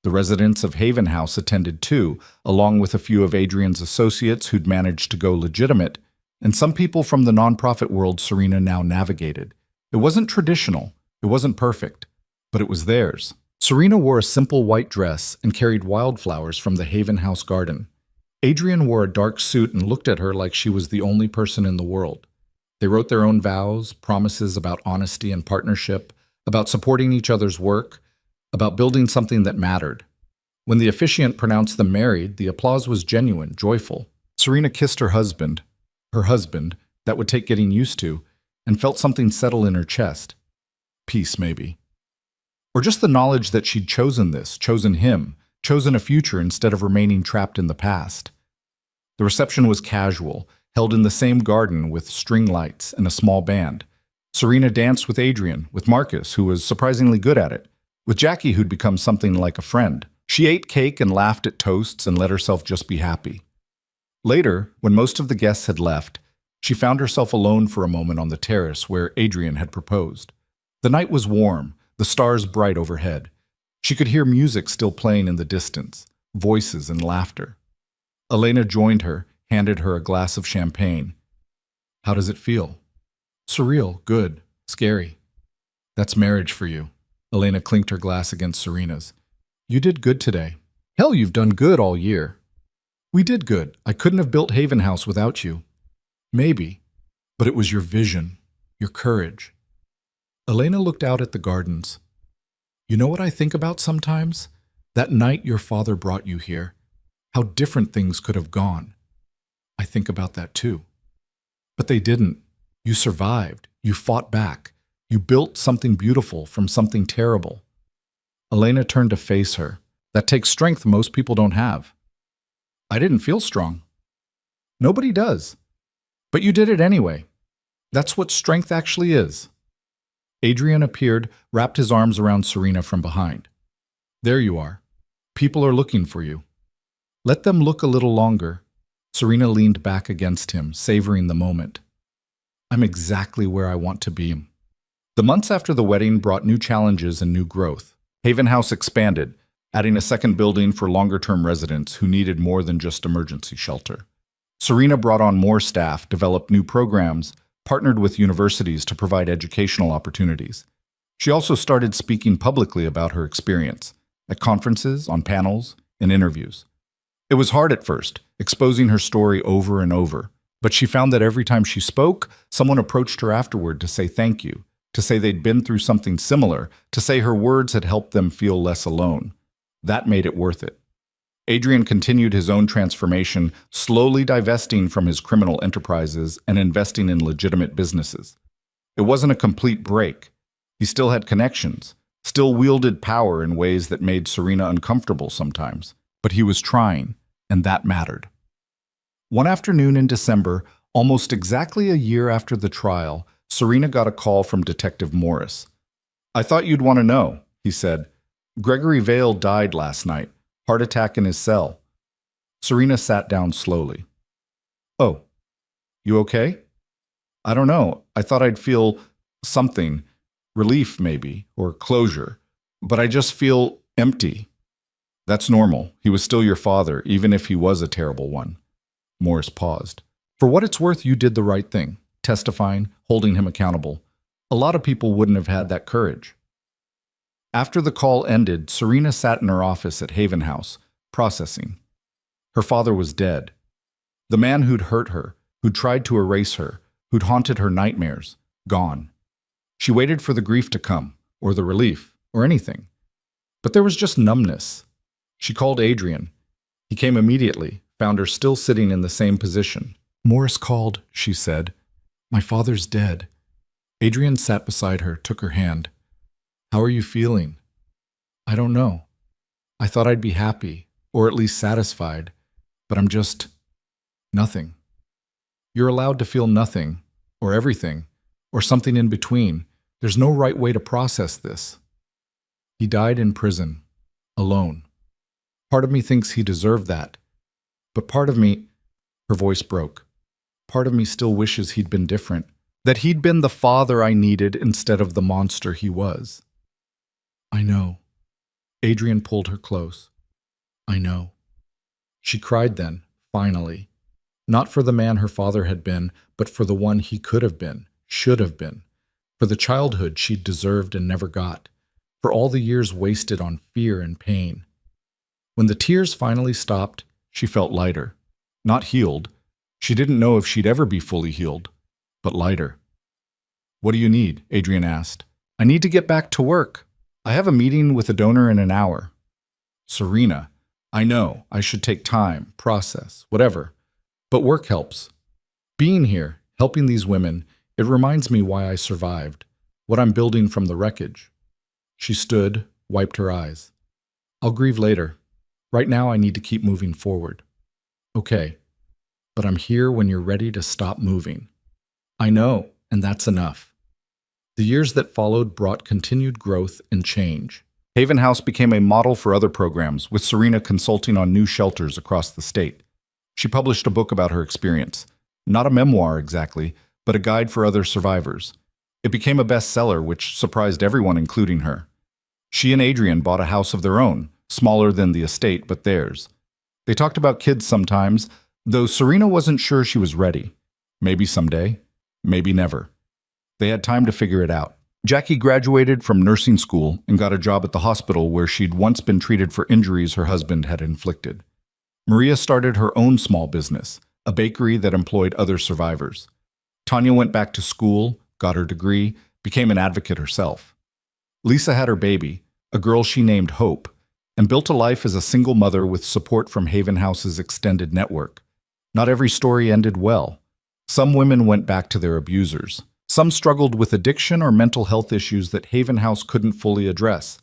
The residents of Haven House attended too, along with a few of Adrian's associates who'd managed to go legitimate, and some people from the nonprofit world Serena now navigated. It wasn't traditional, it wasn't perfect, but it was theirs. Serena wore a simple white dress and carried wildflowers from the Haven House garden. Adrian wore a dark suit and looked at her like she was the only person in the world. They wrote their own vows, promises about honesty and partnership, about supporting each other's work, about building something that mattered. When the officiant pronounced them married, the applause was genuine, joyful. Serena kissed her husband, that would take getting used to, and felt something settle in her chest. Peace, maybe. Or just the knowledge that she'd chosen this, chosen him, chosen a future instead of remaining trapped in the past. The reception was casual, held in the same garden with string lights and a small band. Serena danced with Adrian, with Marcus, who was surprisingly good at it, with Jackie, who'd become something like a friend. She ate cake and laughed at toasts and let herself just be happy. Later, when most of the guests had left, she found herself alone for a moment on the terrace where Adrian had proposed. The night was warm, the stars bright overhead. She could hear music still playing in the distance, voices and laughter. Elena joined her, handed her a glass of champagne. How does it feel? Surreal, good, scary. That's marriage for you. Elena clinked her glass against Serena's. You did good today. Hell, you've done good all year. We did good. I couldn't have built Haven House without you. Maybe, but it was your vision, your courage. Elena looked out at the gardens. You know what I think about sometimes? That night your father brought you here. How different things could have gone. I think about that too. But they didn't. You survived. You fought back. You built something beautiful from something terrible. Elena turned to face her. That takes strength most people don't have. I didn't feel strong. Nobody does. But you did it anyway. That's what strength actually is. Adrian appeared, wrapped his arms around Serena from behind. There you are. People are looking for you. Let them look a little longer. Serena leaned back against him, savoring the moment. I'm exactly where I want to be. The months after the wedding brought new challenges and new growth. Haven House expanded, adding a second building for longer-term residents who needed more than just emergency shelter. Serena brought on more staff, developed new programs, partnered with universities to provide educational opportunities. She also started speaking publicly about her experience, at conferences, on panels, and interviews. It was hard at first, exposing her story over and over, but she found that every time she spoke, someone approached her afterward to say thank you, to say they'd been through something similar, to say her words had helped them feel less alone. That made it worth it. Adrian continued his own transformation, slowly divesting from his criminal enterprises and investing in legitimate businesses. It wasn't a complete break. He still had connections, still wielded power in ways that made Serena uncomfortable sometimes, but he was trying, and that mattered. One afternoon in December, almost exactly a year after the trial, Serena got a call from Detective Morris. I thought you'd want to know, he said. Gregory Vale died last night. Heart attack in his cell. Serena sat down slowly. Oh, you okay? I don't know. I thought I'd feel something, relief maybe, or closure, but I just feel empty. That's normal. He was still your father, even if he was a terrible one. Morris paused. For what it's worth, you did the right thing, testifying, holding him accountable. A lot of people wouldn't have had that courage. After the call ended, Serena sat in her office at Haven House, processing. Her father was dead. The man who'd hurt her, who'd tried to erase her, who'd haunted her nightmares, gone. She waited for the grief to come, or the relief, or anything. But there was just numbness. She called Adrian. He came immediately, found her still sitting in the same position. Morris called, she said. My father's dead. Adrian sat beside her, took her hand. How are you feeling? I don't know. I thought I'd be happy, or at least satisfied, but I'm just nothing. You're allowed to feel nothing, or everything, or something in between. There's no right way to process this. He died in prison, alone. Part of me thinks he deserved that, but part of me, her voice broke. Part of me still wishes he'd been different, that he'd been the father I needed instead of the monster he was. I know. Adrian pulled her close. I know. She cried then, finally. Not for the man her father had been, but for the one he could have been, should have been. For the childhood she'd deserved and never got. For all the years wasted on fear and pain. When the tears finally stopped, she felt lighter. Not healed. She didn't know if she'd ever be fully healed, but lighter. What do you need? Adrian asked. I need to get back to work. I have a meeting with a donor in an hour. Serena, I know I should take time, process, whatever. But work helps. Being here, helping these women, it reminds me why I survived, what I'm building from the wreckage. She stood, wiped her eyes. I'll grieve later. Right now I need to keep moving forward. Okay, but I'm here when you're ready to stop moving. I know, and that's enough. The years that followed brought continued growth and change. Haven House became a model for other programs, with Serena consulting on new shelters across the state. She published a book about her experience. Not a memoir exactly, but a guide for other survivors. It became a bestseller, which surprised everyone, including her. She and Adrian bought a house of their own, smaller than the estate, but theirs. They talked about kids sometimes, though Serena wasn't sure she was ready. Maybe someday, maybe never. They had time to figure it out. Jackie graduated from nursing school and got a job at the hospital where she'd once been treated for injuries her husband had inflicted. Maria started her own small business, a bakery that employed other survivors. Tanya went back to school, got her degree, became an advocate herself. Lisa had her baby, a girl she named Hope, and built a life as a single mother with support from Haven House's extended network. Not every story ended well. Some women went back to their abusers. Some struggled with addiction or mental health issues that Haven House couldn't fully address.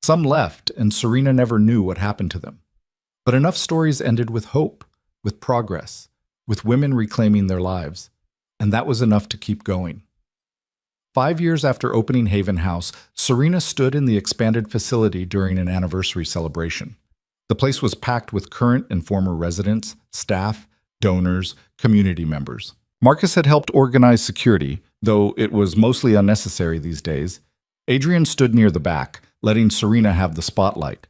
Some left, and Serena never knew what happened to them. But enough stories ended with hope, with progress, with women reclaiming their lives, and that was enough to keep going. 5 years after opening Haven House, Serena stood in the expanded facility during an anniversary celebration. The place was packed with current and former residents, staff, donors, community members. Marcus had helped organize security, though it was mostly unnecessary these days. Adrian stood near the back, letting Serena have the spotlight.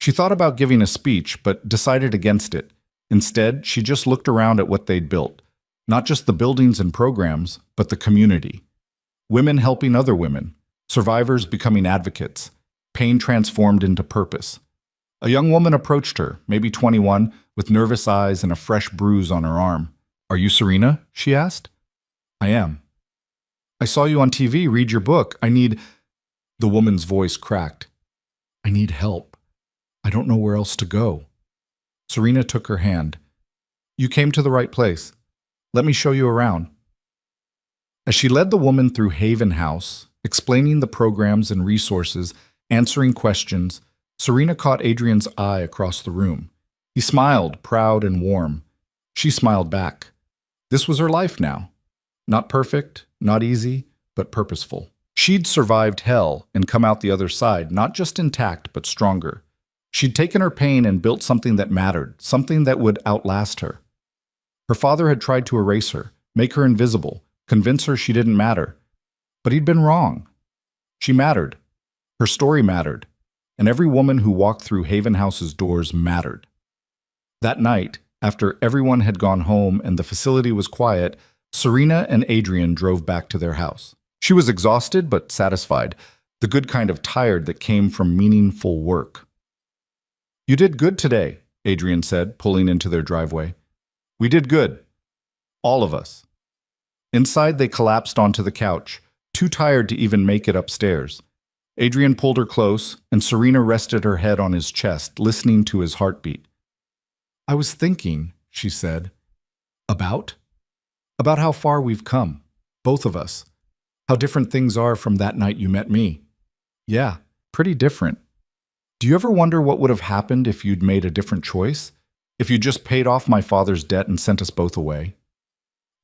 She thought about giving a speech, but decided against it. Instead, she just looked around at what they'd built. Not just the buildings and programs, but the community. Women helping other women, survivors becoming advocates, pain transformed into purpose. A young woman approached her, maybe 21, with nervous eyes and a fresh bruise on her arm. "Are you Serena?" she asked. "I am." "I saw you on TV read your book. I need—" The woman's voice cracked. "I need help. I don't know where else to go." Serena took her hand. "You came to the right place. Let me show you around." As she led the woman through Haven House, explaining the programs and resources, answering questions, Serena caught Adrian's eye across the room. He smiled, proud and warm. She smiled back. This was her life now. Not perfect, not easy, but purposeful. She'd survived hell and come out the other side, not just intact, but stronger. She'd taken her pain and built something that mattered, something that would outlast her. Her father had tried to erase her, make her invisible, convince her she didn't matter. But he'd been wrong. She mattered. Her story mattered. And every woman who walked through Haven House's doors mattered. That night, after everyone had gone home and the facility was quiet, Serena and Adrian drove back to their house. She was exhausted but satisfied, the good kind of tired that came from meaningful work. "You did good today," Adrian said, pulling into their driveway. "We did good. All of us." Inside, they collapsed onto the couch, too tired to even make it upstairs. Adrian pulled her close, and Serena rested her head on his chest, listening to his heartbeat. "I was thinking," she said, about how far we've come, both of us. How different things are from that night you met me. Yeah, pretty different. Do you ever wonder what would have happened if you'd made a different choice? If you just paid off my father's debt and sent us both away?"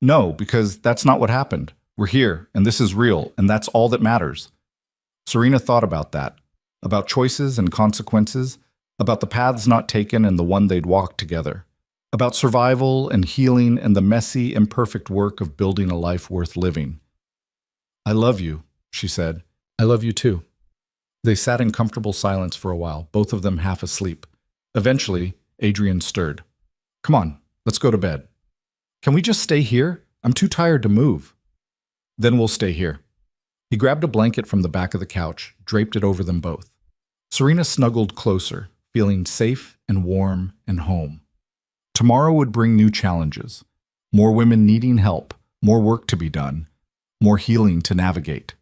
"No, because that's not what happened. We're here, and this is real, and that's all that matters." Serena thought about that, about choices and consequences, about the paths not taken and the one they'd walked together, about survival and healing and the messy, imperfect work of building a life worth living. "I love you," she said. "I love you too." They sat in comfortable silence for a while, both of them half asleep. Eventually, Adrian stirred. "Come on, let's go to bed." "Can we just stay here? I'm too tired to move." "Then we'll stay here." He grabbed a blanket from the back of the couch, draped it over them both. Serena snuggled closer, feeling safe and warm and home. Tomorrow would bring new challenges. More women needing help, more work to be done, more healing to navigate.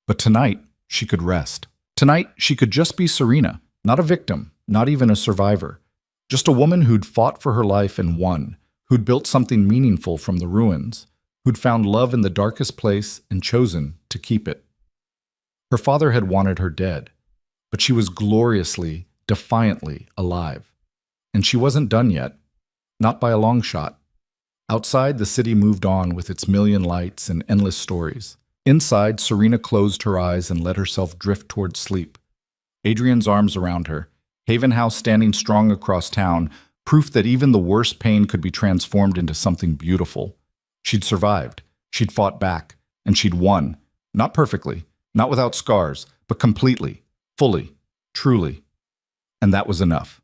But tonight, she could rest. Tonight, she could just be Serena, not a victim, not even a survivor. Just a woman who'd fought for her life and won, who'd built something meaningful from the ruins, who'd found love in the darkest place and chosen to keep it. Her father had wanted her dead, but she was gloriously, defiantly alive. And she wasn't done yet, not by a long shot. Outside, the city moved on with its million lights and endless stories. Inside, Serena closed her eyes and let herself drift toward sleep. Adrian's arms around her, Haven House standing strong across town, proof that even the worst pain could be transformed into something beautiful. She'd survived, she'd fought back, and she'd won. Not perfectly, not without scars, but completely, fully, truly. And that was enough.